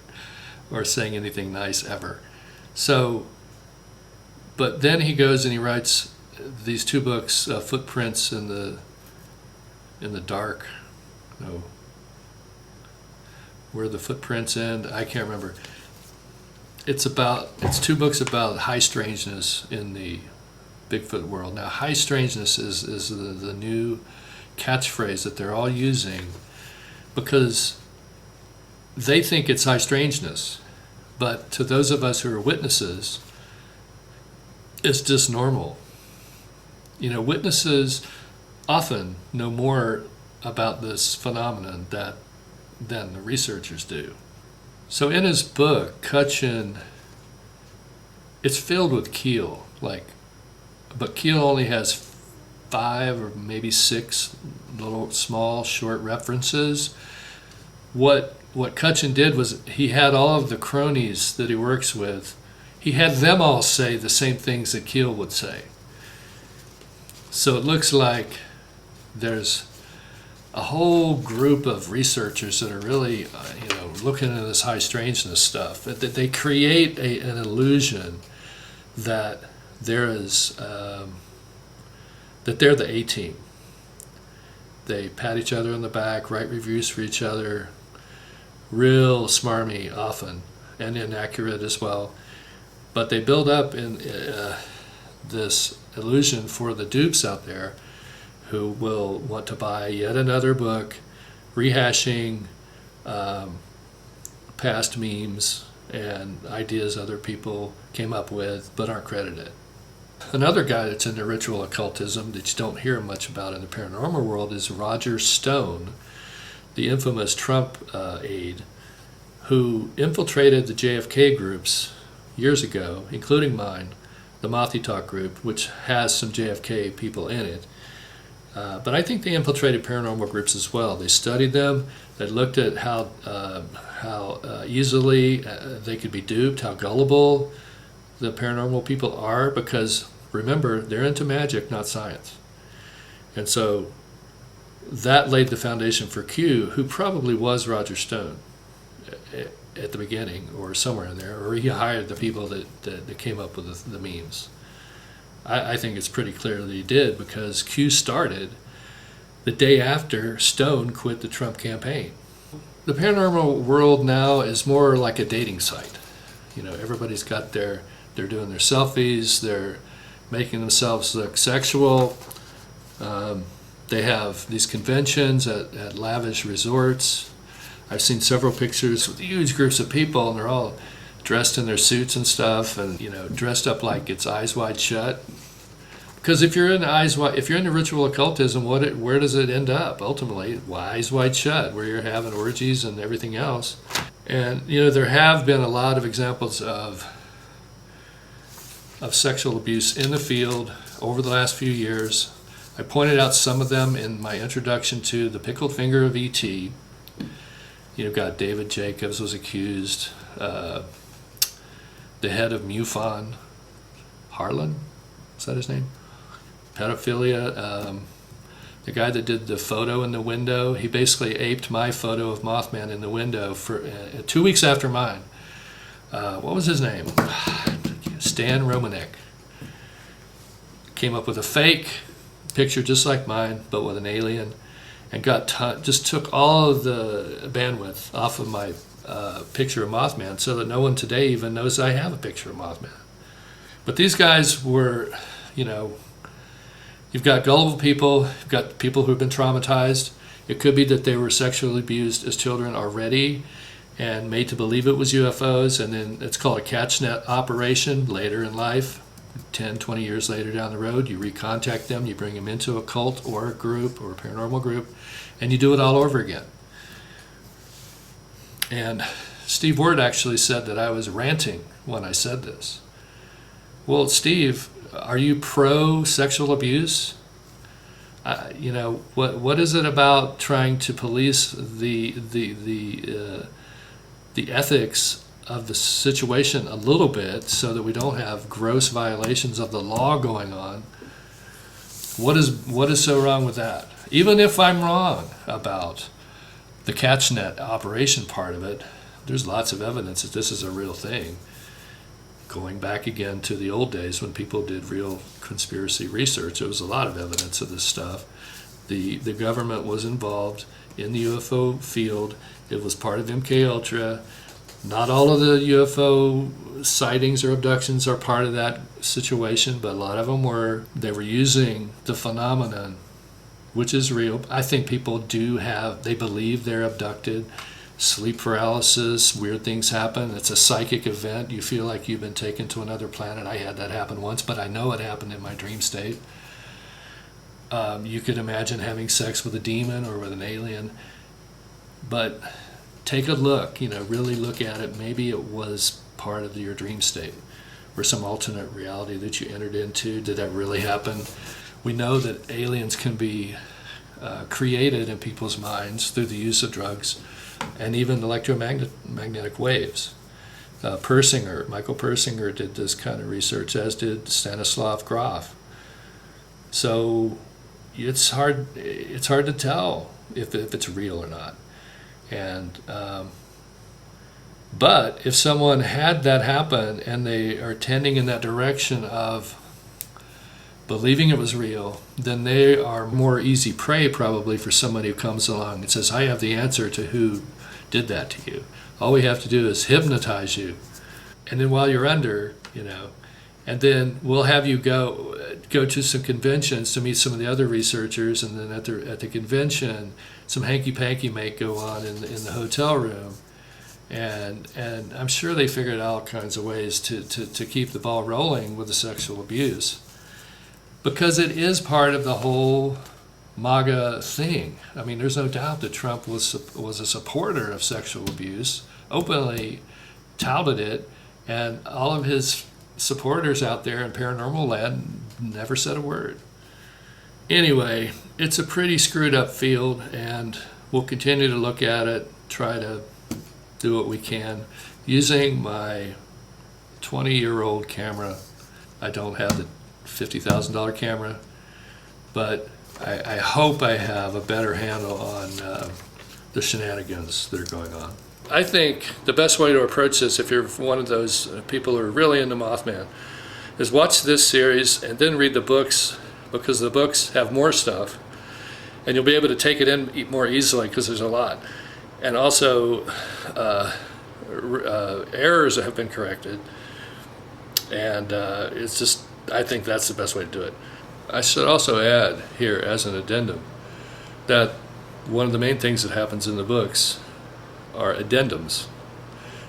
or saying anything nice ever. So, but then he goes and he writes these two books, Footprints in the Dark. No, where the footprints end, I can't remember. It's two books about high strangeness in the Bigfoot world. Now, high strangeness is the new catchphrase that they're all using because they think it's high strangeness. But to those of us who are witnesses, it's just normal. Witnesses often know more about this phenomenon than the researchers do. So in his book, Cutchin, it's filled with Keel, but Keel only has 5 or maybe 6 little small short references. What Cutchin did was he had all of the cronies that he works with, he had them all say the same things that Keel would say. So it looks like there's a whole group of researchers that are really, looking into this high strangeness stuff. That they create an illusion that there is, that they're the A-team. They pat each other on the back, write reviews for each other, real smarmy often, and inaccurate as well. But they build up in this illusion for the dupes out there who will want to buy yet another book rehashing past memes and ideas other people came up with but aren't credited. Another guy that's into ritual occultism that you don't hear much about in the paranormal world is Roger Stone, the infamous Trump aide, who infiltrated the JFK groups years ago, including mine, the Mothie Talk group, which has some JFK people in it. But I think they infiltrated paranormal groups as well. They studied them. They looked at how easily they could be duped, how gullible the paranormal people are, because remember, they're into magic, not science. And so that laid the foundation for Q, who probably was Roger Stone at the beginning or somewhere in there, or he hired the people that came up with the memes. I think it's pretty clear that he did, because Q started the day after Stone quit the Trump campaign. The paranormal world now is more like a dating site. Everybody's got they're doing their selfies, they're making themselves look sexual. They have these conventions at lavish resorts. I've seen several pictures with huge groups of people, and they're all dressed in their suits and stuff, and dressed up like it's Eyes Wide Shut. Because if you're into ritual occultism, where does it end up ultimately? Eyes Wide Shut, where you're having orgies and everything else. And there have been a lot of examples of sexual abuse in the field over the last few years. I pointed out some of them in my introduction to The Pickled Finger of E.T. You've got David Jacobs was accused. The head of MUFON, Harlan, is that his name? Pedophilia. The guy that did the photo in the window, he basically aped my photo of Mothman in the window for 2 weeks after mine. What was his name? Stan Romanek. Came up with a fake picture just like mine, but with an alien, and just took all of the bandwidth off of my picture of Mothman, so that no one today even knows I have a picture of Mothman. But these guys were, you've got gullible people, you've got people who've been traumatized. It could be that they were sexually abused as children already and made to believe it was UFOs, and then it's called a catch net operation later in life. 10, 20 years later down the road, you recontact them, you bring them into a cult or a group or a paranormal group, and you do it all over again. And Steve Word actually said that I was ranting when I said this. Well, Steve, are you pro sexual abuse? What is it about trying to police the ethics of the situation a little bit so that we don't have gross violations of the law going on? What is so wrong with that? Even if I'm wrong about the catch net operation part of it, there's lots of evidence that this is a real thing. Going back again to the old days when people did real conspiracy research, there was a lot of evidence of this stuff. The government was involved in the UFO field. It was part of MK Ultra. Not all of the UFO sightings or abductions are part of that situation, but a lot of them were. They were using the phenomenon, which is real. I think people they believe they're abducted. Sleep paralysis, weird things happen. It's a psychic event. You feel like you've been taken to another planet. I had that happen once, but I know it happened in my dream state. You could imagine having sex with a demon or with an alien. But take a look, really look at it. Maybe it was part of your dream state or some alternate reality that you entered into. Did that really happen? We know that aliens can be created in people's minds through the use of drugs and even electromagnetic waves. Michael Persinger did this kind of research, as did Stanislav Grof. So it's hard to tell if it's real or not. And but if someone had that happen and they are tending in that direction of believing it was real, then they are more easy prey probably for somebody who comes along and says, I have the answer to who did that to you. All we have to do is hypnotize you. And then while you're under, and then we'll have you go to some conventions to meet some of the other researchers, and then at the convention, some hanky-panky may go on in the hotel room. And I'm sure they figured out all kinds of ways to keep the ball rolling with the sexual abuse. Because it is part of the whole MAGA thing. I mean, there's no doubt that Trump was a supporter of sexual abuse, openly touted it, and all of his supporters out there in paranormal land never said a word. Anyway, it's a pretty screwed up field, and we'll continue to look at it, try to do what we can using my 20-year-old camera. I don't have the $50,000 camera, but I hope I have a better handle on the shenanigans that are going on. I think the best way to approach this, if you're one of those people who are really into Mothman, is watch this series and then read the books, because the books have more stuff, and you'll be able to take it in more easily because there's a lot. And also, errors have been corrected, and it's just, I think that's the best way to do it. I should also add here as an addendum that one of the main things that happens in the books are addendums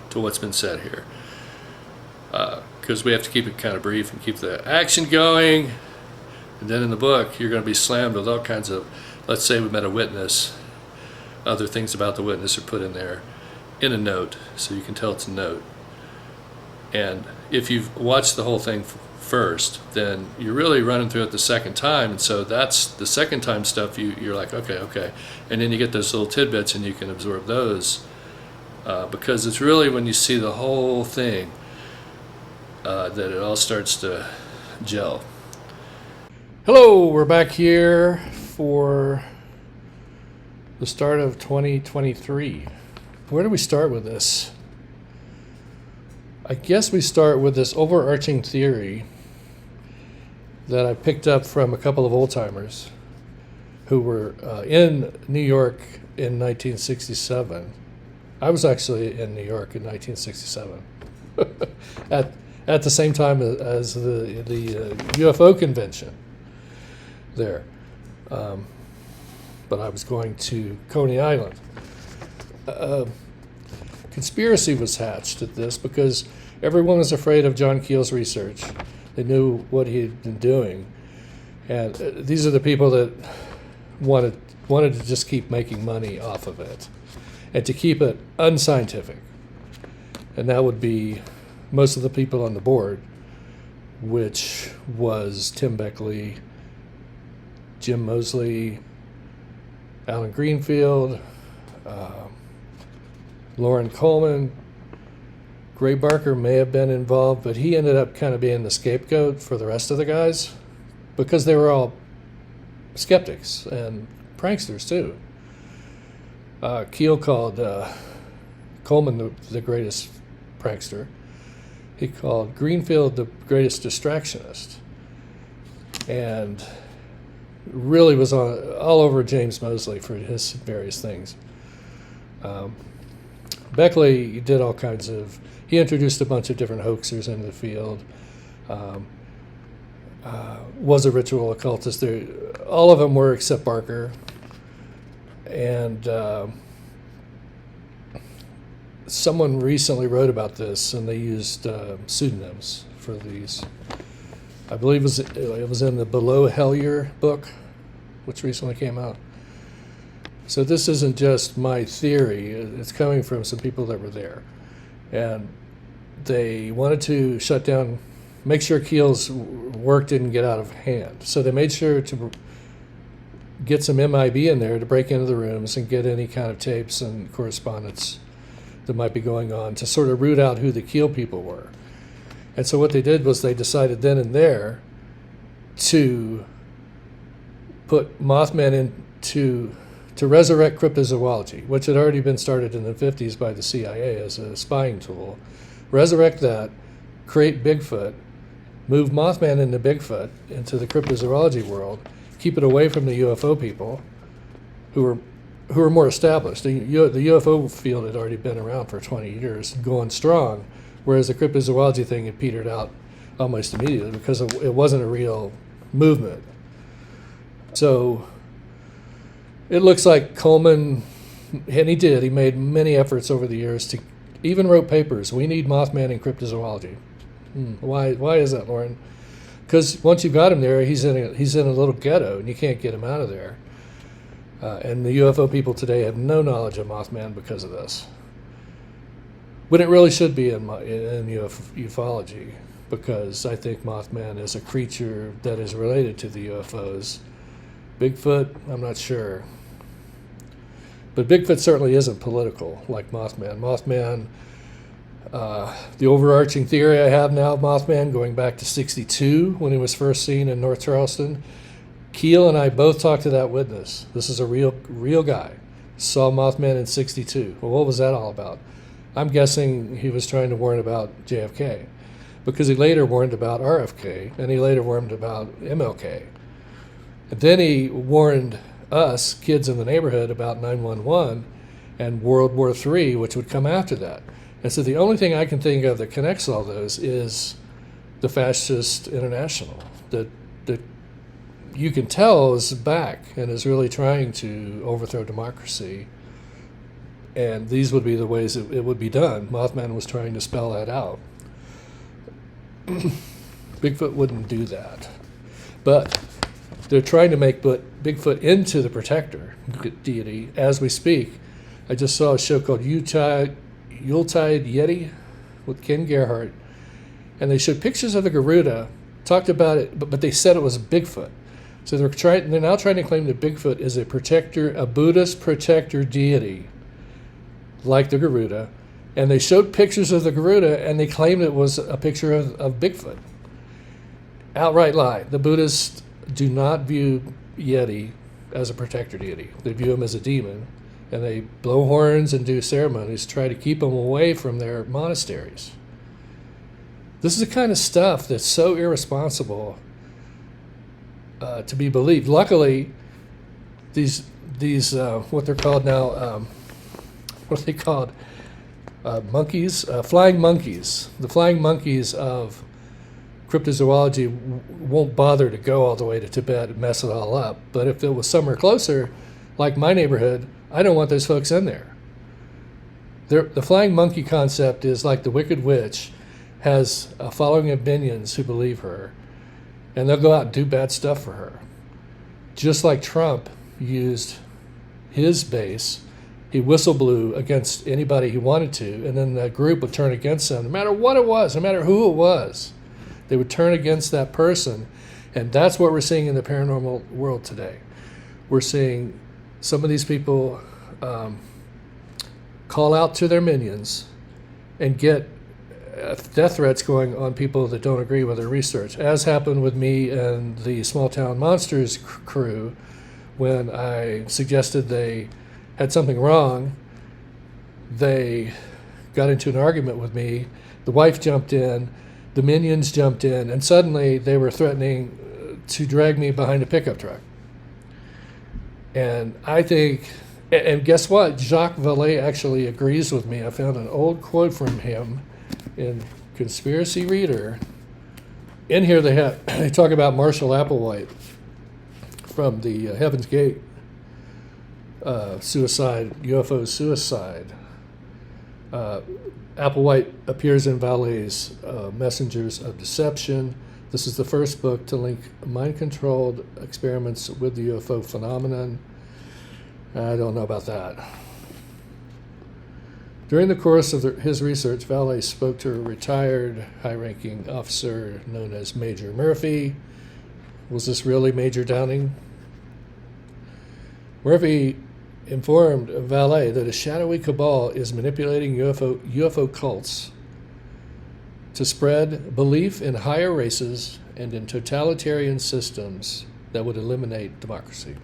to what's been said here. Because we have to keep it kind of brief and keep the action going. And then in the book, you're going to be slammed with all kinds of, let's say we met a witness, other things about the witness are put in there in a note, so you can tell it's a note. And if you've watched the whole thing first, then you're really running through it the second time, and so that's the second time stuff you're like, okay, and then you get those little tidbits and you can absorb those, because it's really when you see the whole thing that it all starts to gel. Hello, we're back here for the start of 2023. Where do we start with this? I guess we start with this overarching theory that I picked up from a couple of old-timers who were in New York in 1967. I was actually in New York in 1967 at the same time as the UFO convention there. But I was going to Coney Island. Conspiracy was hatched at this because everyone was afraid of John Keel's research. They knew what he had been doing. And these are the people that wanted to just keep making money off of it and to keep it unscientific. And that would be most of the people on the board, which was Tim Beckley, Jim Moseley, Alan Greenfield, Lauren Coleman. Gray Barker may have been involved, but he ended up kind of being the scapegoat for the rest of the guys because they were all skeptics and pranksters too. Keel called Coleman the greatest prankster. He called Greenfield the greatest distractionist, and really was all over James Moseley for his various things. Beckley did all kinds of, he introduced a bunch of different hoaxers into the field, was a ritual occultist. All of them were except Barker. And someone recently wrote about this, and they used pseudonyms for these. I believe it was in the Below Hellier book, which recently came out. So this isn't just my theory. It's coming from some people that were there. And they wanted to shut down, make sure Keel's work didn't get out of hand. So they made sure to get some MIB in there to break into the rooms and get any kind of tapes and correspondence that might be going on to sort of root out who the Keel people were. And so what they did was they decided then and there to put Mothman into to resurrect cryptozoology, which had already been started in the 50s by the CIA as a spying tool. Resurrect that, create Bigfoot, move Mothman into Bigfoot, into the cryptozoology world, keep it away from the UFO people who are more established. The UFO field had already been around for 20 years, going strong, whereas the cryptozoology thing had petered out almost immediately because it wasn't a real movement. So it looks like Coleman, and he made many efforts over the years to even wrote papers. We need Mothman in cryptozoology. Why is that, Lauren? Because once you've got him there, he's in a little ghetto, and you can't get him out of there. And the UFO people today have no knowledge of Mothman because of this. When it really should be in ufology, because I think Mothman is a creature that is related to the UFOs. Bigfoot, I'm not sure. But Bigfoot certainly isn't political like Mothman. Mothman, the overarching theory I have now of Mothman, going back to '62 when he was first seen in North Charleston, Keel and I both talked to that witness. This is a real guy. Saw Mothman in '62. Well, what was that all about? I'm guessing he was trying to warn about JFK, because he later warned about RFK, and he later warned about MLK. And then he warned us, kids in the neighborhood, about 9/11 and World War III, which would come after that. And so the only thing I can think of that connects all those is the Fascist International, that you can tell is back and is really trying to overthrow democracy. And these would be the ways it would be done. Mothman was trying to spell that out. Bigfoot wouldn't do that. But they're trying to make Bigfoot into the protector deity as we speak. I just saw a show called Yuletide Yeti with Ken Gerhardt, and they showed pictures of the Garuda, talked about it, but they said it was Bigfoot. So they're now trying to claim that Bigfoot is a Buddhist protector deity, like the Garuda, and they showed pictures of the Garuda, and they claimed it was a picture of Bigfoot. Outright lie. The Buddhists do not view Yeti as a protector deity. They view him as a demon, and they blow horns and do ceremonies to try to keep him away from their monasteries. This is the kind of stuff that's so irresponsible to be believed. Luckily, these what they're called now, what are they called? Monkeys, flying monkeys. The flying monkeys of cryptozoology won't bother to go all the way to Tibet and mess it all up. But if it was somewhere closer, like my neighborhood, I don't want those folks in there. The flying monkey concept is like the Wicked Witch has a following of minions who believe her, and they'll go out and do bad stuff for her. Just like Trump used his base, he whistle blew against anybody he wanted to, and then that group would turn against him, no matter what it was, no matter who it was. They would turn against that person, and that's what we're seeing in the paranormal world today. We're seeing some of these people call out to their minions and get death threats going on people that don't agree with their research, as happened with me and the Small Town Monsters crew when I suggested they had something wrong. They got into an argument with me. The wife jumped in, the minions jumped in, and suddenly they were threatening to drag me behind a pickup truck. And I think, and guess what? Jacques Vallée actually agrees with me. I found an old quote from him in Conspiracy Reader. In here they talk about Marshall Applewhite from the Heaven's Gate suicide, UFO suicide. Applewhite appears in Vallée's Messengers of Deception. This is the first book to link mind-controlled experiments with the UFO phenomenon. I don't know about that. During the course of his research, Vallée spoke to a retired high-ranking officer known as Major Murphy. Was this really Major Downing? Murphy informed Vallée that a shadowy cabal is manipulating UFO cults to spread belief in higher races and in totalitarian systems that would eliminate democracy.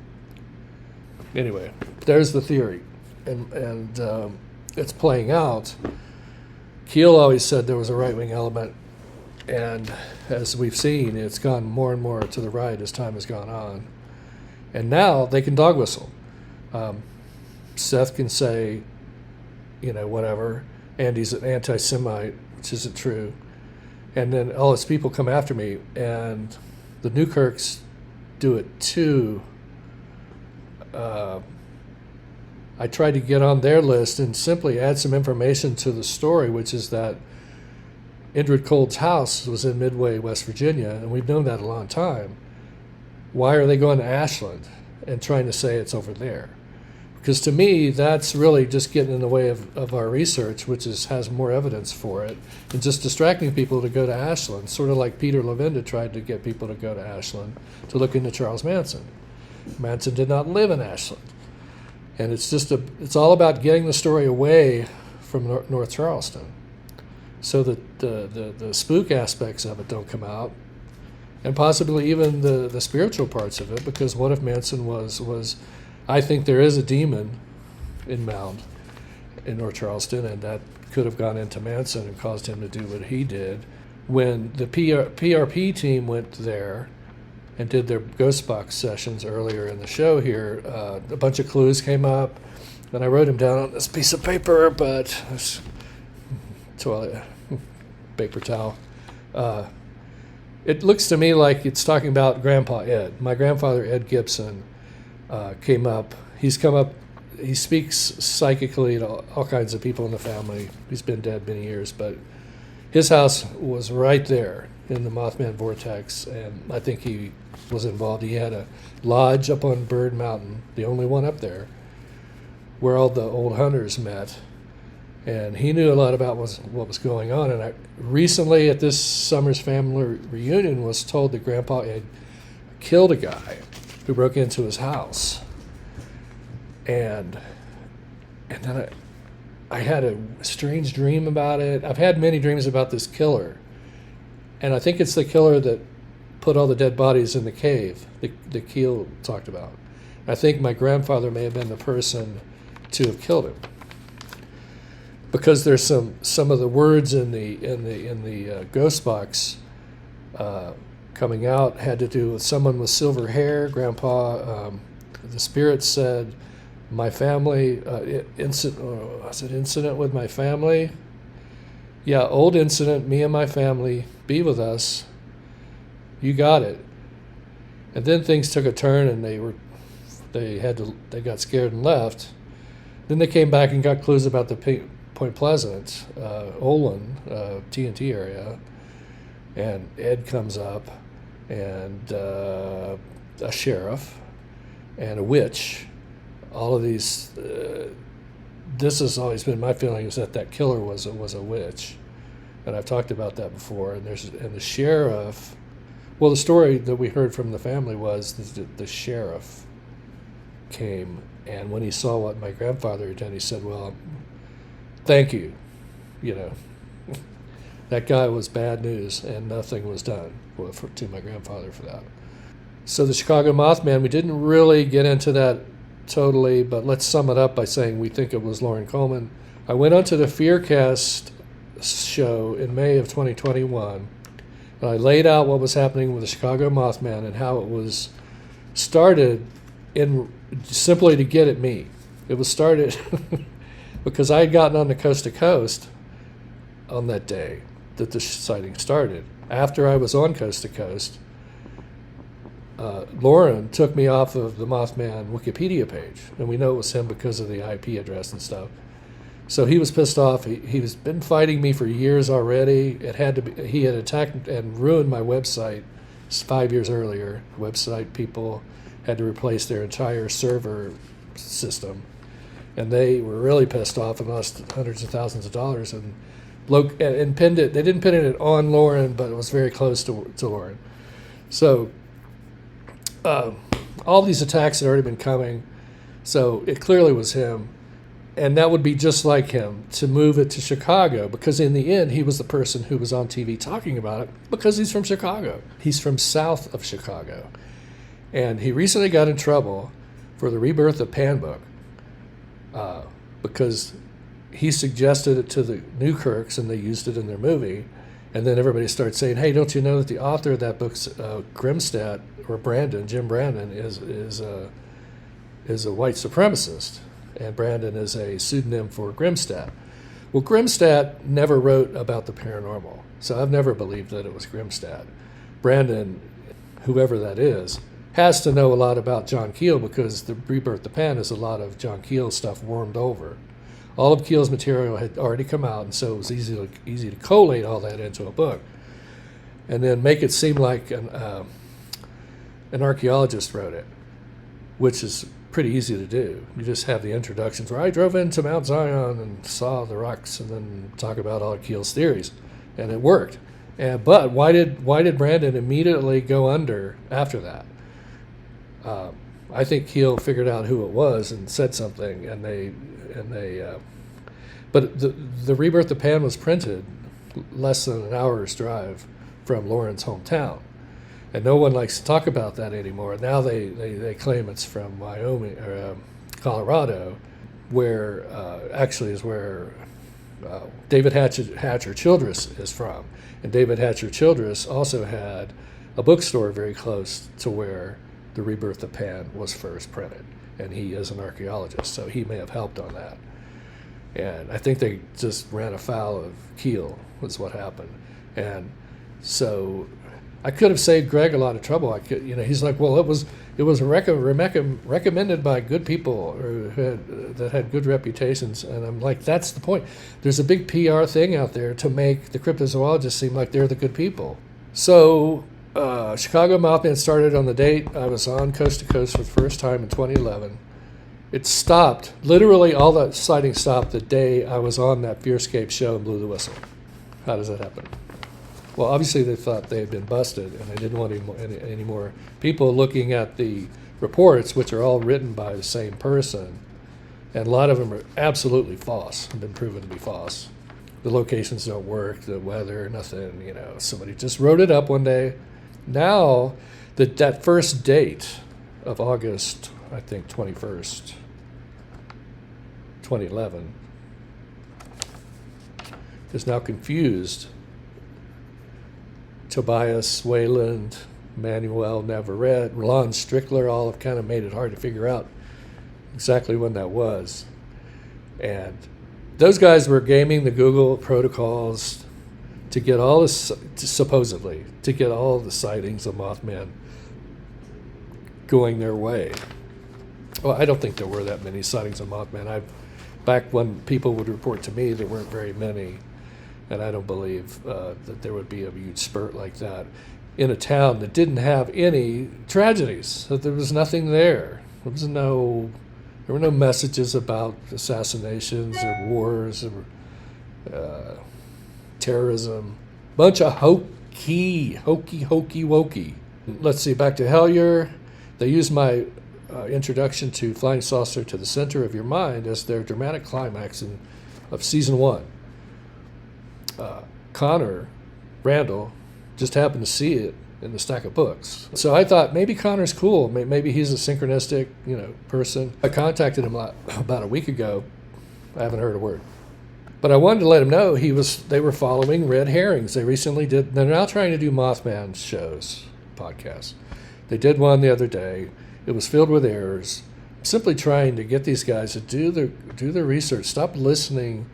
anyway, there's the theory, and it's playing out. Keel always said there was a right-wing element, and as we've seen, it's gone more and more to the right as time has gone on. And now they can dog whistle. Seth can say, whatever. Andy's an anti-Semite, which isn't true. And then all his people come after me, and the Newkirks do it too. I tried to get on their list and simply add some information to the story, which is that Indrid Cold's house was in Midway, West Virginia, and we've known that a long time. Why are they going to Ashland and trying to say it's over there? Because to me, that's really just getting in the way of our research, which has more evidence for it, and just distracting people to go to Ashland, sort of like Peter Levenda tried to get people to go to Ashland to look into Charles Manson. Manson did not live in Ashland. And it's all about getting the story away from North Charleston, so that the spook aspects of it don't come out, and possibly even the spiritual parts of it. Because what if Manson was I think there is a demon in Mound in North Charleston, and that could have gone into Manson and caused him to do what he did. When the PRP team went there and did their ghost box sessions earlier in the show here, a bunch of clues came up, and I wrote them down on this piece of paper, but it's toilet paper towel. It looks to me like it's talking about Grandpa Ed. My grandfather, Ed Gibson, came up. He's come up. He speaks psychically to all kinds of people in the family. He's been dead many years, but his house was right there in the Mothman Vortex, and I think he was involved. He had a lodge up on Bird Mountain, the only one up there, where all the old hunters met, and he knew a lot about what was going on. And I recently at this summer's family reunion was told that Grandpa had killed a guy who broke into his house, and then I had a strange dream about it. I've had many dreams about this killer, and I think it's the killer that put all the dead bodies in the cave that Keel talked about. I think my grandfather may have been the person to have killed him, because there's some of the words in the ghost box coming out had to do with someone with silver hair. Grandpa, the spirit said, "My family incident with my family." Yeah, old incident. Me and my family be with us. You got it. And then things took a turn, and they got scared and left. Then they came back and got clues about the Point Pleasant, Olin, TNT area, and Ed comes up, and a sheriff, and a witch. All of these. This has always been my feeling, is that killer was a witch, and I've talked about that before. And the sheriff. Well, the story that we heard from the family was that the sheriff came, and when he saw what my grandfather had done, he said, "Well, thank you. That guy was bad news, and nothing was done to my grandfather for that." So the Chicago Mothman, we didn't really get into that totally, but let's sum it up by saying we think it was Loren Coleman. I went onto the Fearcast show in May of 2021, and I laid out what was happening with the Chicago Mothman and how it was started simply to get at me. It was started because I had gotten on the Coast to Coast on that day that the sighting started. After I was on Coast to Coast, Lauren took me off of the Mothman Wikipedia page, and we know it was him because of the IP address and stuff. So he was pissed off. He was been fighting me for years already. He had attacked and ruined my website 5 years earlier. Website people had to replace their entire server system, and they were really pissed off and lost hundreds of thousands of dollars and pinned it. They didn't pin it on Lauren, but it was very close to Lauren. So all these attacks had already been coming, so it clearly was him. And that would be just like him to move it to Chicago, because in the end, he was the person who was on TV talking about it, because he's from Chicago. He's from south of Chicago. And he recently got in trouble for the Rebirth of Pan book, because he suggested it to the Newkirks and they used it in their movie. And then everybody started saying, hey, don't you know that the author of that book's Grimstad, or Brandon, Jim Brandon, is a white supremacist, and Brandon is a pseudonym for Grimstad. Well, Grimstad never wrote about the paranormal, so I've never believed that it was Grimstad. Brandon, whoever that is, has to know a lot about John Keel, because the Rebirth of Pan is a lot of John Keel stuff warmed over. All of Keel's material had already come out, and so it was easy to collate all that into a book, and then make it seem like an archaeologist wrote it, which is pretty easy to do. You just have the introductions where I drove into Mount Zion and saw the rocks, and then talk about all of Keel's theories, and it worked. But why did Brandon immediately go under after that? I think Keel figured out who it was and said something, but the Rebirth of Pan was printed less than an hour's drive from Lauren's hometown, and no one likes to talk about that anymore. Now they claim it's from Wyoming or Colorado, where actually is where David Hatcher Childress is from, and David Hatcher Childress also had a bookstore very close to where the Rebirth of Pan was first printed, and he is an archaeologist, so he may have helped on that. And I think they just ran afoul of Keel, was what happened. And so I could have saved Greg a lot of trouble. He's like, well, it was recommended by good people that had good reputations. And I'm like, that's the point. There's a big PR thing out there to make the cryptozoologists seem like they're the good people. So Chicago Mothman started on the date I was on Coast to Coast for the first time in 2011. It stopped, literally all that sighting stopped the day I was on that Fearscape show and blew the whistle. How does that happen? Well, obviously they thought they had been busted, and they didn't want any more people looking at the reports, which are all written by the same person, and a lot of them are absolutely false, have been proven to be false. The locations don't work, the weather, nothing, somebody just wrote it up one day. Now, that first date of August, I think 21st, 2011, is now confused. Tobias Wayland, Manuel Navarrete, Ron Strickler, all have kind of made it hard to figure out exactly when that was. And those guys were gaming the Google protocols to get all this, supposedly, to get all the sightings of Mothman going their way. Well, I don't think there were that many sightings of Mothman. Back when people would report to me, there weren't very many, and I don't believe that there would be a huge spurt like that in a town that didn't have any tragedies. That there was nothing there. There were no messages about assassinations or wars or terrorism. Bunch of hokey wokey. Let's see, back to Hellier. They used my introduction to Flying Saucer to the Center of Your Mind as their dramatic climax of season 1. Connor Randall just happened to see it in the stack of books. So I thought maybe Connor's cool. Maybe he's a synchronistic, person. I contacted him about a week ago. I haven't heard a word. But I wanted to let him know they were following red herrings. They're now trying to do Mothman shows, podcasts. They did one the other day. It was filled with errors. I'm simply trying to get these guys to do their research. Stop listening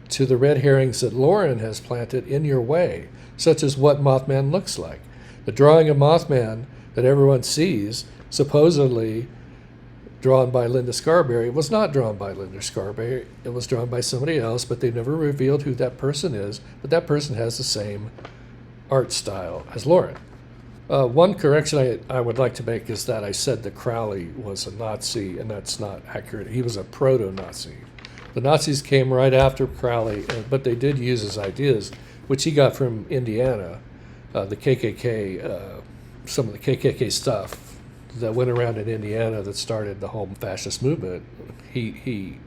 to the red herrings that Lauren has planted in your way, such as what Mothman looks like. The drawing of Mothman that everyone sees, supposedly drawn by Linda Scarberry, was not drawn by Linda Scarberry. It was drawn by somebody else, but they never revealed who that person is. But that person has the same art style as Lauren. One correction I would like to make is that I said that Crowley was a Nazi, and that's not accurate. He was a proto-Nazi. The Nazis came right after Crowley, but they did use his ideas, which he got from Indiana, the KKK, some of the KKK stuff that went around in Indiana that started the whole fascist movement. He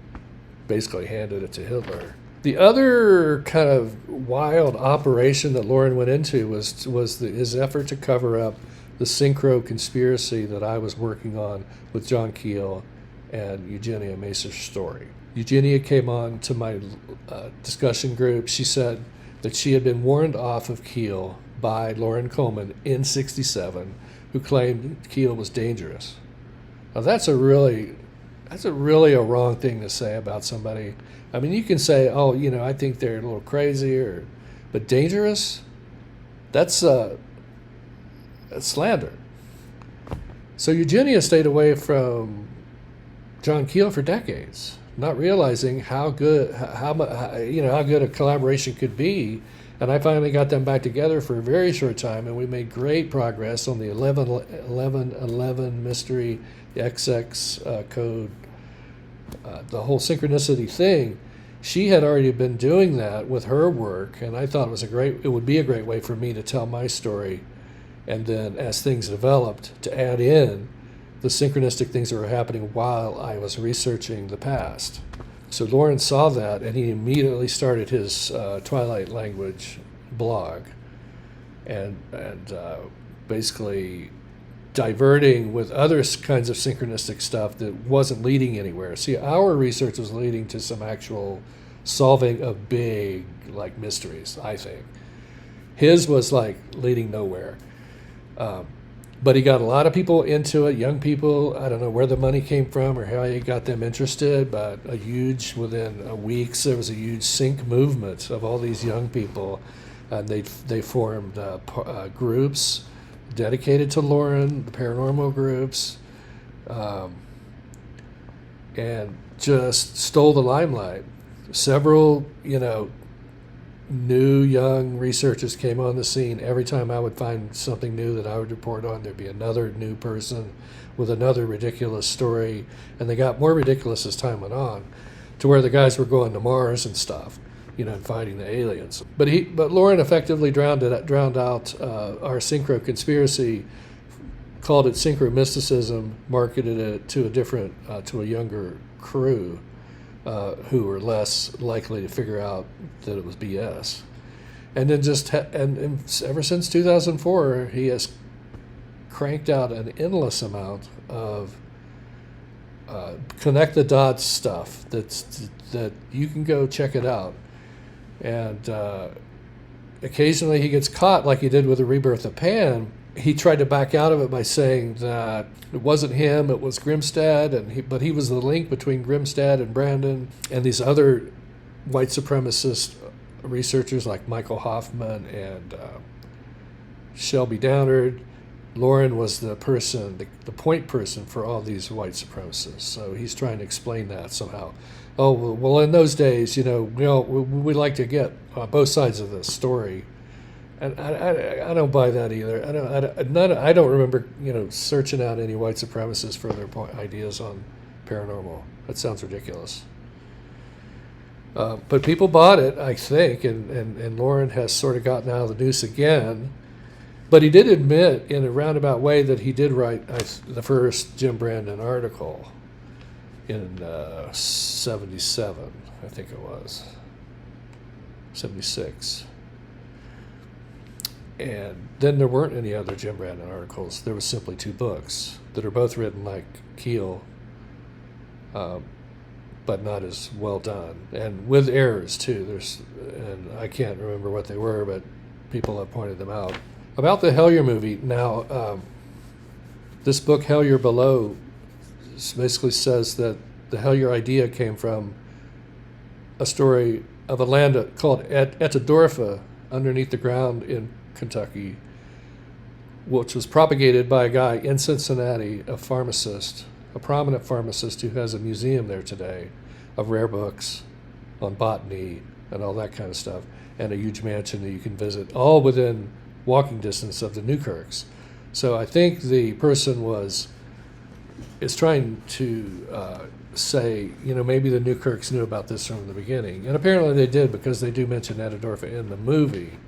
basically handed it to Hitler. The other kind of wild operation that Lauren went into was his effort to cover up the synchro conspiracy that I was working on with John Keel and Eugenia Macer's story. Eugenia came on to my discussion group. She said that she had been warned off of Keel by Loren Coleman in '67, who claimed Keel was dangerous. Now that's a really a wrong thing to say about somebody. I mean, you can say, oh, I think they're a little crazy, but dangerous? That's slander. So Eugenia stayed away from John Keel for decades, not realizing how good a collaboration could be. And I finally got them back together for a very short time, and we made great progress on the 1111 mystery, the XX code, the whole synchronicity thing. She had already been doing that with her work, and I thought it would be a great way for me to tell my story, and then as things developed, to add in the synchronistic things that were happening while I was researching the past. So Loren saw that, and he immediately started his Twilight Language blog, and basically diverting with other kinds of synchronistic stuff that wasn't leading anywhere. See, our research was leading to some actual solving of big, mysteries, I think. His was, leading nowhere. But he got a lot of people into it, young people. I don't know where the money came from or how he got them interested, but within weeks, there was a huge sync movement of all these young people. And they formed groups dedicated to Loren, the paranormal groups, and just stole the limelight. Several, new young researchers came on the scene. Every time I would find something new that I would report on, there'd be another new person with another ridiculous story, and they got more ridiculous as time went on, to where the guys were going to Mars and stuff, and fighting the aliens. But Loren effectively drowned out our synchro conspiracy, called it synchromysticism, marketed it to to a younger crew, who were less likely to figure out that it was BS. And then and ever since 2004, he has cranked out an endless amount of connect the dots stuff that you can go check it out. And occasionally he gets caught, like he did with the Rebirth of Pan. He tried to back out of it by saying that it wasn't him, it was Grimstad, but he was the link between Grimstad and Brandon and these other white supremacist researchers like Michael Hoffman and Shelby Downard. Loren was the point person for all these white supremacists. So he's trying to explain that somehow. Oh, well, in those days, we like to get both sides of the story. And I don't buy that either. I don't remember, searching out any white supremacists for their ideas on paranormal. That sounds ridiculous. But people bought it, I think, and Loren has sort of gotten out of the noose again. But he did admit in a roundabout way that he did write the first Jim Brandon article in 77, I think it was, 76. And then there weren't any other Jim Brandon articles. There was simply 2 books that are both written like Keel, but not as well done, and with errors too. And I can't remember what they were, but people have pointed them out. About the Hellier movie, now, this book, Hellier Below, basically says that the Hellier idea came from a story of a land called Etadorfa underneath the ground in Kentucky, which was propagated by a guy in Cincinnati, a pharmacist, a prominent pharmacist who has a museum there today of rare books on botany and all that kind of stuff, and a huge mansion that you can visit, all within walking distance of the Newkirks. So I think the person is trying to say, maybe the Newkirks knew about this from the beginning. And apparently they did, because they do mention Etadorfa in the movie.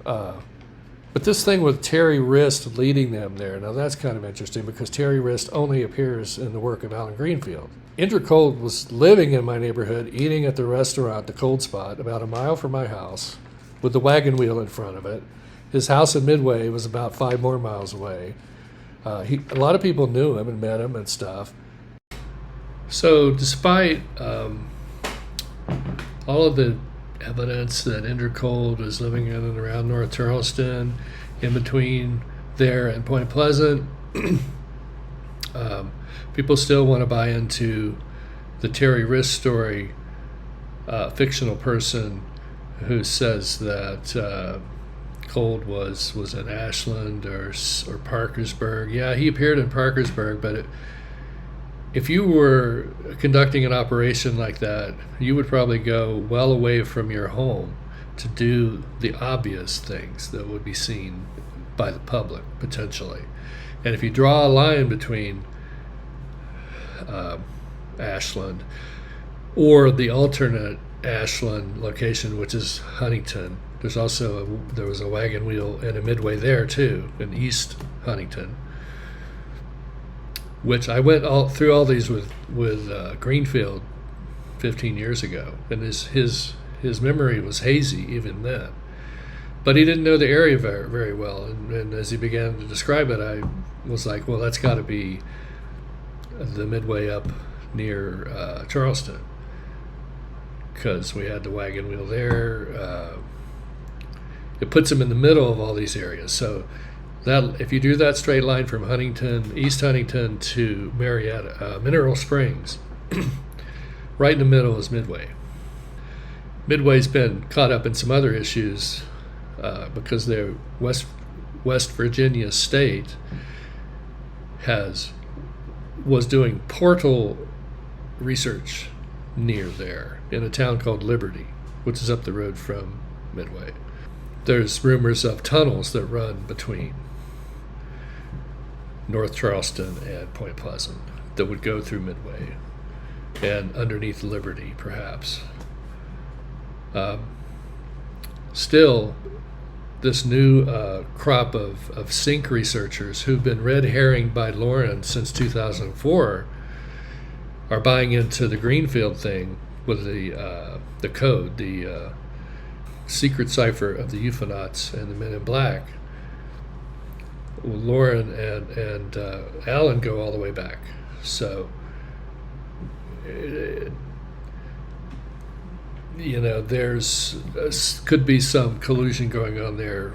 But this thing with Terry Wrist leading them there, now that's kind of interesting, because Terry Wrist only appears in the work of Alan Greenfield. Indrid Cold was living in my neighborhood, eating at the restaurant, the Cold Spot, about a mile from my house, with the wagon wheel in front of it. His house in Midway was about 5 more miles away. A lot of people knew him and met him and stuff. So despite all of the evidence that Indrid Cold was living in and around North Charleston, in between there and Point Pleasant, people still want to buy into the Terry Riss story, fictional person who says that Cold was in Ashland or Parkersburg. Yeah, he appeared in Parkersburg, but if you were conducting an operation like that, you would probably go well away from your home to do the obvious things that would be seen by the public, potentially. And if you draw a line between Ashland or the alternate Ashland location, which is Huntington, there was a wagon wheel and a midway there too, in East Huntington, which I went through all these with Greenfield 15 years ago, and his memory was hazy even then. But he didn't know the area very, very well, and as he began to describe it, I was like, well, that's got to be the midway up near Charleston, because we had the wagon wheel there. It puts him in the middle of all these areas. So that if you do that straight line from East Huntington to Marietta, Mineral Springs, right in the middle is Midway. Midway's been caught up in some other issues because their West Virginia state was doing portal research near there in a town called Liberty, which is up the road from Midway. There's rumors of tunnels that run between North Charleston and Point Pleasant that would go through Midway and underneath Liberty, perhaps. Still, this new crop of sync researchers who've been red herring by Lauren since 2004 are buying into the Greenfield thing with the code, the secret cipher of the UFOnauts and the Men in Black. Lauren and Alan go all the way back. So, there's could be some collusion going on there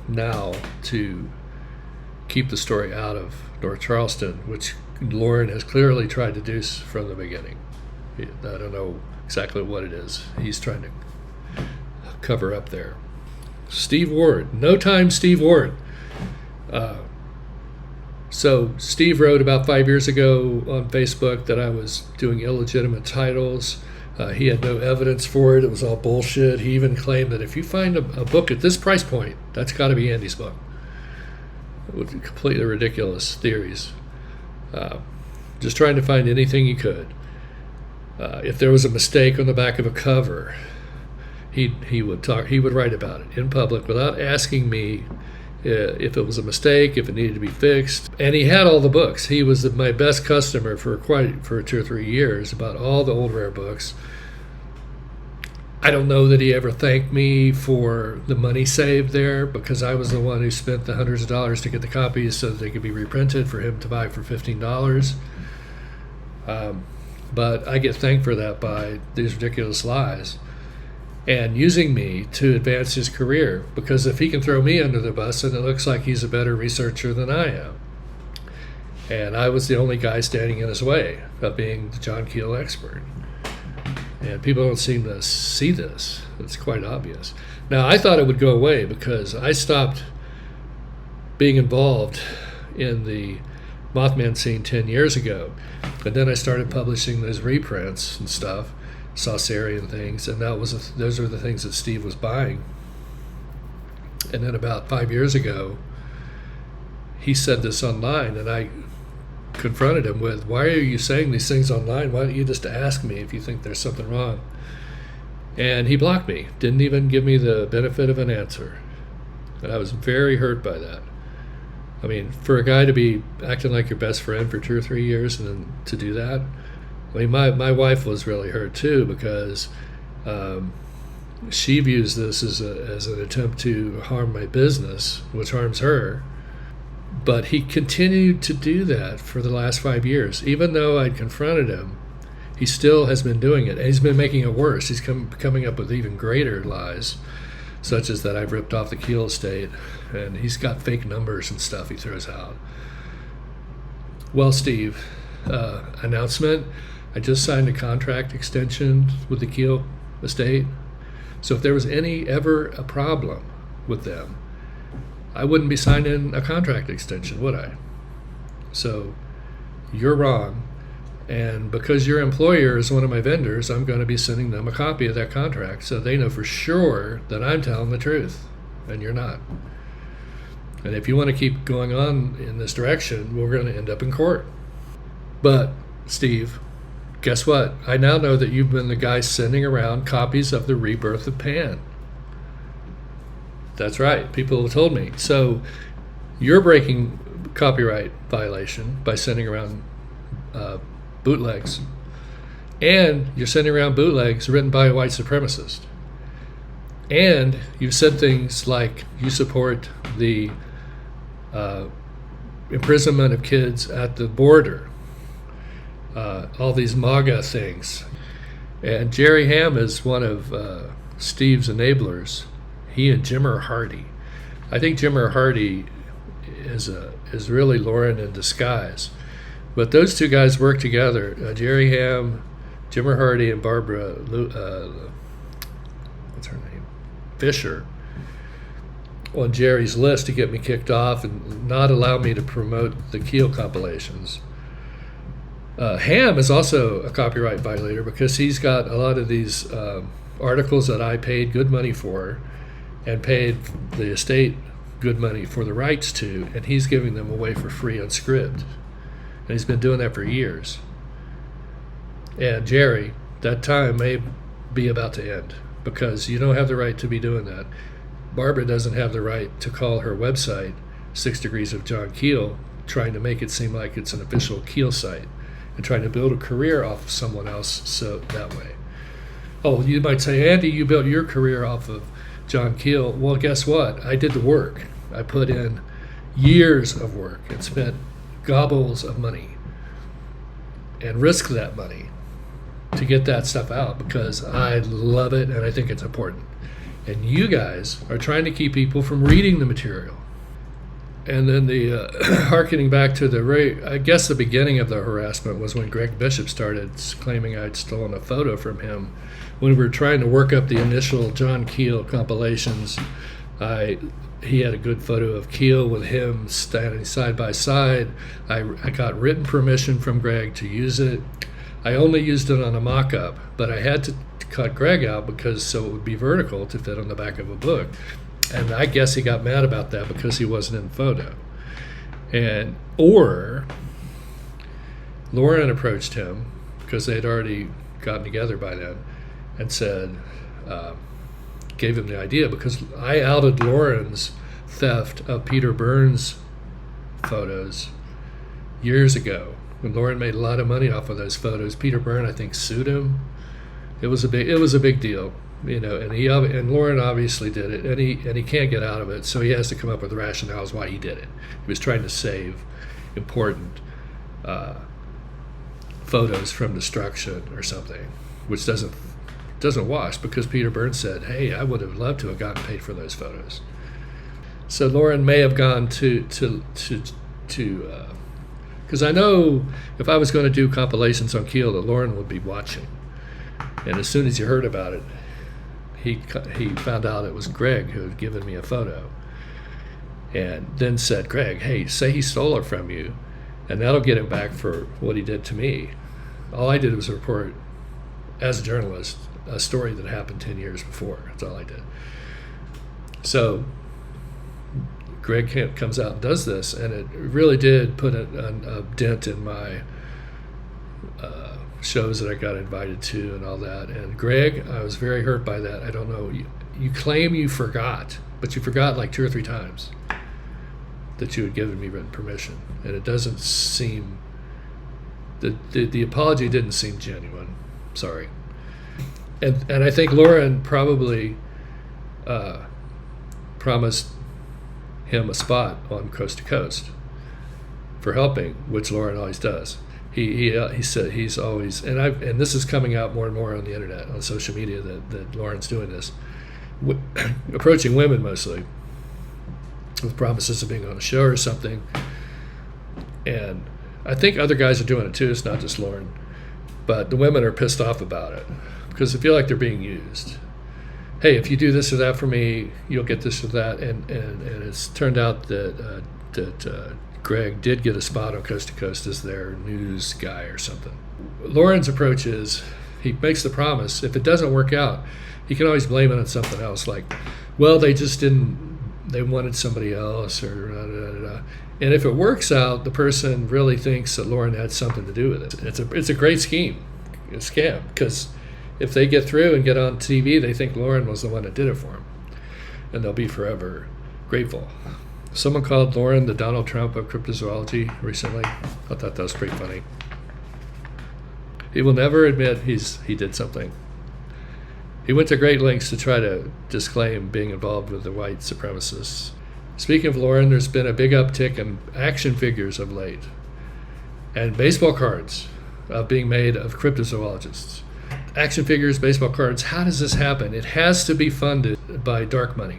now to keep the story out of North Charleston, which Lauren has clearly tried to do from the beginning. I don't know exactly what it is he's trying to cover up there. Steve Ward. No time, Steve Ward. So Steve wrote about 5 years ago on Facebook that I was doing illegitimate titles. He had no evidence for it. It was all bullshit. He even claimed that if you find a book at this price point, that's got to be Andy's book. With completely ridiculous theories. Just trying to find anything he could. If there was a mistake on the back of a cover, he would write about it in public without asking me if it was a mistake, if it needed to be fixed. And he had all the books. He was my best customer for 2 or 3 years about all the old rare books. I don't know that he ever thanked me for the money saved there, because I was the one who spent the hundreds of dollars to get the copies so that they could be reprinted for him to buy for $15. But I get thanked for that by these ridiculous lies and using me to advance his career, because if he can throw me under the bus, then it looks like he's a better researcher than I am. And I was the only guy standing in his way of being the John Keel expert. And people don't seem to see this. It's quite obvious. Now, I thought it would go away because I stopped being involved in the Mothman scene 10 years ago. And then I started publishing those reprints and stuff, Saucerian things, and those were the things that Steve was buying. And then about 5 years ago, he said this online, and I confronted him with, why are you saying these things online? Why don't you just ask me if you think there's something wrong? And he blocked me, didn't even give me the benefit of an answer. And I was very hurt by that. I mean, for a guy to be acting like your best friend for 2 or 3 years and then to do that, I mean, my wife was really hurt too, because she views this as an attempt to harm my business, which harms her. But he continued to do that for the last 5 years. Even though I'd confronted him, he still has been doing it. And he's been making it worse. He's coming up with even greater lies, such as that I've ripped off the Keel estate. And he's got fake numbers and stuff he throws out. Well, Steve, announcement. I just signed a contract extension with the Keel estate. So if there was ever a problem with them, I wouldn't be signing a contract extension, would I? So you're wrong. And because your employer is one of my vendors, I'm going to be sending them a copy of that contract so they know for sure that I'm telling the truth and you're not. And if you want to keep going on in this direction, we're going to end up in court. But, Steve, guess what? I now know that you've been the guy sending around copies of The Rebirth of Pan. That's right. People have told me. So you're breaking copyright violation by sending around bootlegs. And you're sending around bootlegs written by a white supremacist. And you've said things like you support the imprisonment of kids at the border. All these MAGA things. And Jerry Ham is one of Steve's enablers. He and Jimmer Hardy. I think Jimmer Hardy is really Lauren in disguise. But those two guys work together. Jerry Ham, Jimmer Hardy, and Barbara, what's her name? Fisher, on Jerry's list to get me kicked off and not allow me to promote the Keel compilations. Ham is also a copyright violator because he's got a lot of these articles that I paid good money for and paid the estate good money for the rights to, and he's giving them away for free on script. And he's been doing that for years. And Jerry, that time may be about to end because you don't have the right to be doing that. Barbara doesn't have the right to call her website 6 Degrees of John Keel, trying to make it seem like it's an official Keel site and trying to build a career off of someone else so that way. Oh, you might say, Andy, you built your career off of John Keel. Well, guess what? I did the work. I put in years of work and spent gobbles of money and risked that money to get that stuff out because I love it and I think it's important. And you guys are trying to keep people from reading the material. And then the hearkening back to I guess the beginning of the harassment was when Greg Bishop started claiming I'd stolen a photo from him. When we were trying to work up the initial John Keel compilations, he had a good photo of Keel with him standing side by side. I got written permission from Greg to use it. I only used it on a mock-up, but I had to cut Greg out because so it would be vertical to fit on the back of a book. And I guess he got mad about that because he wasn't in the photo. Or Lauren approached him because they had already gotten together by then and said, gave him the idea because I outed Lauren's theft of Peter Burns photos years ago when Lauren made a lot of money off of those photos. Peter Byrne, I think, sued him. It was a big deal, and Lauren obviously did it, and he can't get out of it, so he has to come up with rationales why he did it. He was trying to save important photos from destruction or something, which doesn't wash because Peter Byrne said, hey, I would have loved to have gotten paid for those photos. So Lauren may have gone to because I know if I was going to do compilations on Keel that Lauren would be watching. And as soon as he heard about it, he found out it was Greg who had given me a photo. And then said, Greg, hey, say he stole it from you, and that'll get him back for what he did to me. All I did was report, as a journalist, a story that happened 10 years before. That's all I did. So Greg comes out and does this, and it really did put a dent in my shows that I got invited to and all that. And Greg, I was very hurt by that. I don't know. You claim you forgot, but you forgot like 2 or 3 times that you had given me written permission. And it doesn't seem, the apology didn't seem genuine. Sorry. And I think Lauren probably promised him a spot on Coast to Coast. for helping, which Lauren always does. He said he's always, and this is coming out more and more on the internet, on social media, that Lauren's doing this, approaching women mostly with promises of being on a show or something. And I think other guys are doing it too. It's not just Lauren, but the women are pissed off about it because they feel like they're being used. Hey, if you do this or that for me, you'll get this or that. And it's turned out that Greg did get a spot on Coast to Coast as their news guy or something. Lauren's approach is he makes the promise. If it doesn't work out, he can always blame it on something else, like, well, they wanted somebody else, or da, da, da. And if it works out, the person really thinks that Lauren had something to do with it. It's a great scheme, a scam, because if they get through and get on TV, they think Lauren was the one that did it for them, and they'll be forever grateful. Someone called Lauren the Donald Trump of cryptozoology recently. I thought that was pretty funny. He will never admit he did something. He went to great lengths to try to disclaim being involved with the white supremacists. Speaking of Lauren, there's been a big uptick in action figures of late, and baseball cards being made of cryptozoologists. Action figures, baseball cards. How does this happen? It has to be funded by dark money.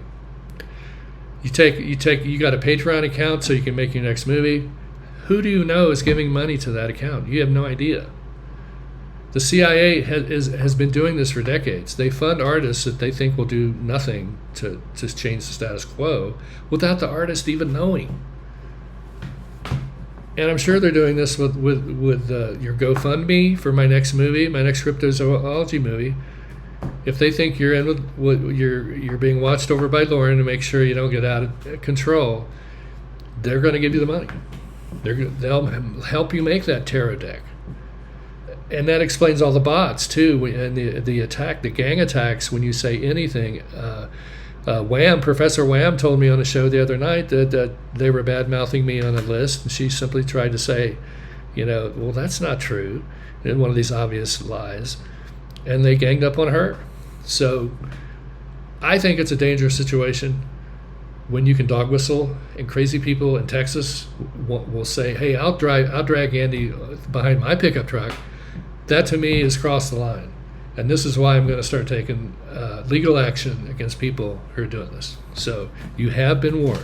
You got a Patreon account so you can make your next movie. Who do you know is giving money to that account? You have no idea. The CIA has been doing this for decades. They fund artists that they think will do nothing to change the status quo without the artist even knowing. And I'm sure they're doing this with your GoFundMe for my next movie, my next cryptozoology movie. If they think you're in with you're being watched over by Lauren to make sure you don't get out of control, they're going to give you the money. They'll help you make that tarot deck. And that explains all the bots too, and the gang attacks when you say anything. Professor Wham told me on a show the other night that they were bad-mouthing me on a list, and she simply tried to say, well, that's not true, in one of these obvious lies, and they ganged up on her. So I think it's a dangerous situation when you can dog whistle, and crazy people in Texas will say, hey, I'll drag Andy behind my pickup truck. That to me is crossed the line. And this is why I'm going to start taking legal action against people who are doing this. So you have been warned.